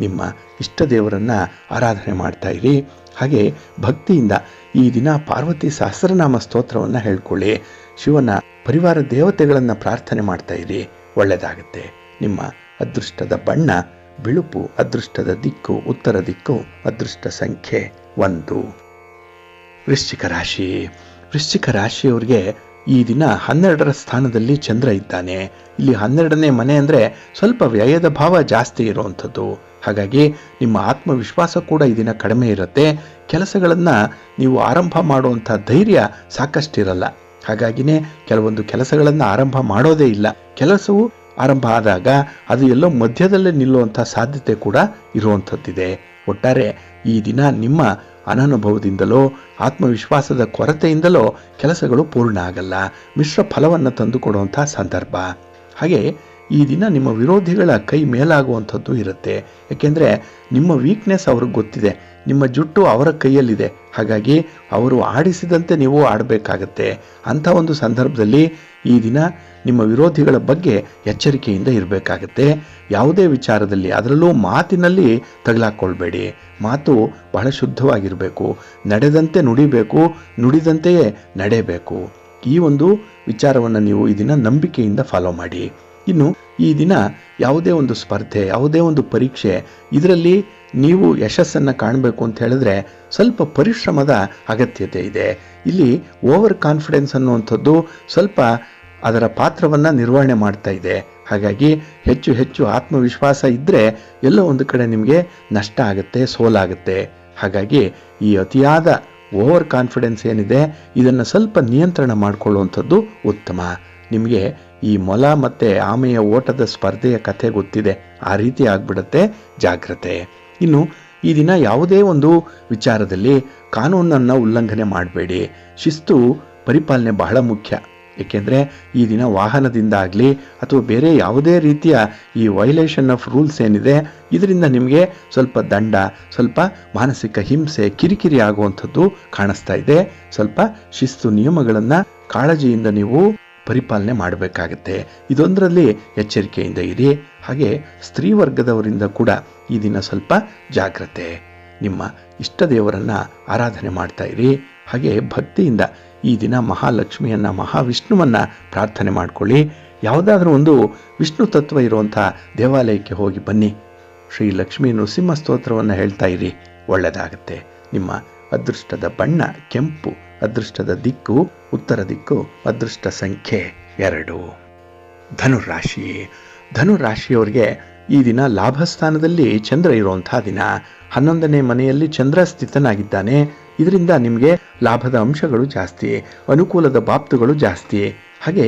ನಿಮ್ಮ ಇಷ್ಟ ದೇವರನ್ನು ಆರಾಧನೆ ಮಾಡ್ತಾ ಇರಿ. ಹಾಗೆ ಭಕ್ತಿಯಿಂದ ಈ ದಿನ ಪಾರ್ವತಿ ಸಹಸ್ರನಾಮ ಸ್ತೋತ್ರವನ್ನು ಹೇಳ್ಕೊಳ್ಳಿ. ಶಿವನ ಪರಿವಾರ ದೇವತೆಗಳನ್ನು ಪ್ರಾರ್ಥನೆ ಮಾಡ್ತಾ ಇರಿ. ಒಳ್ಳೆಯದಾಗುತ್ತೆ. ನಿಮ್ಮ ಅದೃಷ್ಟದ ಬಣ್ಣ ಬಿಳುಪು, ಅದೃಷ್ಟದ ದಿಕ್ಕು ಉತ್ತರ ದಿಕ್ಕು, ಅದೃಷ್ಟ ಸಂಖ್ಯೆ 1. ವೃಶ್ಚಿಕ ರಾಶಿ. ವೃಶ್ಚಿಕ ರಾಶಿಯವರಿಗೆ ಈ ದಿನ 12ರ ಸ್ಥಾನದಲ್ಲಿ ಚಂದ್ರ ಇದ್ದಾನೆ. ಇಲ್ಲಿ 12ನೇ ಮನೆ ಅಂದರೆ ಸ್ವಲ್ಪ ವ್ಯಯದ ಭಾವ ಜಾಸ್ತಿ ಇರುವಂಥದ್ದು. ಹಾಗಾಗಿ ನಿಮ್ಮ ಆತ್ಮವಿಶ್ವಾಸ ಕೂಡ ಈ ದಿನ ಕಡಿಮೆ ಇರುತ್ತೆ. ಕೆಲಸಗಳನ್ನು ನೀವು ಆರಂಭ ಮಾಡುವಂಥ ಧೈರ್ಯ ಸಾಕಷ್ಟಿರಲ್ಲ. ಹಾಗಾಗಿನೇ ಕೆಲವೊಂದು ಕೆಲಸಗಳನ್ನು ಆರಂಭ ಮಾಡೋದೇ ಇಲ್ಲ. ಕೆಲಸವು ಆರಂಭ ಆದಾಗ ಅದು ಎಲ್ಲೋ ಮಧ್ಯದಲ್ಲೇ ನಿಲ್ಲುವಂಥ ಸಾಧ್ಯತೆ ಕೂಡ ಇರುವಂಥದ್ದಿದೆ. ಒಟ್ಟಾರೆ ಈ ದಿನ ನಿಮ್ಮ ಅನನುಭವದಿಂದಲೋ ಆತ್ಮವಿಶ್ವಾಸದ ಕೊರತೆಯಿಂದಲೋ ಕೆಲಸಗಳು ಪೂರ್ಣ ಆಗಲ್ಲ. ಮಿಶ್ರ ಫಲವನ್ನು ತಂದುಕೊಡುವಂಥ ಸಂದರ್ಭ. ಹಾಗೆ ಈ ದಿನ ನಿಮ್ಮ ವಿರೋಧಿಗಳ ಕೈ ಮೇಲಾಗುವಂಥದ್ದು ಇರುತ್ತೆ. ಯಾಕೆಂದರೆ ನಿಮ್ಮ ವೀಕ್ನೆಸ್ ಅವ್ರಿಗೆ ಗೊತ್ತಿದೆ, ನಿಮ್ಮ ಜುಟ್ಟು ಅವರ ಕೈಯಲ್ಲಿದೆ. ಹಾಗಾಗಿ ಅವರು ಆಡಿಸಿದಂತೆ ನೀವು ಆಡಬೇಕಾಗತ್ತೆ. ಅಂಥ ಒಂದು ಸಂದರ್ಭದಲ್ಲಿ ಈ ದಿನ ನಿಮ್ಮ ವಿರೋಧಿಗಳ ಬಗ್ಗೆ ಎಚ್ಚರಿಕೆಯಿಂದ ಇರಬೇಕಾಗತ್ತೆ. ಯಾವುದೇ ವಿಚಾರದಲ್ಲಿ, ಅದರಲ್ಲೂ ಮಾತಿನಲ್ಲಿ ತಗಲಾಕೊಳ್ಬೇಡಿ. ಮಾತು ಬಹಳ ಶುದ್ಧವಾಗಿರಬೇಕು. ನಡೆದಂತೆ ನುಡಿಬೇಕು, ನುಡಿದಂತೆಯೇ ನಡೆಯಬೇಕು. ಈ ಒಂದು ವಿಚಾರವನ್ನು ನೀವು ಈ ದಿನ ನಂಬಿಕೆಯಿಂದ ಫಾಲೋ ಮಾಡಿ. ಇನ್ನು ಈ ದಿನ ಯಾವುದೇ ಒಂದು ಸ್ಪರ್ಧೆ, ಯಾವುದೇ ಒಂದು ಪರೀಕ್ಷೆ, ಇದರಲ್ಲಿ ನೀವು ಯಶಸ್ಸನ್ನು ಕಾಣಬೇಕು ಅಂತ ಹೇಳಿದ್ರೆ ಸ್ವಲ್ಪ ಪರಿಶ್ರಮದ ಅಗತ್ಯತೆ ಇದೆ. ಇಲ್ಲಿ ಓವರ್ ಕಾನ್ಫಿಡೆನ್ಸ್ ಅನ್ನುವಂಥದ್ದು ಸ್ವಲ್ಪ ಅದರ ಪಾತ್ರವನ್ನು ನಿರ್ವಹಣೆ ಮಾಡ್ತಾ ಇದೆ. ಹಾಗಾಗಿ ಹೆಚ್ಚು ಹೆಚ್ಚು ಆತ್ಮವಿಶ್ವಾಸ ಇದ್ದರೆ ಎಲ್ಲೋ ಒಂದು ಕಡೆ ನಿಮಗೆ ನಷ್ಟ ಆಗುತ್ತೆ, ಸೋಲಾಗುತ್ತೆ. ಹಾಗಾಗಿ ಈ ಅತಿಯಾದ ಓವರ್ ಕಾನ್ಫಿಡೆನ್ಸ್ ಏನಿದೆ ಇದನ್ನು ಸ್ವಲ್ಪ ನಿಯಂತ್ರಣ ಮಾಡಿಕೊಳ್ಳುವಂಥದ್ದು ಉತ್ತಮ. ನಿಮಗೆ ಈ ಮೊಲ ಮತ್ತು ಆಮೆಯ ಓಟದ ಸ್ಪರ್ಧೆಯ ಕಥೆ ಗೊತ್ತಿದೆ, ಆ ರೀತಿ ಆಗ್ಬಿಡುತ್ತೆ, ಜಾಗ್ರತೆ. ಇನ್ನು ಈ ದಿನ ಯಾವುದೇ ಒಂದು ವಿಚಾರದಲ್ಲಿ ಕಾನೂನನ್ನು ಉಲ್ಲಂಘನೆ ಮಾಡಬೇಡಿ. ಶಿಸ್ತು ಪರಿಪಾಲನೆ ಬಹಳ ಮುಖ್ಯ. ಏಕೆಂದರೆ ಈ ದಿನ ವಾಹನದಿಂದ ಆಗಲಿ ಅಥವಾ ಬೇರೆ ಯಾವುದೇ ರೀತಿಯ ಈ ವೈಲೇಷನ್ ಆಫ್ ರೂಲ್ಸ್ ಏನಿದೆ ಇದರಿಂದ ನಿಮಗೆ ಸ್ವಲ್ಪ ದಂಡ, ಸ್ವಲ್ಪ ಮಾನಸಿಕ ಹಿಂಸೆ, ಕಿರಿಕಿರಿ ಆಗುವಂಥದ್ದು ಕಾಣಿಸ್ತಾ ಇದೆ. ಸ್ವಲ್ಪ ಶಿಸ್ತು ನಿಯಮಗಳನ್ನು ಕಾಳಜಿಯಿಂದ ನೀವು ಪರಿಪಾಲನೆ ಮಾಡಬೇಕಾಗತ್ತೆ. ಇದೊಂದರಲ್ಲಿ ಎಚ್ಚರಿಕೆಯಿಂದ ಇರಿ. ಹಾಗೆ ಸ್ತ್ರೀ ವರ್ಗದವರಿಂದ ಕೂಡ ಈ ದಿನ ಸ್ವಲ್ಪ ಜಾಗ್ರತೆ. ನಿಮ್ಮ ಇಷ್ಟ ದೇವರನ್ನು ಆರಾಧನೆ ಮಾಡ್ತಾ ಇರಿ. ಹಾಗೆ ಭಕ್ತಿಯಿಂದ ಈ ದಿನ ಮಹಾಲಕ್ಷ್ಮಿಯನ್ನು, ಮಹಾವಿಷ್ಣುವನ್ನು ಪ್ರಾರ್ಥನೆ ಮಾಡಿಕೊಳ್ಳಿ. ಯಾವುದಾದ್ರೂ ಒಂದು ವಿಷ್ಣು ತತ್ವ ಇರುವಂಥ ದೇವಾಲಯಕ್ಕೆ ಹೋಗಿ ಬನ್ನಿ. ಶ್ರೀ ಲಕ್ಷ್ಮೀ ನೃಸಿಂಹ ಸ್ತೋತ್ರವನ್ನು ಹೇಳ್ತಾ ಇರಿ, ಒಳ್ಳೆಯದಾಗತ್ತೆ. ನಿಮ್ಮ ಅದೃಷ್ಟದ ಬಣ್ಣ ಕೆಂಪು, ಅದೃಷ್ಟದ ದಿಕ್ಕು ಉತ್ತರ ದಿಕ್ಕು, ಅದೃಷ್ಟ ಸಂಖ್ಯೆ 2. ಧನುರಾಶಿ. ಧನುರಾಶಿಯವರಿಗೆ ಈ ದಿನ ಲಾಭಸ್ಥಾನದಲ್ಲಿ ಚಂದ್ರ ಇರುವಂಥ ದಿನ. 11ನೇ ಮನೆಯಲ್ಲಿ ಚಂದ್ರ ಸ್ಥಿತನಾಗಿದ್ದಾನೆ. ಇದರಿಂದ ನಿಮಗೆ ಲಾಭದ ಅಂಶಗಳು ಜಾಸ್ತಿ, ಅನುಕೂಲದ ಬಾಪ್ತುಗಳು ಜಾಸ್ತಿ. ಹಾಗೆ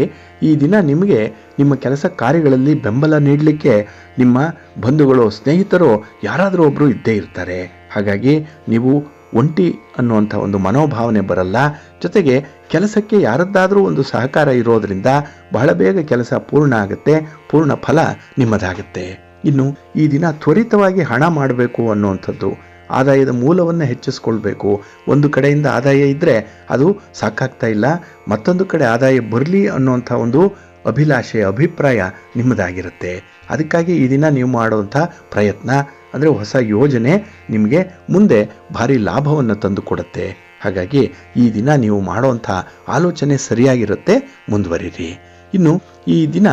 ಈ ದಿನ ನಿಮಗೆ ನಿಮ್ಮ ಕೆಲಸ ಕಾರ್ಯಗಳಲ್ಲಿ ಬೆಂಬಲ ನೀಡಲಿಕ್ಕೆ ನಿಮ್ಮ ಬಂಧುಗಳು, ಸ್ನೇಹಿತರು ಯಾರಾದರೂ ಒಬ್ಬರು ಇದ್ದೇ ಇರ್ತಾರೆ. ಹಾಗಾಗಿ ನೀವು ಒಂಟಿ ಅನ್ನುವಂಥ ಒಂದು ಮನೋಭಾವನೆ ಬರಲ್ಲ. ಜೊತೆಗೆ ಕೆಲಸಕ್ಕೆ ಯಾರದ್ದಾದರೂ ಒಂದು ಸಹಕಾರ ಇರೋದರಿಂದ ಬಹಳ ಬೇಗ ಕೆಲಸ ಪೂರ್ಣ ಆಗುತ್ತೆ, ಪೂರ್ಣ ಫಲ ನಿಮ್ಮದಾಗುತ್ತೆ. ಇನ್ನು ಈ ದಿನ ತ್ವರಿತವಾಗಿ ಹಣ ಮಾಡಬೇಕು ಅನ್ನುವಂಥದ್ದು, ಆದಾಯದ ಮೂಲವನ್ನು ಹೆಚ್ಚಿಸ್ಕೊಳ್ಬೇಕು. ಒಂದು ಕಡೆಯಿಂದ ಆದಾಯ ಇದ್ದರೆ ಅದು ಸಾಕಾಗ್ತಾ ಇಲ್ಲ, ಮತ್ತೊಂದು ಕಡೆ ಆದಾಯ ಬರಲಿ ಅನ್ನುವಂಥ ಒಂದು ಅಭಿಲಾಷೆ, ಅಭಿಪ್ರಾಯ ನಿಮ್ಮದಾಗಿರುತ್ತೆ. ಅದಕ್ಕಾಗಿ ಈ ದಿನ ನೀವು ಮಾಡುವಂಥ ಪ್ರಯತ್ನ ಅಂದರೆ ಹೊಸ ಯೋಜನೆ ನಿಮಗೆ ಮುಂದೆ ಭಾರಿ ಲಾಭವನ್ನು ತಂದು ಕೊಡುತ್ತೆ. ಹಾಗಾಗಿ ಈ ದಿನ ನೀವು ಮಾಡುವಂಥ ಆಲೋಚನೆ ಸರಿಯಾಗಿರುತ್ತೆ, ಮುಂದುವರಿರಿ. ಇನ್ನು ಈ ದಿನ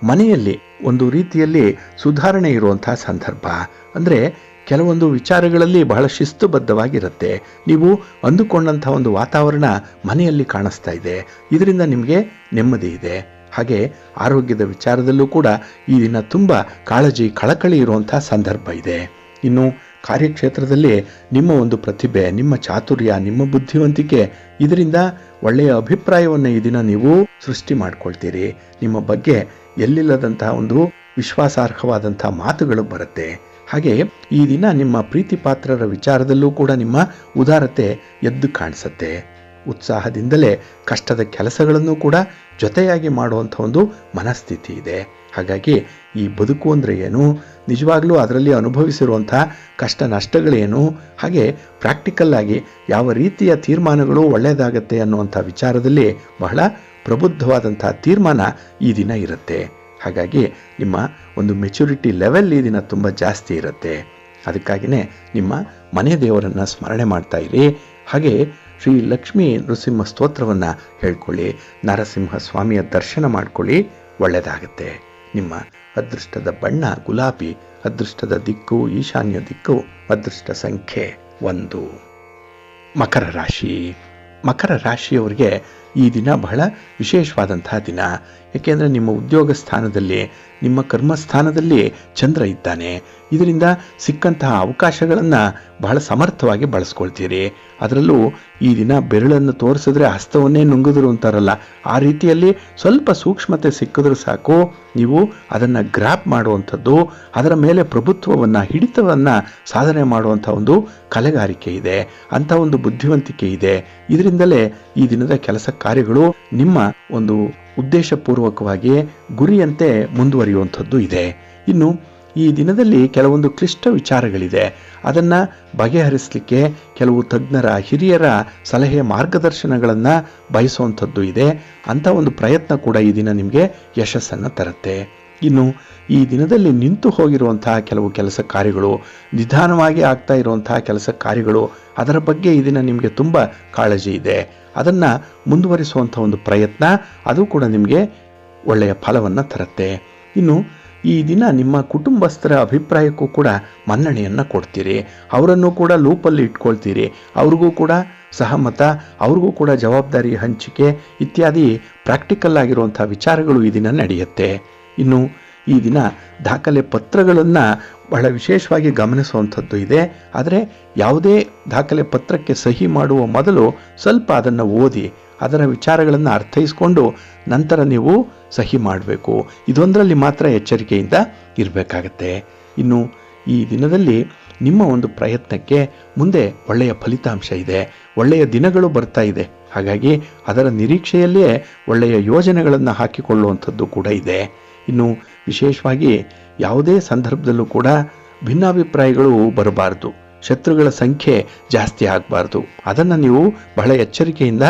ಮನೆಯಲ್ಲಿ ಒಂದು ರೀತಿಯಲ್ಲಿ ಸುಧಾರಣೆ ಇರುವಂಥ ಸಂದರ್ಭ. ಅಂದರೆ ಕೆಲವೊಂದು ವಿಚಾರಗಳಲ್ಲಿ ಬಹಳ ಶಿಸ್ತುಬದ್ಧವಾಗಿರುತ್ತೆ. ನೀವು ಅಂದುಕೊಂಡಂಥ ಒಂದು ವಾತಾವರಣ ಮನೆಯಲ್ಲಿ ಕಾಣಿಸ್ತಾ ಇದೆ. ಇದರಿಂದ ನಿಮಗೆ ನೆಮ್ಮದಿ ಇದೆ. ಹಾಗೆ ಆರೋಗ್ಯದ ವಿಚಾರದಲ್ಲೂ ಕೂಡ ಈ ದಿನ ತುಂಬ ಕಾಳಜಿ, ಕಳಕಳಿ ಇರುವಂಥ ಸಂದರ್ಭ ಇದೆ. ಇನ್ನು ಕಾರ್ಯಕ್ಷೇತ್ರದಲ್ಲಿ ನಿಮ್ಮ ಒಂದು ಪ್ರತಿಭೆ, ನಿಮ್ಮ ಚಾತುರ್ಯ, ನಿಮ್ಮ ಬುದ್ಧಿವಂತಿಕೆ, ಇದರಿಂದ ಒಳ್ಳೆಯ ಅಭಿಪ್ರಾಯವನ್ನು ಈ ದಿನ ನೀವು ಸೃಷ್ಟಿ ಮಾಡ್ಕೊಳ್ತೀರಿ. ನಿಮ್ಮ ಬಗ್ಗೆ ಎಲ್ಲಿಲ್ಲದಂತಹ ಒಂದು ವಿಶ್ವಾಸಾರ್ಹವಾದಂಥ ಮಾತುಗಳು ಬರುತ್ತೆ. ಹಾಗೆ ಈ ದಿನ ನಿಮ್ಮ ಪ್ರೀತಿ ಪಾತ್ರರ ವಿಚಾರದಲ್ಲೂ ಕೂಡ ನಿಮ್ಮ ಉದಾರತೆ ಎದ್ದು ಕಾಣಿಸುತ್ತೆ. ಉತ್ಸಾಹದಿಂದಲೇ ಕಷ್ಟದ ಕೆಲಸಗಳನ್ನು ಕೂಡ ಜೊತೆಯಾಗಿ ಮಾಡುವಂಥ ಒಂದು ಮನಸ್ಥಿತಿ ಇದೆ. ಹಾಗಾಗಿ ಈ ಬದುಕು ಅಂದರೆ ಏನು, ನಿಜವಾಗ್ಲೂ ಅದರಲ್ಲಿ ಅನುಭವಿಸಿರುವಂಥ ಕಷ್ಟ ನಷ್ಟಗಳೇನು, ಹಾಗೆ ಪ್ರಾಕ್ಟಿಕಲ್ ಆಗಿ ಯಾವ ರೀತಿಯ ತೀರ್ಮಾನಗಳು ಒಳ್ಳೆಯದಾಗತ್ತೆ ಅನ್ನುವಂಥ ವಿಚಾರದಲ್ಲಿ ಬಹಳ ಪ್ರಬುದ್ಧವಾದಂಥ ತೀರ್ಮಾನ ಈ ದಿನ ಇರುತ್ತೆ. ಹಾಗಾಗಿ ನಿಮ್ಮ ಒಂದು ಮೆಚುರಿಟಿ ಲೆವೆಲ್ ಈ ದಿನ ತುಂಬ ಜಾಸ್ತಿ ಇರುತ್ತೆ. ಅದಕ್ಕಾಗಿಯೇ ನಿಮ್ಮ ಮನೆ ದೇವರನ್ನು ಸ್ಮರಣೆ ಮಾಡ್ತಾ ಇರಿ. ಹಾಗೆ ಶ್ರೀ ಲಕ್ಷ್ಮೀ ನೃಸಿಂಹ ಸ್ತೋತ್ರವನ್ನು ಹೇಳ್ಕೊಳ್ಳಿ, ನರಸಿಂಹ ಸ್ವಾಮಿಯ ದರ್ಶನ ಮಾಡ್ಕೊಳ್ಳಿ, ಒಳ್ಳೆಯದಾಗುತ್ತೆ. ನಿಮ್ಮ ಅದೃಷ್ಟದ ಬಣ್ಣ ಗುಲಾಬಿ, ಅದೃಷ್ಟದ ದಿಕ್ಕು ಈಶಾನ್ಯ ದಿಕ್ಕು, ಅದೃಷ್ಟ ಸಂಖ್ಯೆ 1. ಮಕರ ರಾಶಿ. ಮಕರ ರಾಶಿಯವರಿಗೆ ಈ ದಿನ ಬಹಳ ವಿಶೇಷವಾದಂಥ ದಿನ. ಏಕೆಂದರೆ ನಿಮ್ಮ ಉದ್ಯೋಗ ಸ್ಥಾನದಲ್ಲಿ, ನಿಮ್ಮ ಕರ್ಮಸ್ಥಾನದಲ್ಲಿ ಚಂದ್ರ ಇದ್ದಾನೆ. ಇದರಿಂದ ಸಿಕ್ಕಂತಹ ಅವಕಾಶಗಳನ್ನು ಬಹಳ ಸಮರ್ಥವಾಗಿ ಬಳಸ್ಕೊಳ್ತೀರಿ. ಅದರಲ್ಲೂ ಈ ದಿನ ಬೆರಳನ್ನು ತೋರಿಸಿದ್ರೆ ಹಸ್ತವನ್ನೇ ನುಂಗಿದ್ರು ಅಂತಾರಲ್ಲ, ಆ ರೀತಿಯಲ್ಲಿ ಸ್ವಲ್ಪ ಸೂಕ್ಷ್ಮತೆ ಸಿಕ್ಕಿದ್ರೂ ಸಾಕು, ನೀವು ಅದನ್ನು ಗ್ರ್ಯಾಪ್ ಮಾಡುವಂಥದ್ದು, ಅದರ ಮೇಲೆ ಪ್ರಭುತ್ವವನ್ನು, ಹಿಡಿತವನ್ನು ಸಾಧನೆ ಮಾಡುವಂಥ ಒಂದು ಕಲೆಗಾರಿಕೆ ಇದೆ, ಅಂಥ ಒಂದು ಬುದ್ಧಿವಂತಿಕೆ ಇದೆ. ಇದರಿಂದಲೇ ಈ ದಿನದ ಕೆಲಸ ಕಾರ್ಯಗಳು ನಿಮ್ಮ ಒಂದು ಉದ್ದೇಶಪೂರ್ವಕವಾಗಿ ಗುರಿಯಂತೆ ಮುಂದುವರಿಯುವಂಥದ್ದು ಇದೆ. ಇನ್ನು ಈ ದಿನದಲ್ಲಿ ಕೆಲವೊಂದು ಕ್ಲಿಷ್ಟ ವಿಚಾರಗಳಿದೆ. ಅದನ್ನು ಬಗೆಹರಿಸಲಿಕ್ಕೆ ಕೆಲವು ತಜ್ಞರ, ಹಿರಿಯರ ಸಲಹೆ, ಮಾರ್ಗದರ್ಶನಗಳನ್ನು ಬಯಸುವಂಥದ್ದು ಇದೆ. ಅಂಥ ಒಂದು ಪ್ರಯತ್ನ ಕೂಡ ಈ ದಿನ ನಿಮಗೆ ಯಶಸ್ಸನ್ನು ತರುತ್ತೆ. ಇನ್ನು ಈ ದಿನದಲ್ಲಿ ನಿಂತು ಹೋಗಿರುವಂತಹ ಕೆಲವು ಕೆಲಸ ಕಾರ್ಯಗಳು, ನಿಧಾನವಾಗಿ ಆಗ್ತಾ ಇರುವಂತಹ ಕೆಲಸ ಕಾರ್ಯಗಳು, ಅದರ ಬಗ್ಗೆ ಈ ದಿನ ನಿಮಗೆ ತುಂಬ ಕಾಳಜಿ ಇದೆ. ಅದನ್ನು ಮುಂದುವರಿಸುವಂಥ ಒಂದು ಪ್ರಯತ್ನ, ಅದು ಕೂಡ ನಿಮಗೆ ಒಳ್ಳೆಯ ಫಲವನ್ನು ತರುತ್ತೆ. ಇನ್ನು ಈ ದಿನ ನಿಮ್ಮ ಕುಟುಂಬಸ್ಥರ ಅಭಿಪ್ರಾಯಕ್ಕೂ ಕೂಡ ಮನ್ನಣೆಯನ್ನು ಕೊಡ್ತೀರಿ, ಅವರನ್ನು ಕೂಡ ಲೂಪಲ್ಲಿ ಇಟ್ಕೊಳ್ತೀರಿ, ಅವ್ರಿಗೂ ಕೂಡ ಸಹಮತ, ಅವ್ರಿಗೂ ಕೂಡ ಜವಾಬ್ದಾರಿ ಹಂಚಿಕೆ ಇತ್ಯಾದಿ ಪ್ರಾಕ್ಟಿಕಲ್ ಆಗಿರುವಂಥ ವಿಚಾರಗಳು ಈ ದಿನ ನಡೆಯುತ್ತೆ. ಇನ್ನು ಈ ದಿನ ದಾಖಲೆ ಪತ್ರಗಳನ್ನು ಬಹಳ ವಿಶೇಷವಾಗಿ ಗಮನಿಸುವಂಥದ್ದು ಇದೆ. ಆದರೆ ಯಾವುದೇ ದಾಖಲೆ ಪತ್ರಕ್ಕೆ ಸಹಿ ಮಾಡುವ ಮೊದಲು ಸ್ವಲ್ಪ ಅದನ್ನು ಓದಿ ಅದರ ವಿಚಾರಗಳನ್ನು ಅರ್ಥೈಸ್ಕೊಂಡು ನಂತರ ನೀವು ಸಹಿ ಮಾಡಬೇಕು. ಇದೊಂದರಲ್ಲಿ ಮಾತ್ರ ಎಚ್ಚರಿಕೆಯಿಂದ ಇರಬೇಕಾಗತ್ತೆ. ಇನ್ನು ಈ ದಿನದಲ್ಲಿ ನಿಮ್ಮ ಒಂದು ಪ್ರಯತ್ನಕ್ಕೆ ಮುಂದೆ ಒಳ್ಳೆಯ ಫಲಿತಾಂಶ ಇದೆ, ಒಳ್ಳೆಯ ದಿನಗಳು ಬರ್ತಾ ಇದೆ. ಹಾಗಾಗಿ ಅದರ ನಿರೀಕ್ಷೆಯಲ್ಲಿಯೇ ಒಳ್ಳೆಯ ಯೋಜನೆಗಳನ್ನು ಹಾಕಿಕೊಳ್ಳುವಂಥದ್ದು ಕೂಡ ಇದೆ. ಇನ್ನು ವಿಶೇಷವಾಗಿ ಯಾವುದೇ ಸಂದರ್ಭದಲ್ಲೂ ಕೂಡ ಭಿನ್ನಾಭಿಪ್ರಾಯಗಳು ಬರಬಾರ್ದು, ಶತ್ರುಗಳ ಸಂಖ್ಯೆ ಜಾಸ್ತಿ ಆಗಬಾರ್ದು. ಅದನ್ನು ನೀವು ಬಹಳ ಎಚ್ಚರಿಕೆಯಿಂದ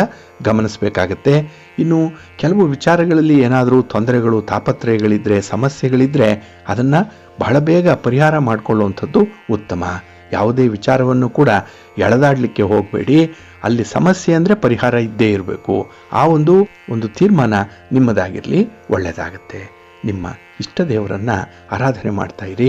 ಗಮನಿಸಬೇಕಾಗತ್ತೆ. ಇನ್ನು ಕೆಲವು ವಿಚಾರಗಳಲ್ಲಿ ಏನಾದರೂ ತೊಂದರೆಗಳು, ತಾಪತ್ರಯಗಳಿದ್ದರೆ, ಸಮಸ್ಯೆಗಳಿದ್ದರೆ ಅದನ್ನು ಬಹಳ ಬೇಗ ಪರಿಹಾರ ಮಾಡಿಕೊಳ್ಳುವಂಥದ್ದು ಉತ್ತಮ. ಯಾವುದೇ ವಿಚಾರವನ್ನು ಕೂಡ ಎಳೆದಾಡಲಿಕ್ಕೆ ಹೋಗಬೇಡಿ. ಅಲ್ಲಿ ಸಮಸ್ಯೆ ಅಂದರೆ ಪರಿಹಾರ ಇದ್ದೇ ಇರಬೇಕು. ಆ ಒಂದು ತೀರ್ಮಾನ ನಿಮ್ಮದಾಗಿರಲಿ, ಒಳ್ಳೆಯದಾಗತ್ತೆ. ನಿಮ್ಮ ಇಷ್ಟ ದೇವರನ್ನು ಆರಾಧನೆ ಮಾಡ್ತಾ ಇರಿ.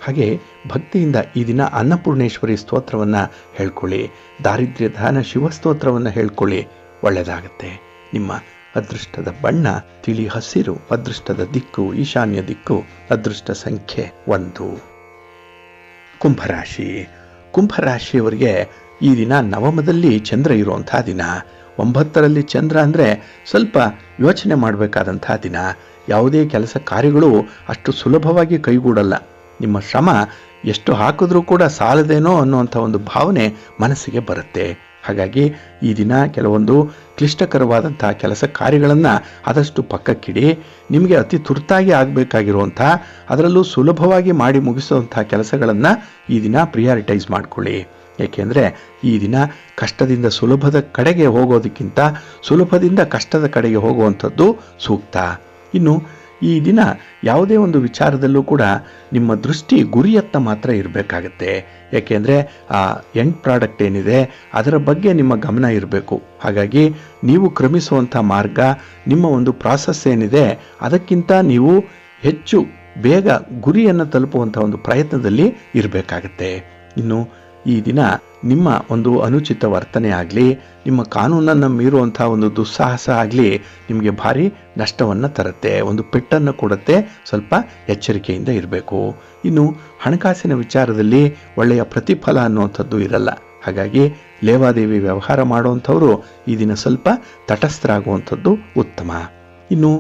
ಹಾಗೆ ಭಕ್ತಿಯಿಂದ ಈ ದಿನ ಅನ್ನಪೂರ್ಣೇಶ್ವರಿ ಸ್ತೋತ್ರವನ್ನು ಹೇಳ್ಕೊಳ್ಳಿ, ದಾರಿದ್ರ್ಯ ದಾನ ಶಿವಸ್ತೋತ್ರವನ್ನು ಹೇಳ್ಕೊಳ್ಳಿ, ಒಳ್ಳೆಯದಾಗತ್ತೆ. ನಿಮ್ಮ ಅದೃಷ್ಟದ ಬಣ್ಣ ತಿಳಿ ಹಸಿರು, ಅದೃಷ್ಟದ ದಿಕ್ಕು ಈಶಾನ್ಯ ದಿಕ್ಕು, ಅದೃಷ್ಟ ಸಂಖ್ಯೆ 1. ಕುಂಭರಾಶಿ. ಕುಂಭರಾಶಿಯವರಿಗೆ ಈ ದಿನ ನವಮದಲ್ಲಿ ಚಂದ್ರ ಇರುವಂಥ ದಿನ. 9ರಲ್ಲಿ ಚಂದ್ರ ಅಂದರೆ ಸ್ವಲ್ಪ ಯೋಚನೆ ಮಾಡಬೇಕಾದಂಥ ದಿನ. ಯಾವುದೇ ಕೆಲಸ ಕಾರ್ಯಗಳು ಅಷ್ಟು ಸುಲಭವಾಗಿ ಕೈಗೂಡಲ್ಲ. ನಿಮ್ಮ ಶ್ರಮ ಎಷ್ಟು ಹಾಕಿದ್ರೂ ಕೂಡ ಸಾಲದೇನೋ ಅನ್ನುವಂಥ ಒಂದು ಭಾವನೆ ಮನಸ್ಸಿಗೆ ಬರುತ್ತೆ. ಹಾಗಾಗಿ ಈ ದಿನ ಕೆಲವೊಂದು ಕ್ಲಿಷ್ಟಕರವಾದಂಥ ಕೆಲಸ ಕಾರ್ಯಗಳನ್ನು ಆದಷ್ಟು ಪಕ್ಕಕ್ಕಿಡಿ. ನಿಮಗೆ ಅತಿ ತುರ್ತಾಗಿ ಆಗಬೇಕಾಗಿರುವಂಥ, ಅದರಲ್ಲೂ ಸುಲಭವಾಗಿ ಮಾಡಿ ಮುಗಿಸುವಂಥ ಕೆಲಸಗಳನ್ನು ಈ ದಿನ ಪ್ರಿಯಾರಿಟೈಸ್ ಮಾಡಿಕೊಳ್ಳಿ. ಏಕೆಂದರೆ ಈ ದಿನ ಕಷ್ಟದಿಂದ ಸುಲಭದ ಕಡೆಗೆ ಹೋಗೋದಕ್ಕಿಂತ ಸುಲಭದಿಂದ ಕಷ್ಟದ ಕಡೆಗೆ ಹೋಗುವಂಥದ್ದು ಸೂಕ್ತ. ಇನ್ನು ಈ ದಿನ ಯಾವುದೇ ಒಂದು ವಿಚಾರದಲ್ಲೂ ಕೂಡ ನಿಮ್ಮ ದೃಷ್ಟಿ ಗುರಿಯತ್ತ ಮಾತ್ರ ಇರಬೇಕಾಗತ್ತೆ. ಏಕೆಂದರೆ ಆ ಎಂಡ್ ಪ್ರಾಡಕ್ಟ್ ಏನಿದೆ ಅದರ ಬಗ್ಗೆ ನಿಮ್ಮ ಗಮನ ಇರಬೇಕು. ಹಾಗಾಗಿ ನೀವು ಕ್ರಮಿಸುವಂಥ ಮಾರ್ಗ, ನಿಮ್ಮ ಒಂದು ಪ್ರಾಸೆಸ್ ಏನಿದೆ ಅದಕ್ಕಿಂತ ನೀವು ಹೆಚ್ಚು ಬೇಗ ಗುರಿಯನ್ನು ತಲುಪುವಂಥ ಒಂದು ಪ್ರಯತ್ನದಲ್ಲಿ ಇರಬೇಕಾಗತ್ತೆ. ಇನ್ನು ಈ ದಿನ ನಿಮ್ಮ ಒಂದು ಅನುಚಿತ ವರ್ತನೆ ಆಗಲಿ, ನಿಮ್ಮ ಕಾನೂನನ್ನು ಮೀರುವಂಥ ಒಂದು ದುಸ್ಸಾಹಸ ಆಗಲಿ ನಿಮಗೆ ಭಾರಿ ನಷ್ಟವನ್ನು ತರುತ್ತೆ, ಒಂದು ಪೆಟ್ಟನ್ನು ಕೊಡುತ್ತೆ. ಸ್ವಲ್ಪ ಎಚ್ಚರಿಕೆಯಿಂದ ಇರಬೇಕು. ಇನ್ನು ಹಣಕಾಸಿನ ವಿಚಾರದಲ್ಲಿ ಒಳ್ಳೆಯ ಪ್ರತಿಫಲ ಅನ್ನುವಂಥದ್ದು ಇರಲ್ಲ. ಹಾಗಾಗಿ ಲೇವಾದೇವಿ ವ್ಯವಹಾರ ಮಾಡುವಂಥವರು ಈ ದಿನ ಸ್ವಲ್ಪ ತಟಸ್ಥರಾಗುವಂಥದ್ದು ಉತ್ತಮ. ಇನ್ನು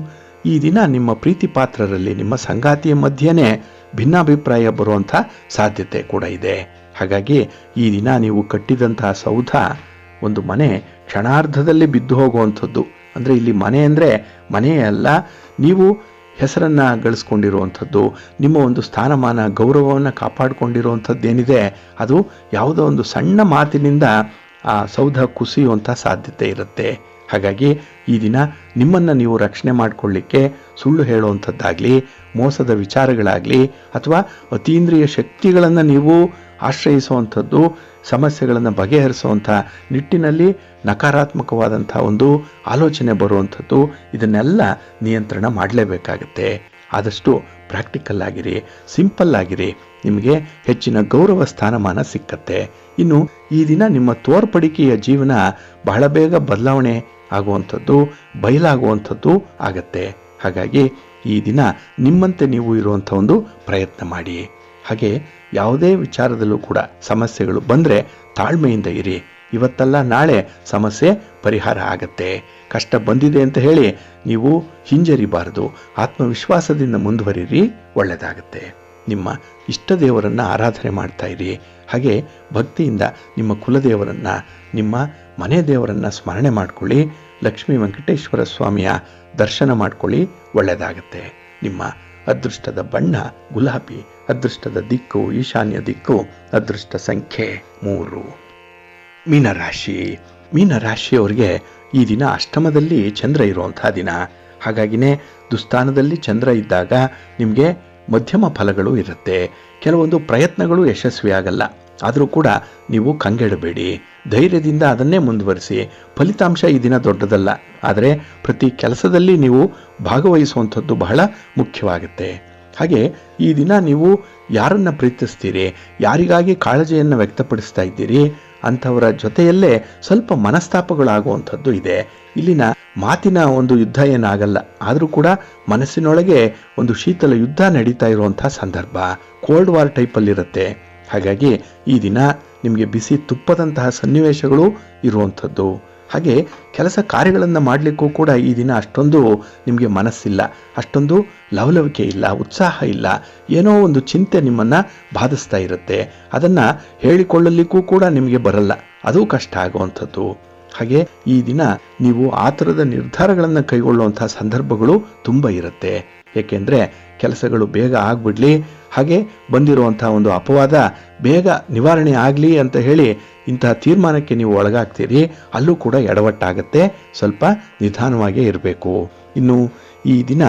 ಈ ದಿನ ನಿಮ್ಮ ಪ್ರೀತಿ ಪಾತ್ರರಲ್ಲಿ, ನಿಮ್ಮ ಸಂಗಾತಿಯ ಮಧ್ಯೆನೇ ಭಿನ್ನಾಭಿಪ್ರಾಯ ಬರುವಂಥ ಸಾಧ್ಯತೆ ಕೂಡ ಇದೆ. ಹಾಗಾಗಿ ಈ ದಿನ ನೀವು ಕಟ್ಟಿದಂತಹ ಸೌಧ, ಒಂದು ಮನೆ ಕ್ಷಣಾರ್ಧದಲ್ಲಿ ಬಿದ್ದು ಹೋಗುವಂಥದ್ದು. ಅಂದರೆ ಇಲ್ಲಿ ಮನೆ ಅಂದರೆ ಮನೆಯೇ ಅಲ್ಲ, ನೀವು ಹೆಸರನ್ನು ಗಳಿಸ್ಕೊಂಡಿರುವಂಥದ್ದು, ನಿಮ್ಮ ಒಂದು ಸ್ಥಾನಮಾನ ಗೌರವವನ್ನು ಕಾಪಾಡಿಕೊಂಡಿರುವಂಥದ್ದೇನಿದೆ ಅದು ಯಾವುದೋ ಒಂದು ಸಣ್ಣ ಮಾತಿನಿಂದ ಆ ಸೌಧ ಕುಸಿಯುವಂಥ ಸಾಧ್ಯತೆ ಇರುತ್ತೆ. ಹಾಗಾಗಿ ಈ ದಿನ ನಿಮ್ಮನ್ನು ನೀವು ರಕ್ಷಣೆ ಮಾಡಿಕೊಳ್ಳಿಕ್ಕೆ ಸುಳ್ಳು ಹೇಳುವಂಥದ್ದಾಗಲಿ, ಮೋಸದ ವಿಚಾರಗಳಾಗಲಿ ಅಥವಾ ಅತೀಂದ್ರಿಯ ಶಕ್ತಿಗಳನ್ನು ನೀವು ಆಶ್ರಯಿಸುವಂಥದ್ದು, ಸಮಸ್ಯೆಗಳನ್ನು ಬಗೆಹರಿಸುವಂಥ ನಿಟ್ಟಿನಲ್ಲಿ ನಕಾರಾತ್ಮಕವಾದಂಥ ಒಂದು ಆಲೋಚನೆ ಬರುವಂಥದ್ದು, ಇದನ್ನೆಲ್ಲ ನಿಯಂತ್ರಣ ಮಾಡಲೇಬೇಕಾಗತ್ತೆ. ಆದಷ್ಟು ಪ್ರಾಕ್ಟಿಕಲ್ ಆಗಿರಿ, ಸಿಂಪಲ್ ಆಗಿರಿ, ನಿಮಗೆ ಹೆಚ್ಚಿನ ಗೌರವ ಸ್ಥಾನಮಾನ ಸಿಕ್ಕತ್ತೆ. ಇನ್ನು ಈ ದಿನ ನಿಮ್ಮ ತೋರ್ಪಡಿಕೆಯ ಜೀವನ ಬಹಳ ಬೇಗ ಬದಲಾವಣೆ ಆಗುವಂಥದ್ದು, ಬಯಲಾಗುವಂಥದ್ದು ಆಗತ್ತೆ. ಹಾಗಾಗಿ ಈ ದಿನ ನಿಮ್ಮಂತೆ ನೀವು ಇರುವಂಥ ಒಂದು ಪ್ರಯತ್ನ ಮಾಡಿ. ಹಾಗೆ ಯಾವುದೇ ವಿಚಾರದಲ್ಲೂ ಕೂಡ ಸಮಸ್ಯೆಗಳು ಬಂದರೆ ತಾಳ್ಮೆಯಿಂದ ಇರಿ. ಇವತ್ತಲ್ಲ ನಾಳೆ ಸಮಸ್ಯೆ ಪರಿಹಾರ ಆಗತ್ತೆ. ಕಷ್ಟ ಬಂದಿದೆ ಅಂತ ಹೇಳಿ ನೀವು ಹಿಂಜರಿಬಾರದು. ಆತ್ಮವಿಶ್ವಾಸದಿಂದ ಮುಂದುವರಿರಿ, ಒಳ್ಳೆಯದಾಗತ್ತೆ. ನಿಮ್ಮ ಇಷ್ಟ ದೇವರನ್ನು ಆರಾಧನೆ ಮಾಡ್ತಾ ಇರಿ. ಹಾಗೆ ಭಕ್ತಿಯಿಂದ ನಿಮ್ಮ ಕುಲದೇವರನ್ನು, ನಿಮ್ಮ ಮನೆ ದೇವರನ್ನು ಸ್ಮರಣೆ ಮಾಡಿಕೊಳ್ಳಿ. ಲಕ್ಷ್ಮೀ ವೆಂಕಟೇಶ್ವರ ಸ್ವಾಮಿಯ ದರ್ಶನ ಮಾಡಿಕೊಳ್ಳಿ, ಒಳ್ಳೆಯದಾಗತ್ತೆ. ನಿಮ್ಮ ಅದೃಷ್ಟದ ಬಣ್ಣ ಗುಲಾಬಿ, ಅದೃಷ್ಟದ ದಿಕ್ಕು ಈಶಾನ್ಯ ದಿಕ್ಕು, ಅದೃಷ್ಟ ಸಂಖ್ಯೆ 3. ಮೀನರಾಶಿ. ಮೀನರಾಶಿಯವರಿಗೆ ಈ ದಿನ ಅಷ್ಟಮದಲ್ಲಿ ಚಂದ್ರ ಇರುವಂಥ ದಿನ. ಹಾಗಾಗಿನೇ ದುಸ್ಥಾನದಲ್ಲಿ ಚಂದ್ರ ಇದ್ದಾಗ ನಿಮಗೆ ಮಧ್ಯಮ ಫಲಗಳು ಇರುತ್ತೆ. ಕೆಲವೊಂದು ಪ್ರಯತ್ನಗಳು ಯಶಸ್ವಿಯಾಗಲ್ಲ, ಆದರೂ ಕೂಡ ನೀವು ಕಂಗೆಡಬೇಡಿ. ಧೈರ್ಯದಿಂದ ಅದನ್ನೇ ಮುಂದುವರಿಸಿ. ಫಲಿತಾಂಶ ಈ ದಿನ ದೊಡ್ಡದಲ್ಲ, ಆದರೆ ಪ್ರತಿ ಕೆಲಸದಲ್ಲಿ ನೀವು ಭಾಗವಹಿಸುವಂಥದ್ದು ಬಹಳ ಮುಖ್ಯವಾಗುತ್ತೆ. ಹಾಗೆ ಈ ದಿನ ನೀವು ಯಾರನ್ನ ಪ್ರೀತಿಸ್ತೀರಿ, ಯಾರಿಗಾಗಿ ಕಾಳಜಿಯನ್ನು ವ್ಯಕ್ತಪಡಿಸ್ತಾ ಇದ್ದೀರಿ ಅಂಥವರ ಜೊತೆಯಲ್ಲೇ ಸ್ವಲ್ಪ ಮನಸ್ತಾಪಗಳಾಗುವಂಥದ್ದು ಇದೆ. ಇಲ್ಲಿನ ಮಾತಿನ ಒಂದು ಯುದ್ಧ ಏನಾಗಲ್ಲ, ಆದರೂ ಕೂಡ ಮನಸ್ಸಿನೊಳಗೆ ಒಂದು ಶೀತಲ ಯುದ್ಧ ನಡೀತಾ ಇರುವಂಥ ಸಂದರ್ಭ, ಕೋಲ್ಡ್ ವಾರ್ ಟೈಪಲ್ಲಿರುತ್ತೆ. ಹಾಗಾಗಿ ಈ ದಿನ ನಿಮಗೆ ಬಿಸಿ ತುಪ್ಪದಂತಹ ಸನ್ನಿವೇಶಗಳು ಇರುವಂಥದ್ದು. ಹಾಗೆ ಕೆಲಸ ಕಾರ್ಯಗಳನ್ನು ಮಾಡಲಿಕ್ಕೂ ಕೂಡ ಈ ದಿನ ಅಷ್ಟೊಂದು ನಿಮಗೆ ಮನಸ್ಸಿಲ್ಲ, ಅಷ್ಟೊಂದು ಲವಲವಿಕೆ ಇಲ್ಲ, ಉತ್ಸಾಹ ಇಲ್ಲ. ಏನೋ ಒಂದು ಚಿಂತೆ ನಿಮ್ಮನ್ನು ಬಾಧಿಸ್ತಾ ಇರುತ್ತೆ. ಅದನ್ನು ಹೇಳಿಕೊಳ್ಳಲಿಕ್ಕೂ ಕೂಡ ನಿಮಗೆ ಬರಲ್ಲ, ಅದು ಕಷ್ಟ ಆಗುವಂಥದ್ದು. ಹಾಗೆ ಈ ದಿನ ನೀವು ಆ ಥರದ ನಿರ್ಧಾರಗಳನ್ನು ಕೈಗೊಳ್ಳುವಂಥ ಸಂದರ್ಭಗಳು ತುಂಬ ಇರುತ್ತೆ. ಏಕೆಂದರೆ ಕೆಲಸಗಳು ಬೇಗ ಆಗ್ಬಿಡ್ಲಿ, ಹಾಗೆ ಬಂದಿರುವಂಥ ಒಂದು ಅಪವಾದ ಬೇಗ ನಿವಾರಣೆ ಆಗಲಿ ಅಂತ ಹೇಳಿ ಇಂತಹ ತೀರ್ಮಾನಕ್ಕೆ ನೀವು ಒಳಗಾಗ್ತೀರಿ. ಅಲ್ಲೂ ಕೂಡ ಎಡವಟ್ಟಾಗತ್ತೆ. ಸ್ವಲ್ಪ ನಿಧಾನವಾಗೇ ಇರಬೇಕು. ಇನ್ನು ಈ ದಿನ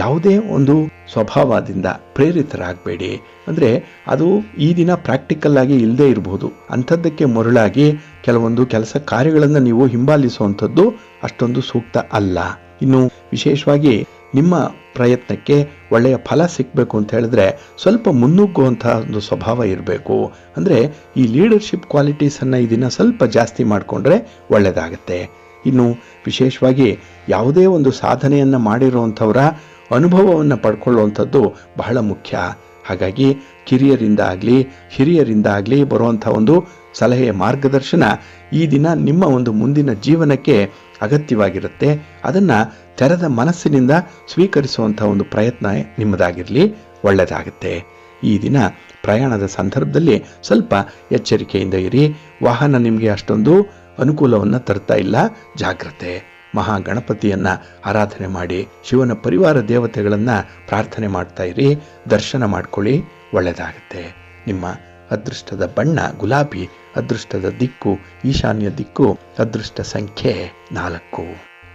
ಯಾವುದೇ ಒಂದು ಸ್ವಭಾವದಿಂದ ಪ್ರೇರಿತರಾಗಬೇಡಿ. ಅಂದರೆ ಅದು ಈ ದಿನ ಪ್ರಾಕ್ಟಿಕಲ್ ಆಗಿ ಇಲ್ಲದೆ ಇರಬಹುದು. ಅಂಥದ್ದಕ್ಕೆ ಮರುಳಾಗಿ ಕೆಲವೊಂದು ಕೆಲಸ ಕಾರ್ಯಗಳನ್ನು ನೀವು ಹಿಂಬಾಲಿಸುವಂಥದ್ದು ಅಷ್ಟೊಂದು ಸೂಕ್ತ ಅಲ್ಲ. ಇನ್ನು ವಿಶೇಷವಾಗಿ ನಿಮ್ಮ ಪ್ರಯತ್ನಕ್ಕೆ ಒಳ್ಳೆಯ ಫಲ ಸಿಗಬೇಕು ಅಂತ ಹೇಳಿದ್ರೆ ಸ್ವಲ್ಪ ಮುನ್ನುಗ್ಗುವಂಥ ಒಂದು ಸ್ವಭಾವ ಇರಬೇಕು. ಅಂದರೆ ಈ ಲೀಡರ್ಶಿಪ್ ಕ್ವಾಲಿಟೀಸನ್ನು ಈ ದಿನ ಸ್ವಲ್ಪ ಜಾಸ್ತಿ ಮಾಡಿಕೊಂಡ್ರೆ ಒಳ್ಳೆಯದಾಗತ್ತೆ. ಇನ್ನು ವಿಶೇಷವಾಗಿ ಯಾವುದೇ ಒಂದು ಸಾಧನೆಯನ್ನು ಮಾಡಿರುವಂಥವರ ಅನುಭವವನ್ನು ಪಡ್ಕೊಳ್ಳುವಂಥದ್ದು ಬಹಳ ಮುಖ್ಯ. ಹಾಗಾಗಿ ಕಿರಿಯರಿಂದ ಆಗಲಿ ಹಿರಿಯರಿಂದ ಆಗಲಿ ಬರುವಂಥ ಒಂದು ಸಲಹೆ ಮಾರ್ಗದರ್ಶನ ಈ ದಿನ ನಿಮ್ಮ ಒಂದು ಮುಂದಿನ ಜೀವನಕ್ಕೆ ಅಗತ್ಯವಾಗಿರುತ್ತೆ. ಅದನ್ನು ತೆರೆದ ಮನಸ್ಸಿನಿಂದ ಸ್ವೀಕರಿಸುವಂಥ ಒಂದು ಪ್ರಯತ್ನ ನಿಮ್ಮದಾಗಿರಲಿ, ಒಳ್ಳೆಯದಾಗುತ್ತೆ. ಈ ದಿನ ಪ್ರಯಾಣದ ಸಂದರ್ಭದಲ್ಲಿ ಸ್ವಲ್ಪ ಎಚ್ಚರಿಕೆಯಿಂದ ಇರಿ. ವಾಹನ ನಿಮಗೆ ಅಷ್ಟೊಂದು ಅನುಕೂಲವನ್ನು ತರ್ತಾ ಇಲ್ಲ, ಜಾಗ್ರತೆ. ಮಹಾಗಣಪತಿಯನ್ನು ಆರಾಧನೆ ಮಾಡಿ, ಶಿವನ ಪರಿವಾರ ದೇವತೆಗಳನ್ನು ಪ್ರಾರ್ಥನೆ ಮಾಡ್ತಾ ಇರಿ, ದರ್ಶನ ಮಾಡ್ಕೊಳ್ಳಿ, ಒಳ್ಳೆಯದಾಗುತ್ತೆ. ನಿಮ್ಮ ಅದೃಷ್ಟದ ಬಣ್ಣ ಗುಲಾಬಿ, ಅದೃಷ್ಟದ ದಿಕ್ಕು ಈಶಾನ್ಯ ದಿಕ್ಕು, ಅದೃಷ್ಟ ಸಂಖ್ಯೆ 4.